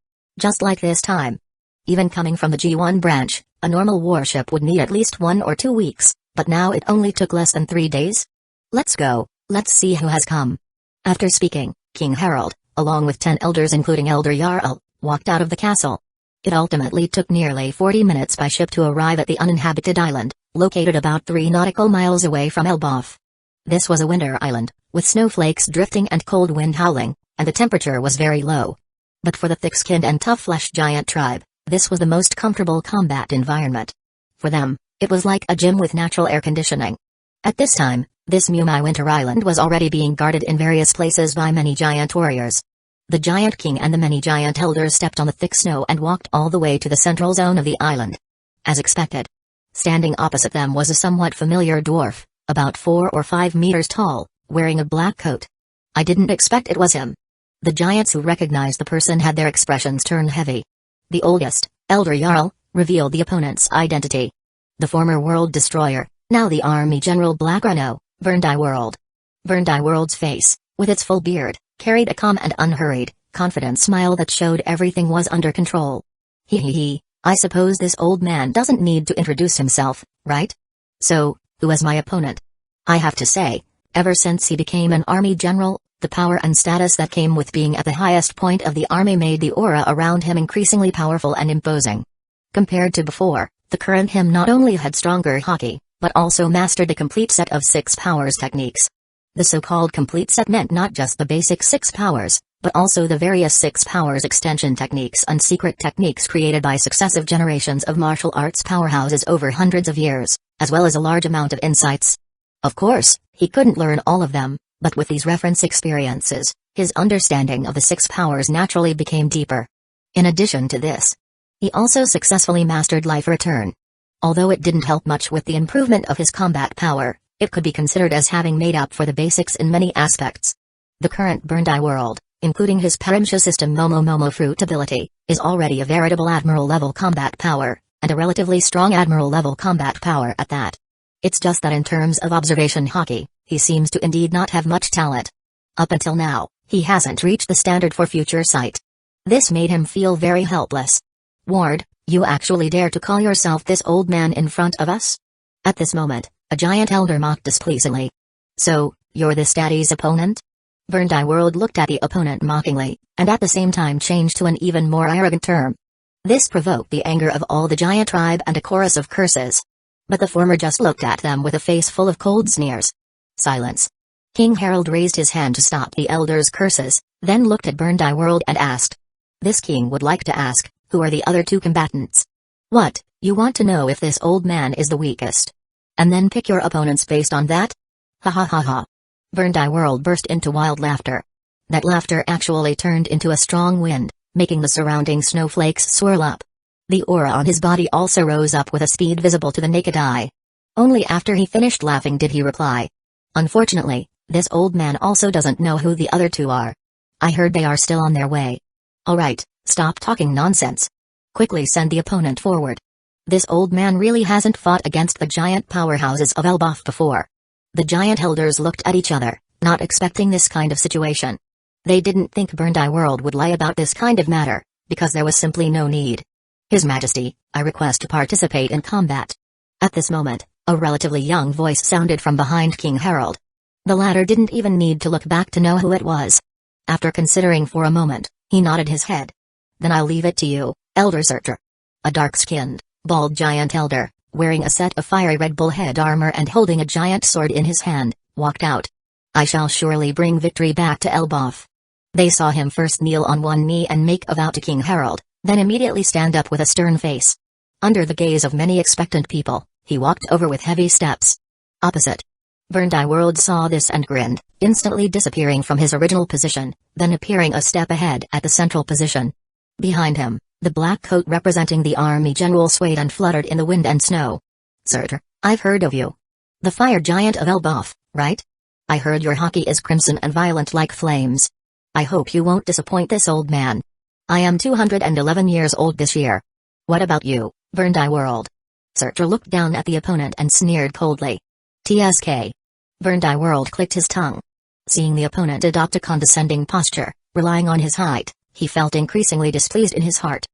Just like this time. Even coming from the G1 branch, a normal warship would need at least 1 or 2 weeks, but now it only took less than 3 days. Let's go, let's see who has come. After speaking, King Harold, along with 10 elders including Elder Jarl, walked out of the castle. It ultimately took nearly 40 minutes by ship to arrive at the uninhabited island, located about 3 nautical miles away from Elbaf. This was a winter island, with snowflakes drifting and cold wind howling, and the temperature was very low. But for the thick-skinned and tough-fleshed giant tribe, this was the most comfortable combat environment. For them, it was like a gym with natural air conditioning. At this time, this Mumai winter island was already being guarded in various places by many giant warriors. The giant king and the many giant elders stepped on the thick snow and walked all the way to the central zone of the island. As expected. Standing opposite them was a somewhat familiar dwarf, about 4 or 5 meters tall, wearing a black coat. I didn't expect it was him. The giants who recognized the person had their expressions turn heavy. The oldest, Elder Jarl, revealed the opponent's identity. The former world destroyer, now the army general Black Rhino, Burndye World. Burndye World's face, with its full beard, carried a calm and unhurried, confident smile that showed everything was under control. He, I suppose this old man doesn't need to introduce himself, right? So, who is my opponent? I have to say, ever since he became an army general, the power and status that came with being at the highest point of the army made the aura around him increasingly powerful and imposing. Compared to before, the current him not only had stronger haki, but also mastered the complete set of 6 powers techniques. The so-called complete set meant not just the basic 6 powers, but also the various 6 powers extension techniques and secret techniques created by successive generations of martial arts powerhouses over hundreds of years, as well as a large amount of insights. Of course, he couldn't learn all of them, but with these reference experiences, his understanding of the 6 powers naturally became deeper. In addition to this, he also successfully mastered Life Return. Although it didn't help much with the improvement of his combat power, it could be considered as having made up for the basics in many aspects. The current Burndye World, including his Parimsha system Momo fruit ability, is already a veritable Admiral-level combat power, and a relatively strong Admiral-level combat power at that. It's just that in terms of observation haki, he seems to indeed not have much talent. Up until now, he hasn't reached the standard for future sight. This made him feel very helpless. Ward, you actually dare to call yourself this old man in front of us? At this moment, a giant elder mocked displeasingly. So, you're this daddy's opponent? Burndye World looked at the opponent mockingly, and at the same time changed to an even more arrogant term. This provoked the anger of all the giant tribe and a chorus of curses. But the former just looked at them with a face full of cold sneers. Silence. King Harold raised his hand to stop the elder's curses, then looked at Burndye World and asked. This king would like to ask, who are the other 2 combatants? What, you want to know if this old man is the weakest? And then pick your opponents based on that? Ha ha ha ha. Burndye World burst into wild laughter. That laughter actually turned into a strong wind, making the surrounding snowflakes swirl up. The aura on his body also rose up with a speed visible to the naked eye. Only after he finished laughing did he reply. Unfortunately, this old man also doesn't know who the other 2 are. I heard they are still on their way. Alright, stop talking nonsense. Quickly send the opponent forward. This old man really hasn't fought against the giant powerhouses of Elbaf before. The giant elders looked at each other, not expecting this kind of situation. They didn't think Burndye World would lie about this kind of matter, because there was simply no need. His Majesty, I request to participate in combat. At this moment, a relatively young voice sounded from behind King Harold. The latter didn't even need to look back to know who it was. After considering for a moment, he nodded his head. Then I'll leave it to you, Elder Searcher. A dark-skinned, bald giant elder, wearing a set of fiery red bullhead armor and holding a giant sword in his hand, walked out. I shall surely bring victory back to Elbaf. They saw him first kneel on one knee and make a vow to King Harold, then immediately stand up with a stern face. Under the gaze of many expectant people, he walked over with heavy steps. Opposite. Burndye World saw this and grinned, instantly disappearing from his original position, then appearing a step ahead at the central position. Behind him, the black coat representing the army general swayed and fluttered in the wind and snow. Sir, I've heard of you. The fire giant of Elbaf, right? I heard your haki is crimson and violent like flames. I hope you won't disappoint this old man. I am 211 years old this year. What about you, Burndye World? Searcher looked down at the opponent and sneered coldly. TSK. Burndye World clicked his tongue. Seeing the opponent adopt a condescending posture, relying on his height, he felt increasingly displeased in his heart.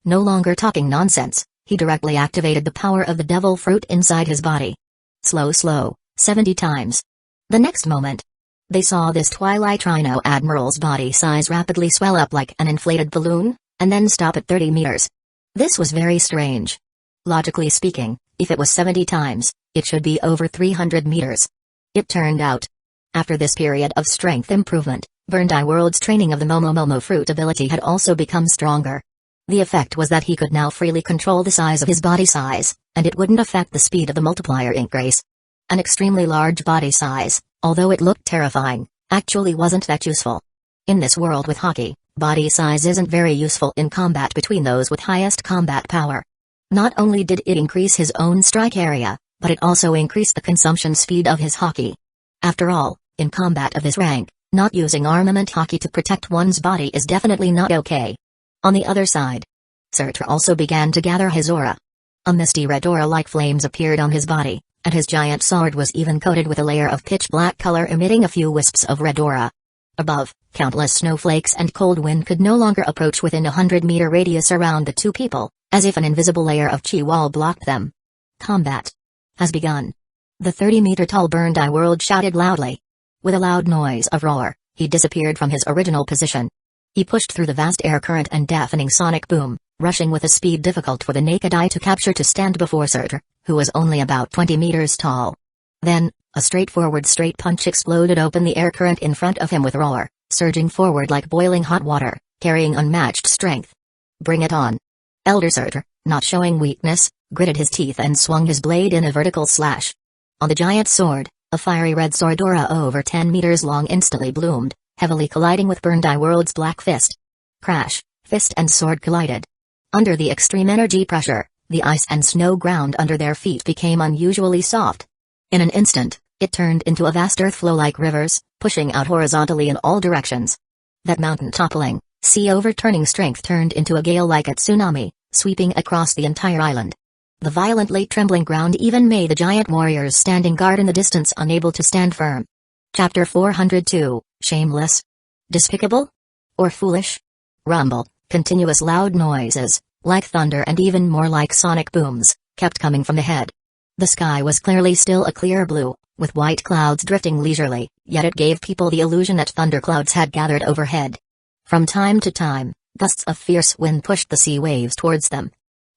No longer talking nonsense, he directly activated the power of the devil fruit inside his body. Slow, 70 times. The next moment, they saw this Twilight Rhino Admiral's body size rapidly swell up like an inflated balloon, and then stop at 30 meters. This was very strange. Logically speaking, if it was 70 times, it should be over 300 meters. It turned out. After this period of strength improvement, Burndye World's training of the Momo fruit ability had also become stronger. The effect was that he could now freely control the size of his body size, and it wouldn't affect the speed of the multiplier increase. An extremely large body size, although it looked terrifying, actually wasn't that useful. In this world with haki, body size isn't very useful in combat between those with highest combat power. Not only did it increase his own strike area, but it also increased the consumption speed of his haki. After all, in combat of this rank, not using armament haki to protect one's body is definitely not okay. On the other side, Surtur also began to gather his aura. A misty red aura like flames appeared on his body, and his giant sword was even coated with a layer of pitch-black color emitting a few wisps of red aura. Above, countless snowflakes and cold wind could no longer approach within a 100-meter radius around the two people, as if an invisible layer of chi wall blocked them. Combat has begun. The 30-meter-tall Burned Eye World shouted loudly. With a loud noise of roar, he disappeared from his original position. He pushed through the vast air current and deafening sonic boom, rushing with a speed difficult for the naked eye to capture to stand before Surtur, who was only about 20 meters tall. Then, a straightforward straight punch exploded open the air current in front of him with roar, surging forward like boiling hot water, carrying unmatched strength. Bring it on. Elder Surtur, not showing weakness, gritted his teeth and swung his blade in a vertical slash. On the giant sword, a fiery red sword aura over 10 meters long instantly bloomed, heavily colliding with Burned Eye World's black fist. Crash, fist and sword collided. Under the extreme energy pressure, the ice and snow ground under their feet became unusually soft. In an instant, it turned into a vast earth flow like rivers, pushing out horizontally in all directions. That mountain toppling, sea overturning strength turned into a gale like a tsunami, sweeping across the entire island. The violently trembling ground even made the giant warriors standing guard in the distance unable to stand firm. Chapter 402, Shameless? Despicable? Or foolish? Rumble, continuous loud noises, like thunder and even more like sonic booms, kept coming from the head. The sky was clearly still a clear blue, with white clouds drifting leisurely, yet it gave people the illusion that thunderclouds had gathered overhead. From time to time, gusts of fierce wind pushed the sea waves towards them.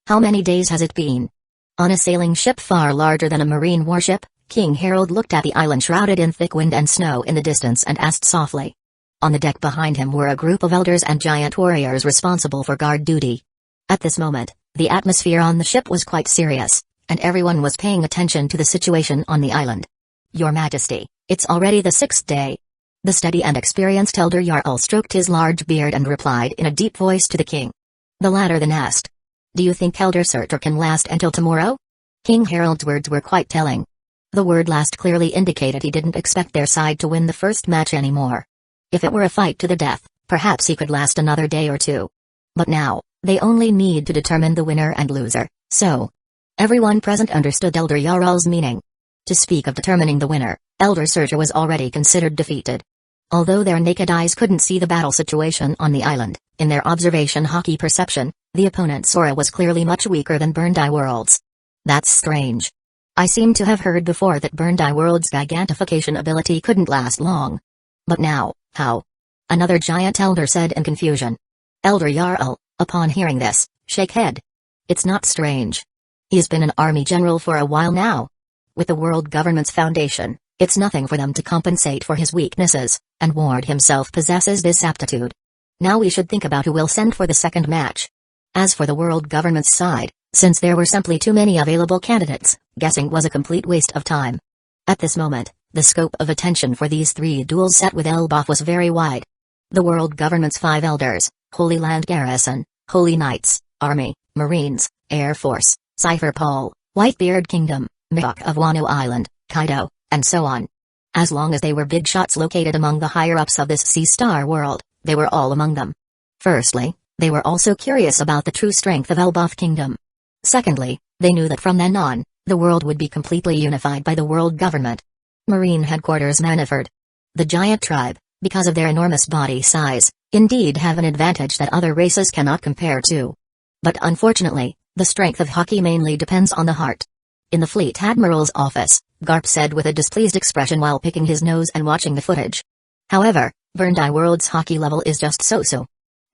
How many days has it been? On a sailing ship far larger than a marine warship, King Harold looked at the island shrouded in thick wind and snow in the distance and asked softly. On the deck behind him were a group of elders and giant warriors responsible for guard duty. At this moment, the atmosphere on the ship was quite serious, and everyone was paying attention to the situation on the island. Your Majesty, it's already the 6th day. The steady and experienced Elder Jarl stroked his large beard and replied in a deep voice to the king. The latter then asked. Do you think Elder Surtur can last until tomorrow? King Harold's words were quite telling. The word last clearly indicated he didn't expect their side to win the first match anymore. If it were a fight to the death, perhaps he could last another day or two. But now, they only need to determine the winner and loser, so. Everyone present understood Elder Jarl's meaning. To speak of determining the winner, Elder Surtur was already considered defeated. Although their naked eyes couldn't see the battle situation on the island, in their observation hockey perception, the opponent's aura was clearly much weaker than Burned Eye World's. That's strange. I seem to have heard before that Burned Eye World's gigantification ability couldn't last long. But now, how? Another giant elder said in confusion. Elder Jarl, upon hearing this, shake head. It's not strange. He's been an army general for a while now. With the world government's foundation, it's nothing for them to compensate for his weaknesses, and Ward himself possesses this aptitude. Now we should think about who will send for the second match. As for the world government's side, since there were simply too many available candidates, guessing was a complete waste of time. At this moment, the scope of attention for these three duels set with Elbaf was very wide. The world government's 5 elders, Holy Land Garrison, Holy Knights, Army, Marines, Air Force, Cypher Paul, Whitebeard Kingdom, Mihawk of Wanu Island, Kaido, and so on. As long as they were big shots located among the higher-ups of this Sea Star world, they were all among them. Firstly, they were also curious about the true strength of Elbaf Kingdom. Secondly, they knew that from then on, the world would be completely unified by the world government. Marine Headquarters Maniford. The giant tribe, because of their enormous body size, indeed have an advantage that other races cannot compare to. But unfortunately, the strength of hockey mainly depends on the heart. In the Fleet Admiral's office, Garp said with a displeased expression while picking his nose and watching the footage. However, Burned Eye World's hockey level is just so-so.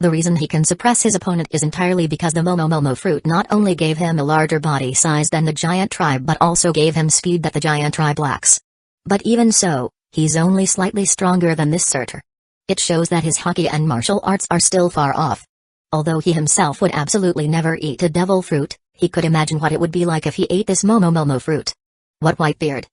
The reason he can suppress his opponent is entirely because the Momo fruit not only gave him a larger body size than the giant tribe but also gave him speed that the giant tribe lacks. But even so, he's only slightly stronger than this Surtur. It shows that his hockey and martial arts are still far off. Although he himself would absolutely never eat a devil fruit, he could imagine what it would be like if he ate this Momo fruit. What Whitebeard?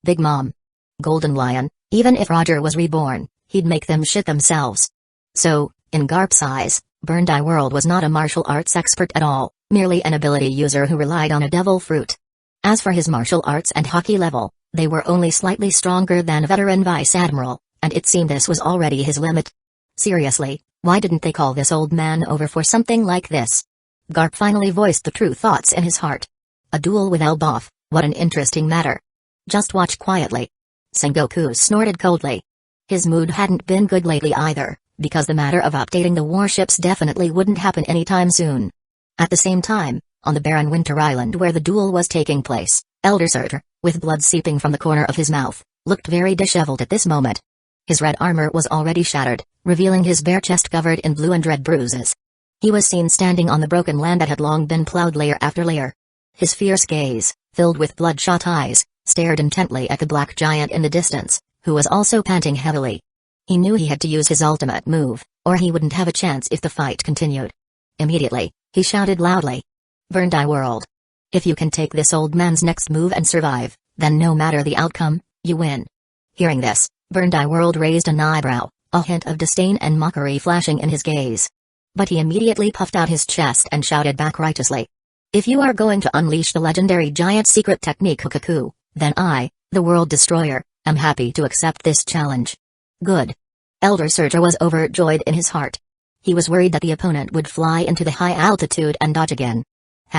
Big Mom? Golden Lion? Even if Roger was reborn, he'd make them shit themselves. So, in Garp's eyes, Burned Eye World was not a martial arts expert at all, merely an ability user who relied on a devil fruit. As for his martial arts and hockey level, they were only slightly stronger than a veteran Vice Admiral, and it seemed this was already his limit. Seriously, why didn't they call this old man over for something like this? Garp finally voiced the true thoughts in his heart. A duel with Elbaf, what an interesting matter. Just watch quietly. Sengoku snorted coldly. His mood hadn't been good lately either, because the matter of updating the warships definitely wouldn't happen anytime soon. At the same time, on the barren winter island where the duel was taking place, Elder Surtur, with blood seeping from the corner of his mouth, looked very disheveled at this moment. His red armor was already shattered, revealing his bare chest covered in blue and red bruises. He was seen standing on the broken land that had long been plowed layer after layer. His fierce gaze, filled with bloodshot eyes, stared intently at the black giant in the distance, who was also panting heavily. He knew he had to use his ultimate move, or he wouldn't have a chance if the fight continued. Immediately, he shouted loudly. Verndi World. If you can take this old man's next move and survive, then no matter the outcome, you win. Hearing this, Verndi World raised an eyebrow, a hint of disdain and mockery flashing in his gaze. But he immediately puffed out his chest and shouted back righteously. If you are going to unleash the legendary giant secret technique Hukaku, then I, the World Destroyer, am happy to accept this challenge. Good. Elder Surtur was overjoyed in his heart. He was worried that the opponent would fly into the high altitude and dodge again.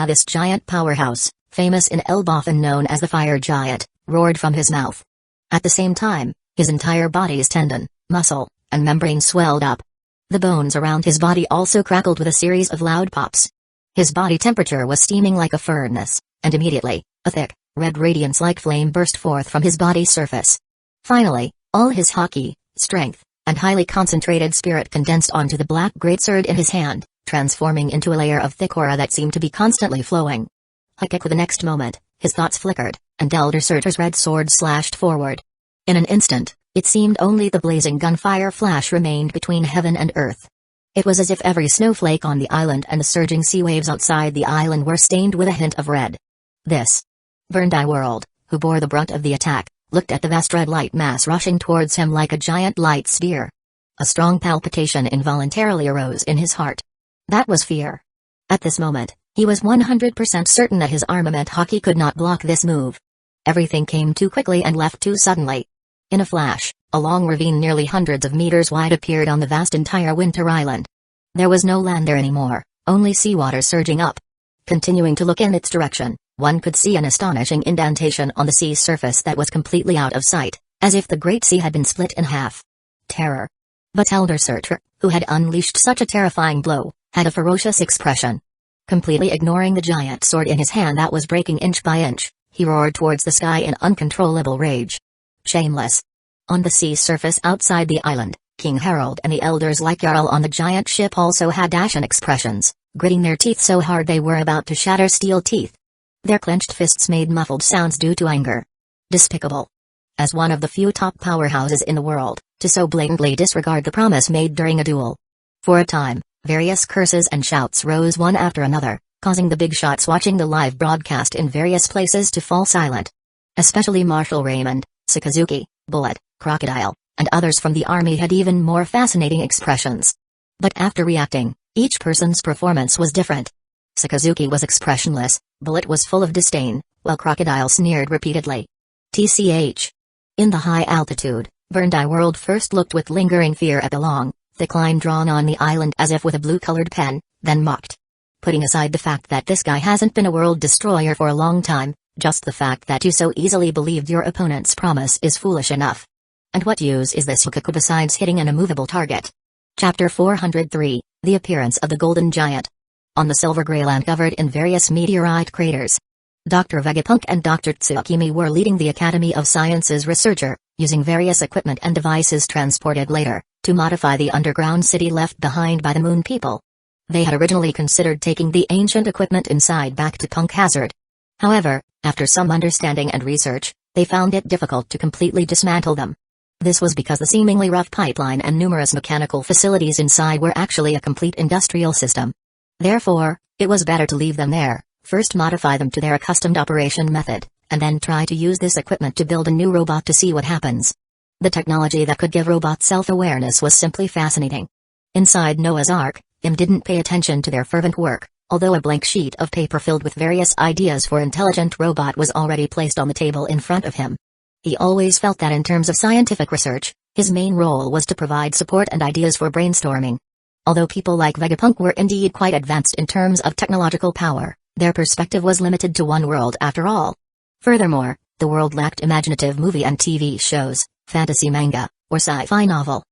This giant powerhouse, famous in Elbaf and known as the Fire Giant, roared from his mouth. At the same time, his entire body's tendon, muscle, and membrane swelled up. The bones around his body also crackled with a series of loud pops. His body temperature was steaming like a furnace, and immediately, a thick, red radiance like flame burst forth from his body's surface. Finally, all his haki, strength, and highly concentrated spirit condensed onto the black greatsword in his hand, transforming into a layer of thick aura that seemed to be constantly flowing. With the next moment, his thoughts flickered, and Elder Surtur's red sword slashed forward. In an instant, it seemed only the blazing gunfire flash remained between heaven and earth. It was as if every snowflake on the island and the surging sea waves outside the island were stained with a hint of red. This Verndi World, who bore the brunt of the attack, looked at the vast red light mass rushing towards him like a giant light spear. A strong palpitation involuntarily arose in his heart. That was fear. At this moment, he was 100% certain that his armament haki could not block this move. Everything came too quickly and left too suddenly. In a flash, a long ravine nearly hundreds of meters wide appeared on the vast entire winter island. There was no land there anymore, only seawater surging up. Continuing to look in its direction, one could see an astonishing indentation on the sea's surface that was completely out of sight, as if the great sea had been split in half. Terror. But Elder Surtur, who had unleashed such a terrifying blow, had a ferocious expression. Completely ignoring the giant sword in his hand that was breaking inch by inch, he roared towards the sky in uncontrollable rage. Shameless. On the sea surface outside the island, King Harold and the elders like Jarl on the giant ship also had ashen expressions, gritting their teeth so hard they were about to shatter steel teeth. Their clenched fists made muffled sounds due to anger. Despicable. As one of the few top powerhouses in the world, to so blatantly disregard the promise made during a duel. For a time, various curses and shouts rose one after another, causing the big shots watching the live broadcast in various places to fall silent. Especially Marshal Raymond, Sakazuki, Bullet, Crocodile, and others from the army had even more fascinating expressions. But after reacting, each person's performance was different. Sakazuki was expressionless, Bullet was full of disdain, while Crocodile sneered repeatedly. TCH. In the high altitude, Verndi World first looked with lingering fear at the long, thick line drawn on the island as if with a blue-colored pen, then mocked. Putting aside the fact that this guy hasn't been a world destroyer for a long time, just the fact that you so easily believed your opponent's promise is foolish enough. And what use is this Hukaku besides hitting an immovable target? Chapter 403, The Appearance of the Golden Giant. On the Silver Grey land covered in various meteorite craters, Dr. Vegapunk and Dr. Tsukimi were leading the Academy of Sciences researcher, using various equipment and devices transported later, to modify the underground city left behind by the Moon People. They had originally considered taking the ancient equipment inside back to Punk Hazard. However, after some understanding and research, they found it difficult to completely dismantle them. This was because the seemingly rough pipeline and numerous mechanical facilities inside were actually a complete industrial system. Therefore, it was better to leave them there, first modify them to their accustomed operation method, and then try to use this equipment to build a new robot to see what happens. The technology that could give robots self-awareness was simply fascinating. Inside Noah's Ark, Im didn't pay attention to their fervent work, although a blank sheet of paper filled with various ideas for intelligent robot was already placed on the table in front of him. He always felt that in terms of scientific research, his main role was to provide support and ideas for brainstorming. Although people like Vegapunk were indeed quite advanced in terms of technological power, their perspective was limited to one world after all. Furthermore, The world lacked imaginative movie and TV shows, fantasy manga, or sci-fi novel.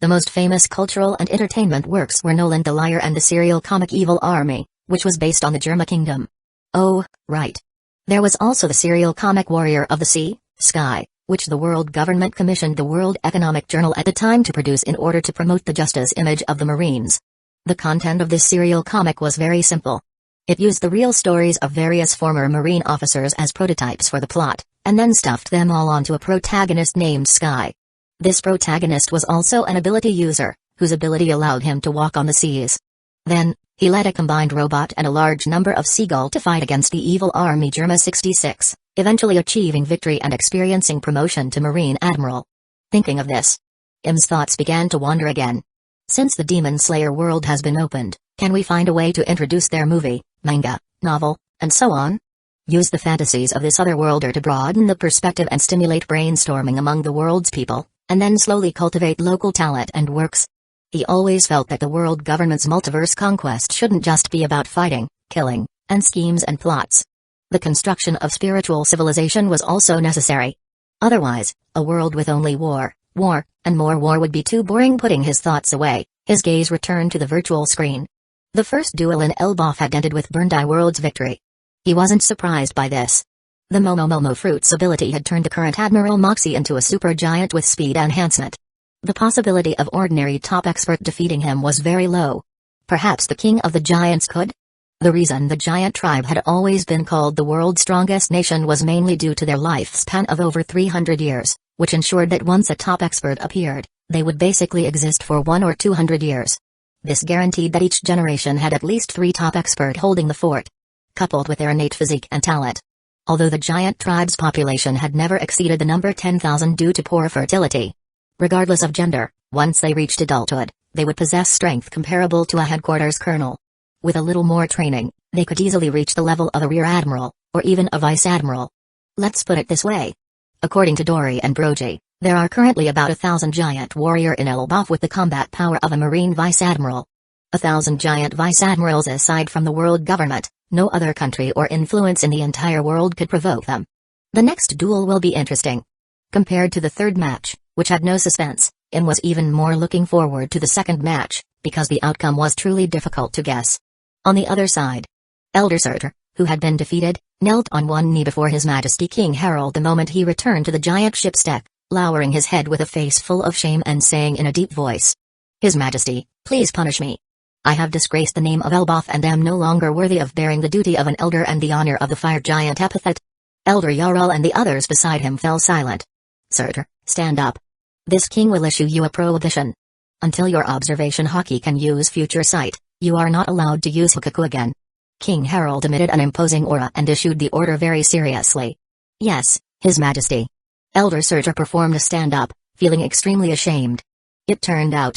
The most famous cultural and entertainment works were Nolan the Liar and the serial comic Evil Army, which was based on the Germa Kingdom. Oh, right. There was also the serial comic Warrior of the Sea, Sky, which the world government commissioned the World Economic Journal at the time to produce in order to promote the justice image of the Marines. The content of this serial comic was very simple. It used the real stories of various former Marine officers as prototypes for the plot, and then stuffed them all onto a protagonist named Sky. This protagonist was also an ability user, whose ability allowed him to walk on the seas. Then, he led a combined robot and a large number of seagull to fight against the evil army Germa 66, eventually achieving victory and experiencing promotion to Marine Admiral. Thinking of this, Im's thoughts began to wander again. Since the Demon Slayer world has been opened, can we find a way to introduce their movie, manga, novel, and so on? Use the fantasies of this other worlder to broaden the perspective and stimulate brainstorming among the world's people, and then slowly cultivate local talent and works. He always felt that the world government's multiverse conquest shouldn't just be about fighting, killing, and schemes and plots. The construction of spiritual civilization was also necessary. Otherwise, a world with only war, and more war would be too boring. Putting his thoughts away, his gaze returned to the virtual screen. The first duel in Elbaf had ended with Burndie World's victory. He wasn't surprised by this. The Momo Fruit's ability had turned the current Admiral Moxie into a supergiant with speed enhancement. The possibility of ordinary top expert defeating him was very low. Perhaps the king of the giants could? The reason the giant tribe had always been called the world's strongest nation was mainly due to their lifespan of over 300 years, which ensured that once a top expert appeared, they would basically exist for 100 or 200 years. This guaranteed that each generation had at least 3 top expert holding the fort, coupled with their innate physique and talent. Although the giant tribe's population had never exceeded the number 10,000 due to poor fertility. Regardless of gender, once they reached adulthood, they would possess strength comparable to a headquarters colonel. With a little more training, they could easily reach the level of a rear admiral, or even a vice admiral. Let's put it this way. According to Dory and Brogy, there are currently about 1,000 giant warrior in Elbaf with the combat power of a marine vice admiral. 1,000 giant vice admirals aside from the world government, no other country or influence in the entire world could provoke them. The next duel will be interesting. Compared to the third match, which had no suspense, Im was even more looking forward to the second match, because the outcome was truly difficult to guess. On the other side, Elder Surtur, who had been defeated, knelt on one knee before His Majesty King Harold the moment he returned to the giant ship's deck, lowering his head with a face full of shame and saying in a deep voice, "His Majesty, please punish me. I have disgraced the name of Elbaf and am no longer worthy of bearing the duty of an elder and the honor of the fire giant epithet." Elder Jarl and the others beside him fell silent. "Surtur, stand up. This king will issue you a prohibition. Until your observation hockey can use future sight, you are not allowed to use Hukaku again." King Harold emitted an imposing aura and issued the order very seriously. "Yes, His Majesty." Elder Surtur performed a stand-up, feeling extremely ashamed. It turned out,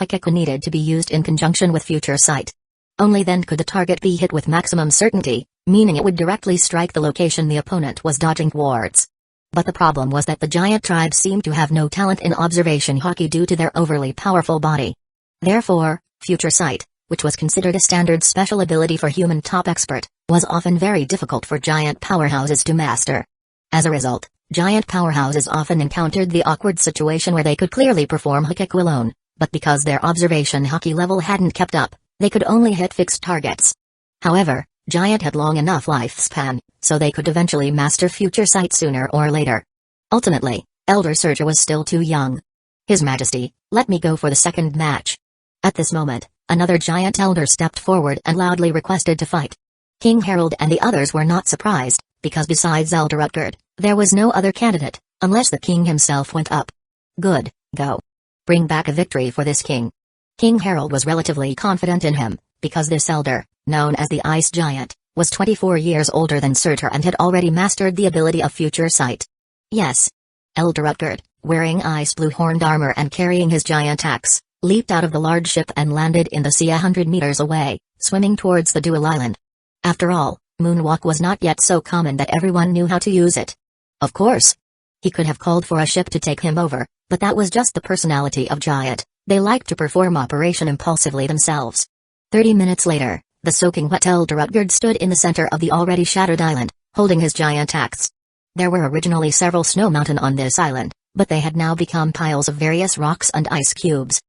Hukaku needed to be used in conjunction with future sight. Only then could the target be hit with maximum certainty, meaning it would directly strike the location the opponent was dodging towards. But the problem was that the giant tribe seemed to have no talent in observation hockey due to their overly powerful body. Therefore, future sight, which was considered a standard special ability for human top expert, was often very difficult for giant powerhouses to master. As a result, giant powerhouses often encountered the awkward situation where they could clearly perform Hukaku alone, but because their observation hockey level hadn't kept up, they could only hit fixed targets. However, Giant had long enough lifespan, so they could eventually master future sight sooner or later. Ultimately, Elder Surtur was still too young. "His Majesty, let me go for the second match." At this moment, another giant elder stepped forward and loudly requested to fight. King Harold and the others were not surprised, because besides Elder Rutgerd, there was no other candidate, unless the king himself went up. "Good, go. Bring back a victory for this king." King Harold was relatively confident in him, because this elder, known as the Ice Giant, was 24 years older than Surtur and had already mastered the ability of future sight. "Yes." Elder Rutgerd, wearing ice blue horned armor and carrying his giant axe, leaped out of the large ship and landed in the sea 100 meters away, swimming towards the Dual Island. After all, moonwalk was not yet so common that everyone knew how to use it. Of course, he could have called for a ship to take him over, but that was just the personality of Giant. They liked to perform operation impulsively themselves. 30 minutes later, the soaking wet Elder Rutgerd stood in the center of the already shattered island, holding his giant axe. There were originally several snow mountains on this island, but they had now become piles of various rocks and ice cubes.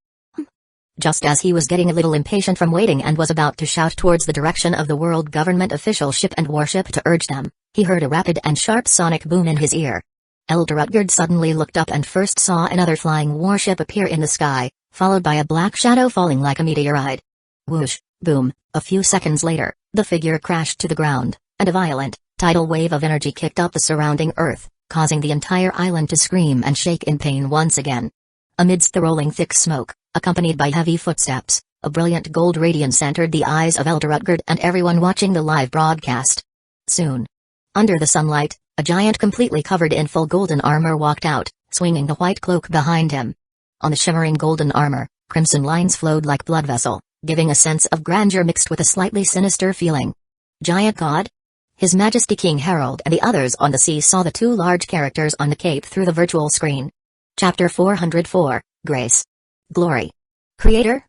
Just as he was getting a little impatient from waiting and was about to shout towards the direction of the world government official ship and warship to urge them, he heard a rapid and sharp sonic boom in his ear. Elder Rutgerd suddenly looked up and first saw another flying warship appear in the sky, followed by a black shadow falling like a meteorite. Whoosh, boom, a few seconds later, the figure crashed to the ground, and a violent, tidal wave of energy kicked up the surrounding earth, causing the entire island to scream and shake in pain once again. Amidst the rolling thick smoke, accompanied by heavy footsteps, a brilliant gold radiance entered the eyes of Elder Rutgerd and everyone watching the live broadcast. Soon, under the sunlight, a giant completely covered in full golden armor walked out, swinging the white cloak behind him. On the shimmering golden armor, crimson lines flowed like blood vessel, giving a sense of grandeur mixed with a slightly sinister feeling. Giant God? His Majesty King Harold and the others on the sea saw the two large characters on the cape through the virtual screen. Chapter 404, Grace. Glory. Creator?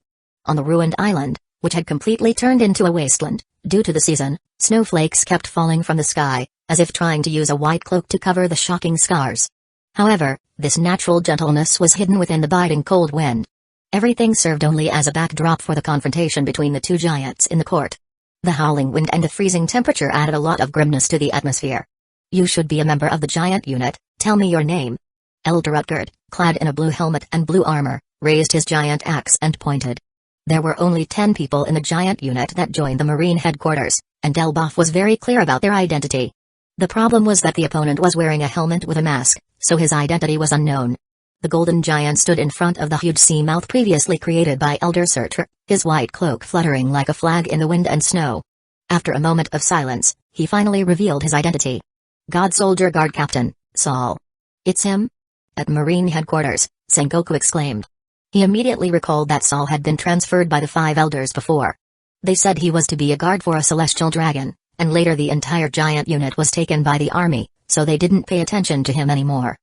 On the ruined island, which had completely turned into a wasteland, due to the season, snowflakes kept falling from the sky, as if trying to use a white cloak to cover the shocking scars. However, this natural gentleness was hidden within the biting cold wind. Everything served only as a backdrop for the confrontation between the two giants in the court. The howling wind and the freezing temperature added a lot of grimness to the atmosphere. You should be a member of the giant unit, tell me your name. Elder Rutgerd, clad in a blue helmet and blue armor, raised his giant axe and pointed. There were only 10 people in the giant unit that joined the Marine headquarters, and Delboff was very clear about their identity. The problem was that the opponent was wearing a helmet with a mask, so his identity was unknown. The golden giant stood in front of the huge sea mouth previously created by Elder Surtur, his white cloak fluttering like a flag in the wind and snow. After a moment of silence, he finally revealed his identity. God Soldier Guard Captain, Saul. It's him? At Marine headquarters, Sengoku exclaimed. He immediately recalled that Saul had been transferred by the 5 elders before. They said he was to be a guard for a celestial dragon, and later the entire giant unit was taken by the army, so they didn't pay attention to him anymore.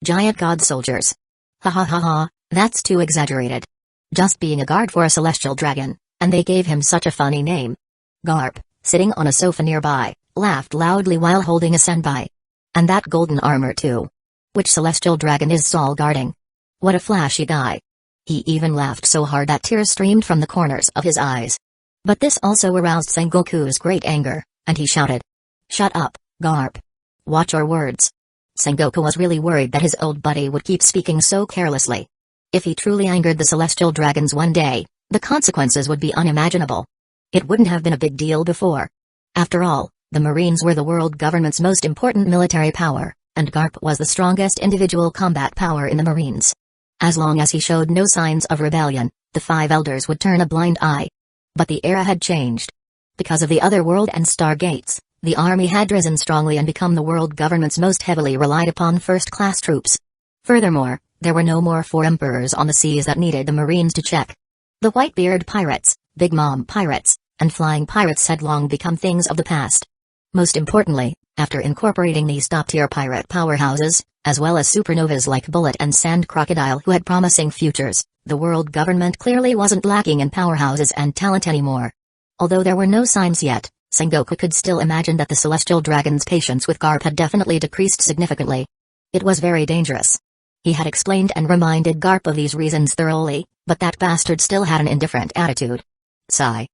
Giant god soldiers. Ha ha ha ha, that's too exaggerated. Just being a guard for a celestial dragon, and they gave him such a funny name. Garp, sitting on a sofa nearby, laughed loudly while holding a senpai. And that golden armor too. Which celestial dragon is Saul guarding? What a flashy guy. He even laughed so hard that tears streamed from the corners of his eyes. But this also aroused Sengoku's great anger, and he shouted. Shut up, Garp. Watch your words. Sengoku was really worried that his old buddy would keep speaking so carelessly. If he truly angered the celestial dragons one day, the consequences would be unimaginable. It wouldn't have been a big deal before. After all, the Marines were the world government's most important military power, and Garp was the strongest individual combat power in the Marines. As long as he showed no signs of rebellion, the 5 elders would turn a blind eye. But the era had changed. Because of the other world and stargates, the army had risen strongly and become the world government's most heavily relied upon first-class troops. Furthermore, there were no more 4 emperors on the seas that needed the Marines to check. The Whitebeard pirates, Big Mom pirates, and flying pirates had long become things of the past. Most importantly, after incorporating these top-tier pirate powerhouses, as well as supernovas like Bullet and Sand Crocodile who had promising futures, the world government clearly wasn't lacking in powerhouses and talent anymore. Although there were no signs yet, Sengoku could still imagine that the celestial dragon's patience with Garp had definitely decreased significantly. It was very dangerous. He had explained and reminded Garp of these reasons thoroughly, but that bastard still had an indifferent attitude. Sigh.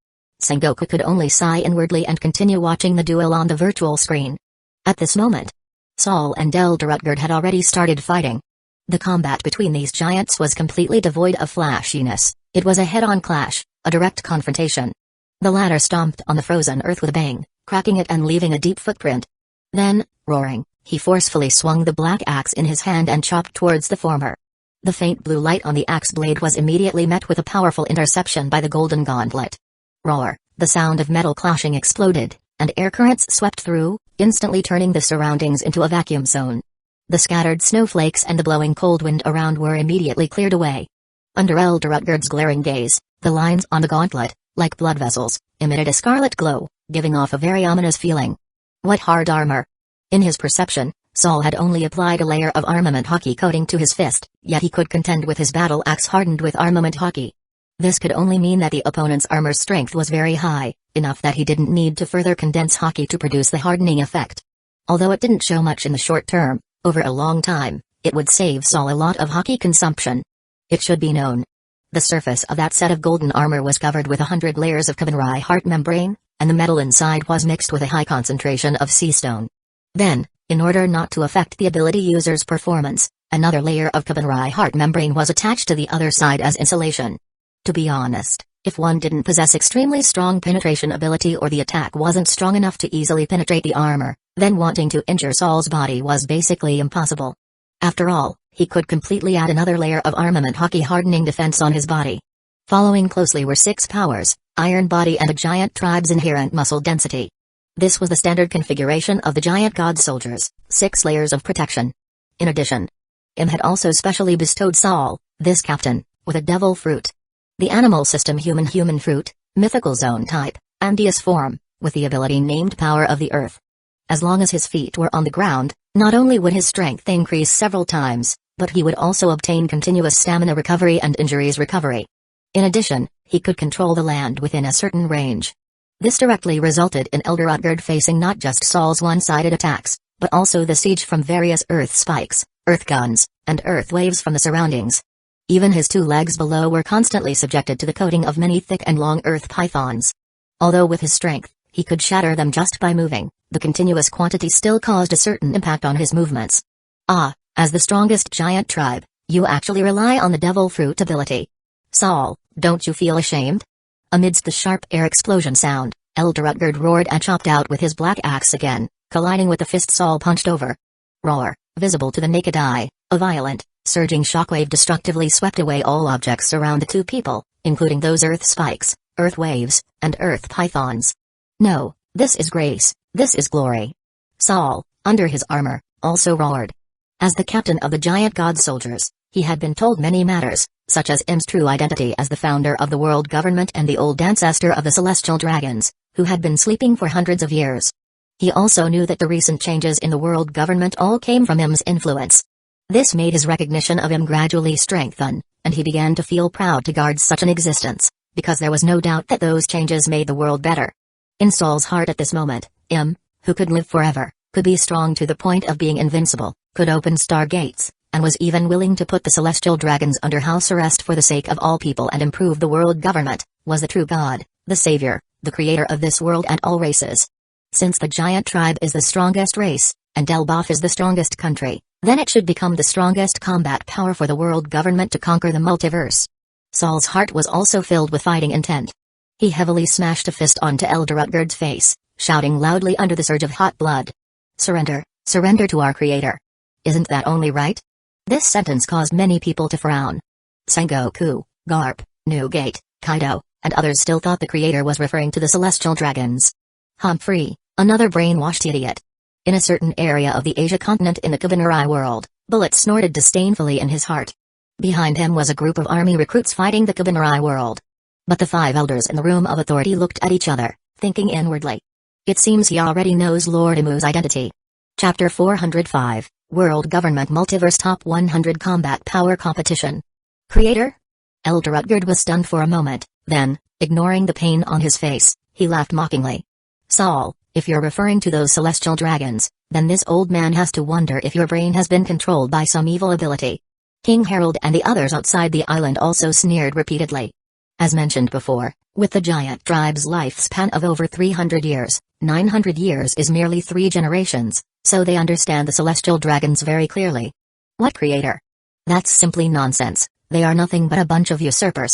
Sengoku could only sigh inwardly and continue watching the duel on the virtual screen. At this moment, Saul and Elder Rutgerd had already started fighting. The combat between these giants was completely devoid of flashiness. It was a head-on clash, a direct confrontation. The latter stomped on the frozen earth with a bang, cracking it and leaving a deep footprint. Then, roaring, he forcefully swung the black axe in his hand and chopped towards the former. The faint blue light on the axe blade was immediately met with a powerful interception by the golden gauntlet. Roar, the sound of metal clashing exploded, and air currents swept through, instantly turning the surroundings into a vacuum zone. The scattered snowflakes and the blowing cold wind around were immediately cleared away. Under Elder Rutgerd's glaring gaze, the lines on the gauntlet, like blood vessels, emitted a scarlet glow, giving off a very ominous feeling. What hard armor! In his perception, Saul had only applied a layer of armament hockey coating to his fist, yet he could contend with his battle axe hardened with armament hockey. This could only mean that the opponent's armor strength was very high, enough that he didn't need to further condense hockey to produce the hardening effect. Although it didn't show much in the short term, over a long time, it would save Saul a lot of hockey consumption. It should be known. The surface of that set of golden armor was covered with 100 layers of Kevin heart membrane, and the metal inside was mixed with a high concentration of sea stone. Then, in order not to affect the ability user's performance, another layer of Kevin heart membrane was attached to the other side as insulation. To be honest, if one didn't possess extremely strong penetration ability or the attack wasn't strong enough to easily penetrate the armor, then wanting to injure Saul's body was basically impossible. After all, he could completely add another layer of armament hockey hardening defense on his body. Following closely were 6 powers, iron body and a giant tribe's inherent muscle density. This was the standard configuration of the giant god soldiers, 6 layers of protection. In addition, Im had also specially bestowed Saul, this captain, with a devil fruit. The animal system human fruit, mythical zone type, and deus form, with the ability named power of the earth. As long as his feet were on the ground, not only would his strength increase several times, but he would also obtain continuous stamina recovery and injuries recovery. In addition, he could control the land within a certain range. This directly resulted in Elder Utgard facing not just Saul's one-sided attacks, but also the siege from various earth spikes, earth guns, and earth waves from the surroundings. Even his 2 legs below were constantly subjected to the coating of many thick and long earth pythons. Although with his strength, he could shatter them just by moving, the continuous quantity still caused a certain impact on his movements. As the strongest giant tribe, you actually rely on the devil fruit ability. Saul, don't you feel ashamed? Amidst the sharp air explosion sound, Elder Utgard roared and chopped out with his black axe again, colliding with the fist Saul punched over. Roar, visible to the naked eye, a violent, surging shockwave destructively swept away all objects around the 2 people, including those earth spikes, earth waves, and earth pythons. No, this is grace, this is glory. Saul, under his armor, also roared. As the captain of the giant god soldiers, he had been told many matters, such as Im's true identity as the founder of the world government and the old ancestor of the celestial dragons, who had been sleeping for hundreds of years. He also knew that the recent changes in the world government all came from Im's influence. This made his recognition of Im gradually strengthen, and he began to feel proud to guard such an existence, because there was no doubt that those changes made the world better. In Saul's heart at this moment, Im, who could live forever, could be strong to the point of being invincible, could open stargates, and was even willing to put the celestial dragons under house arrest for the sake of all people and improve the world government, was the true God, the Savior, the creator of this world and all races. Since the giant tribe is the strongest race, and Elbaf is the strongest country, then it should become the strongest combat power for the world government to conquer the multiverse. Saul's heart was also filled with fighting intent. He heavily smashed a fist onto Elder Utgard's face, shouting loudly under the surge of hot blood. Surrender, surrender to our creator. Isn't that only right? This sentence caused many people to frown. Sengoku, Garp, Newgate, Kaido, and others still thought the creator was referring to the celestial dragons. Humphrey, another brainwashed idiot. In a certain area of the Asia continent in the Kabanari world, bullets snorted disdainfully in his heart. Behind him was a group of army recruits fighting the Kabanari world. But the 5 elders in the room of authority looked at each other, thinking inwardly. It seems he already knows Lord Imu's identity. Chapter 405, World Government Multiverse Top 100 Combat Power Competition. Creator? Elder Utgard was stunned for a moment, then, ignoring the pain on his face, he laughed mockingly. Saul, if you're referring to those celestial dragons, then this old man has to wonder if your brain has been controlled by some evil ability. King Harold and the others outside the island also sneered repeatedly. As mentioned before, with the giant tribe's lifespan of over 300 years, 900 years is merely 3 generations, so they understand the celestial dragons very clearly. What creator? That's simply nonsense, they are nothing but a bunch of usurpers,